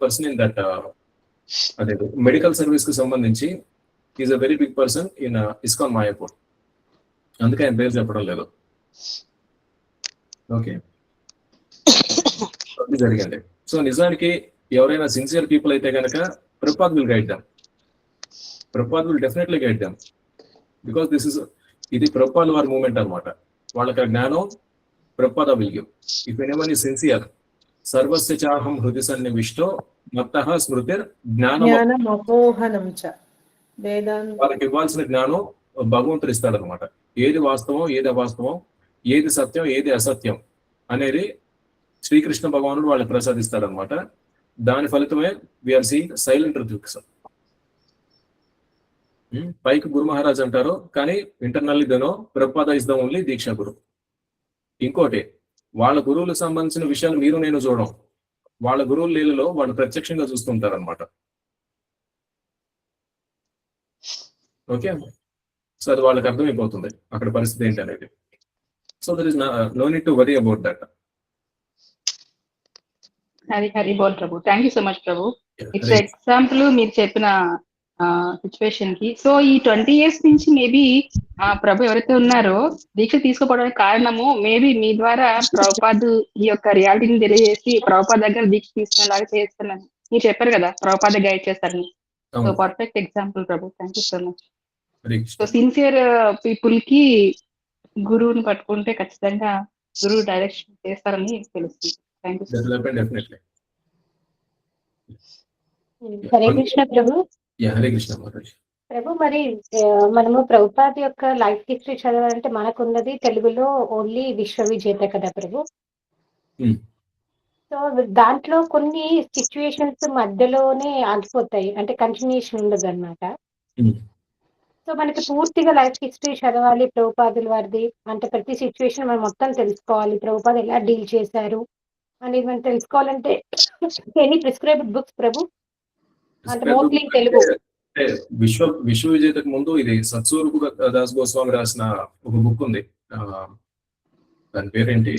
person in that అదే మెడికల్ సర్వీస్ కి సంబంధించి is a very big person in ISKCON Mayapur. అందుకే ఆయన పేరు చెప్పడం లేదు. ఓకే, జరిగింది. సో నిజానికి ఎవరైనా సిన్సియర్ పీపుల్ అయితే కనుక Prabhupad will guide them. Prabhupad will definitely guide them. Because ఇది ప్రభుపాద్ వారి మూమెంట్ అనమాట. వాళ్ళకి ఆ జ్ఞానం Prabhupada will give. If anyone is sincere సర్వస్య చాహం హృది సన్నివిష్టో మత్తః స్మృతిర్ జ్ఞానమపోహనం చ. వాళ్ళకి ఇవ్వాల్సిన జ్ఞానం భగవంతుడు ఇస్తాడనమాట. ఏది వాస్తవం, ఏది అవాస్తవం, ఏది సత్యం, ఏది అసత్యం అనేది శ్రీకృష్ణ భగవానుడు వాళ్ళకి ప్రసాదిస్తాడనమాట. దాని ఫలితమే వీఆర్ సీయింగ్ సైలెంట్ రిజల్ట్స్. పైకి గురు మహారాజ్ అంటారు, కానీ internally they know Prabhupada is the only diksha guru. ఇంకోటి, వాళ్ళ గురువులకు సంబంధించిన విషయాలు మీరు నేను చూడం. వాళ్ళ గురువుల లీలలో వాళ్ళు ప్రత్యక్షంగా చూస్తుంటారు అనమాట. ఓకే, సో అది వాళ్ళకి అర్థమైపోతుంది అక్కడ పరిస్థితి ఏంటి అనేది. So there is no need to worry about that. Hari బోల్ ప్రభు. థ్యాంక్ యూ సో మచ్ ప్రభు. ఇట్స్ ఎగ్జాంపుల్ మీరు చెప్పిన సిచ్యువేషన్ కి. సో ఈ 20 years నుంచి మేబీ ప్రభు ఎవరైతే ఉన్నారో దీక్ష తీసుకోవడానికి కారణము మేబీ మీ ద్వారా ప్రభుపాద్ ఈ యొక్క రియాలిటీని తెలియజేసి ప్రభుపాద్ దగ్గర దీక్ష తీసుకునేలాగా చేస్తున్నాను. మీరు చెప్పారు కదా ప్రభుపాద గైడ్ చేస్తారని. సో పర్ఫెక్ట్ ఎగ్జాంపుల్ ప్రభు. Thank you so much. So sincere people కి గురువుని పట్టుకుంటే ఖచ్చితంగా గురువు డైరెక్షన్ చేస్తారని తెలుస్తుంది. Thank you. హరే కృష్ణ ప్రభు. హరే కృష్ణ మహారాజ్. ప్రభు మరి మనము ప్రభుపాద్ యొక్క లైఫ్ హిస్టరీ చదవాలంటే మనకున్నది తెలుగులో ఓన్లీ విశ్వ విజేత కదా ప్రభు. సో దాంట్లో కొన్ని సిచ్యువేషన్స్ మధ్యలోనే ఆగిపోతాయి, అంటే కంటిన్యూషన్ ఉండదు అన్నమాట. సో మనకి పూర్తిగా లైఫ్ హిస్టరీ చదవాలి ప్రభుపాదుల వారిది, అంటే ప్రతి సిచ్యువేషన్ మనం మొత్తం తెలుసుకోవాలి, ప్రభుపాద్ ఎలా డీల్ చేశారు అనేది మనం తెలుసుకోవాలంటే ఎనీ ప్రిస్క్రైబ్డ్ బుక్స్ ప్రభు, అంటే మోస్ట్లీ తెలుగు. విశ్వ విజేతకు ముందు ఇది సత్స్వరూప్ దాస్ గోస్వామి రాసిన ఒక బుక్ ఉంది, దాని పేరేంటి?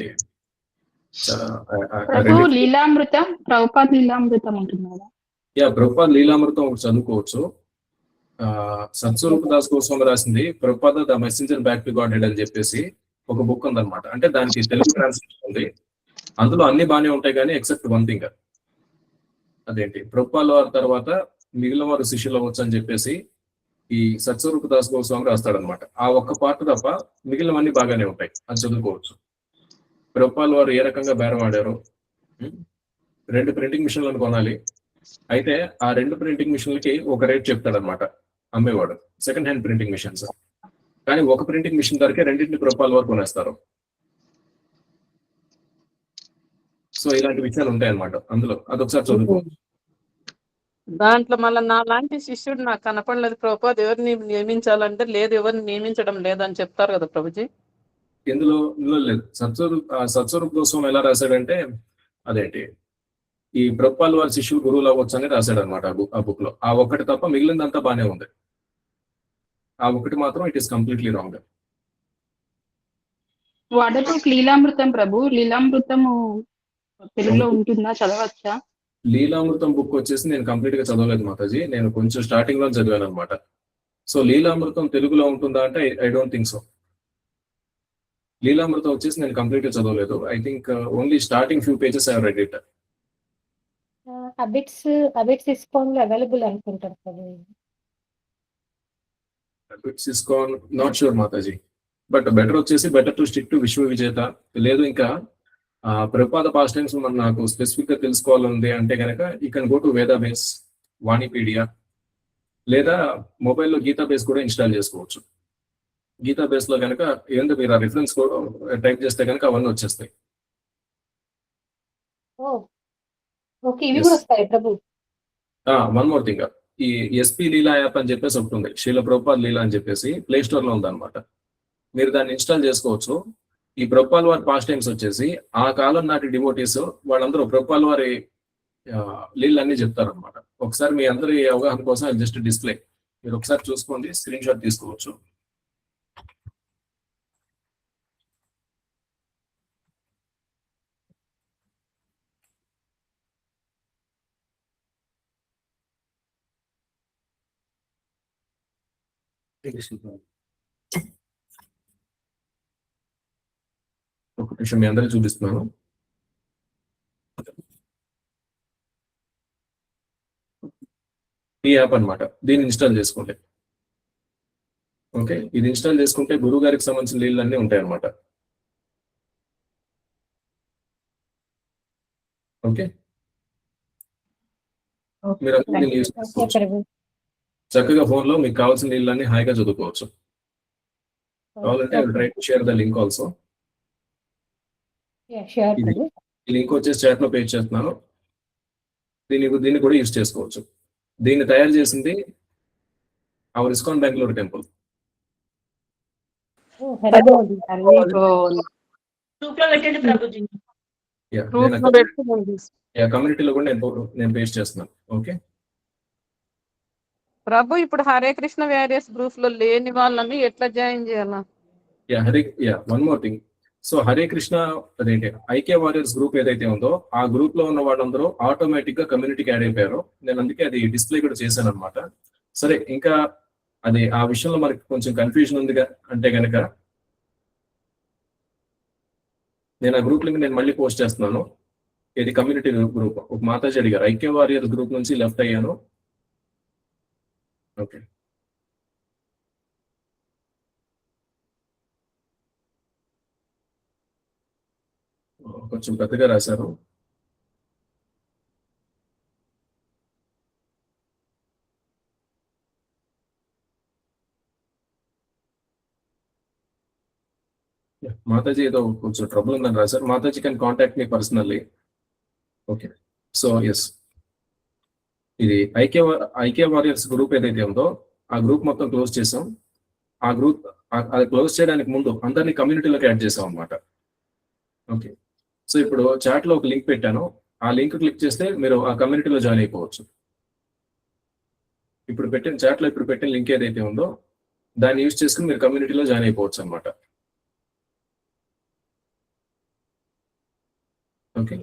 లీలామృతం, ప్రభుపాద్ లీలామృతం ఉంటుంది కదా. ప్రభుపాద్ లీలామృతం ఒకటి చదువుకోవచ్చు. సత్స్వరూప్ దాస్ గోస్వామి రాసింది Prabhupad the messenger back to God head అని చెప్పేసి ఒక బుక్ ఉందన్నమాట. అంటే దానికి తెలుగు ట్రాన్స్లేషన్ ఉంది. అందులో అన్ని బాగానే ఉంటాయి కానీ ఎక్సెప్ట్ వన్ థింగ్, అదేంటి ప్రభుపాద్ వారి తర్వాత మిగిలిన వారు శిష్యులు అవ్వచ్చు అని చెప్పేసి ఈ సత్స్వరూప్ దాస్ గోస్వామి రాస్తాడనమాట. ఆ ఒక్క పార్ట్ తప్ప మిగిలినవన్నీ బాగానే ఉంటాయి, అది చదువుకోవచ్చు. ప్రభుపాద్ వారు ఏ రకంగా బేరం ఆడారు, 2 ప్రింటింగ్ మిషన్లను కొనాలి, అయితే ఆ 2 ప్రింటింగ్ మిషన్లకి ఒక రేట్ చెప్తాడనమాట అమ్మేవాడు, సెకండ్ హ్యాండ్ ప్రింటింగ్ మిషన్స్. కానీ ఒక ప్రింటింగ్ మిషన్ ధరకే 2 ప్రభుపాద్ వారు కొనేస్తారు. సో ఇలాంటి విషయాలు ఉంటాయి అన్నమాట అందులో, అదొకసారి చదువుకోవచ్చు. దాంట్లో మళ్ళీ నా లాంటి శిష్యుడు నాకు కనపడలేదు ప్రభుపాద్ ఎవరిని నియమించాలంటే లేదు, ఎవరిని నియమించడం లేదని చెప్తారు కదా ప్రభుజీ. ఇందులో లేదు. సత్స్వరూప్ గోస్వామి ఎలా రాశాడంటే అదేంటి ఈ ప్రభుపాద్ వారి శిష్యులు గురువులు అవ్వచ్చు అని రాశాడు అనమాట ఆ బుక్ లో. ఆ ఒక్కటి తప్ప మిగిలిందంతా బానే ఉంది, ఆ ఒకటి మాత్రం it is completely wrong. What about Lilamritam ప్రభు? లీలామృతము తెలుగులో ఉంటుందా, చదవచ్చా? లీలామృతం బుక్ వచ్చేసి నేను కంప్లీట్ గా చదవలేదు మాతాజీ, నేను కొంచెం స్టార్టింగ్ లో చదివాను అనమాట. సో లీలామృతం తెలుగులో ఉంటుందా అంటే I don't think so. Lilamritam వచ్చేసి నేను కంప్లీట్ గా చదవలేదు. I think only starting few pages I read it. అబిట్స్ ఇస్కాన్ లో అవైలబుల్ అనుకుంటారు కదా. అబిట్స్ ఇస్కాన్ నాట్ షూర్ మాతాజీ, బట్ బెటర్ వచ్చేసి better to stick to Vishwa Vijeta. లేదు ఇంకా ప్రభుపాద పాస్ట్ టైమ్స్ నాకు స్పెసిఫిక్ గా తెలుసుకోవాలంది అంటే కనుక you can go to Veda base, Vanipedia, లేదా మొబైల్లో గీతా బేస్ కూడా ఇన్స్టాల్ చేసుకోవచ్చు. గీతా బేస్ లో కనుక ఏంటో మీరు ఆ రిఫరెన్స్ టైప్ చేస్తే కనుక అవన్నీ వచ్చేస్తాయి. వన్ మోర్ థింగ్, ఈ ఎస్పీ లీలా యాప్ అని చెప్పేసి ఒకటి ఉంది, శ్రీల ప్రభుపాద్ లీలా అని చెప్పేసి ప్లే స్టోర్ లో ఉందన్నమాట. మీరు దాన్ని ఇన్స్టాల్ చేసుకోవచ్చు. ఈ ప్రభుపాద్ వారి పాస్ట్ టైమ్స్ వచ్చేసి ఆ కాలం నాటి డివోటీస్ వాళ్ళందరూ ప్రభుపాద్ వారి లీలన్నీ చెప్తారనమాట. ఒకసారి మీ అందరి అవగాహన కోసం జస్ట్ డిస్ప్లే మీరు ఒకసారి చూసుకోండి, స్క్రీన్ షాట్ తీసుకోవచ్చు. ఒక నిమిషం మీ అందరికీ చూపిస్తున్నాను. ఈ యాప్ అన్నమాట, దీన్ని ఇన్స్టాల్ చేసుకోండి. ఓకే, ఇది ఇన్స్టాల్ చేసుకుంటే గురువు గారికి సంబంధించిన లీలన్నీ ఉంటాయి అన్నమాట. ఓకే, మీరు దీన్ని యూజ్ చేసుకోవచ్చు. చక్కగా ఫోన్ లో మీకు కావాల్సిన లీలన్నీ హాయిగా చదువుకోవచ్చు. కావాలంటే try to share the link also. ఈ లింక్ వచ్చేసి చాట్ లో పేజ్ చేస్తున్నాను. దీన్ని కూడా యూజ్ చేసుకోవచ్చు. దీన్ని తయారు చేసింది అవర్ ఇస్కాన్ బెంగళూరు టెంపుల్. కమ్యూనిటీలో కూడా నేను పేస్ట్ చేస్తున్నాను. ఓకే ప్రభు, ఇప్పుడు హరే కృష్ణ వేరియస్ గ్రూప్ లో లేని వాళ్ళని ఎట్లా జాయిన్ చేయాలా? One more thing. So Hare Krishna అదేంటి ఐక్య వారియర్స్ గ్రూప్ ఏదైతే ఉందో ఆ గ్రూప్ లో ఉన్న వాళ్ళందరూ ఆటోమేటిక్ గా కమ్యూనిటీకి యాడ్ అయిపోయారు. నేను అందుకే అది డిస్ప్లే కూడా చేశాను అనమాట. సరే, ఇంకా అది ఆ విషయంలో మనకి కొంచెం కన్ఫ్యూజన్ ఉందిగా అంటే గనక నేను ఆ గ్రూప్ లింక్ నేను మళ్ళీ పోస్ట్ చేస్తున్నాను. ఇది కమ్యూనిటీ గ్రూప్. ఒక మాతాజీ అడిగారు, ఐక్య వారియర్ గ్రూప్ నుంచి లెఫ్ట్ అయ్యాను. ఓకే, కొంచెం పెద్దగా రాశారు. మాతాజీ ఏదో కొంచెం ట్రబుల్ ఉందని రాశారు. మాతాజీ can contact me personally. Okay, so yes, ఇది ఐక్య వారియర్స్ గ్రూప్ ఏదైతే ఉందో ఆ గ్రూప్ మొత్తం క్లోజ్ చేసాం. ఆ గ్రూప్ అది క్లోజ్ చేయడానికి ముందు అందరినీ కమ్యూనిటీలోకి యాడ్ చేసాం అనమాట. ఓకే, సో ఇప్పుడు చాట్ లో ఒక లింక్ పెట్టాను. ఆ లింక్ క్లిక్ చేస్తే మీరు ఆ కమ్యూనిటీలో జాయిన్ అయిపోవచ్చు. ఇప్పుడు పెట్టిన చాట్ లో ఇప్పుడు పెట్టిన లింక్ ఏదైతే ఉందో దాన్ని యూజ్ చేసుకుని మీరు కమ్యూనిటీలో జాయిన్ అయిపోవచ్చు అనమాట. ఓకే,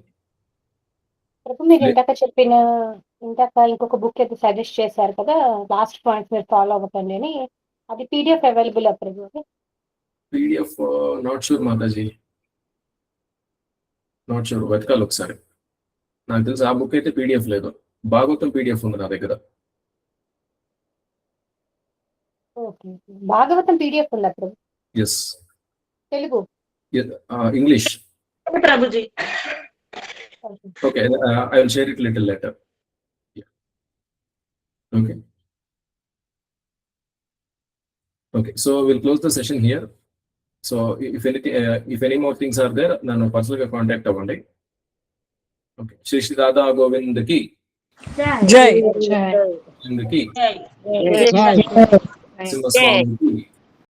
ప్రభు మీరు ఇందాక ఇంకొక బుక్ అయితే సజెస్ట్ చేశారు కదా, లాస్ట్ పాయింట్ మీరు ఫాలో అవ్వకండి అని. అది PDF available Prabhu? PDF not sure Mataji, not sure, వెతకాలి ఒకసారి. నాకు తెలిసి ఆ బుక్ అయితే పీడిఎఫ్ లేదు. భాగవతం పీడిఎఫ్ ఉంది నా దగ్గర. ఓకే, భాగవతం పీడిఎఫ్ ఉందా ప్రభు? Yes, Telugu, English. ప్రభుజీ Okay, I will share it little later. Yeah. Okay. Okay, so we'll close the session here. So if anything, if any more things are there, nanu personally contact avandi. Okay, Shri Shri Radha Govind ki జై Govind ki జై Simha Swami ki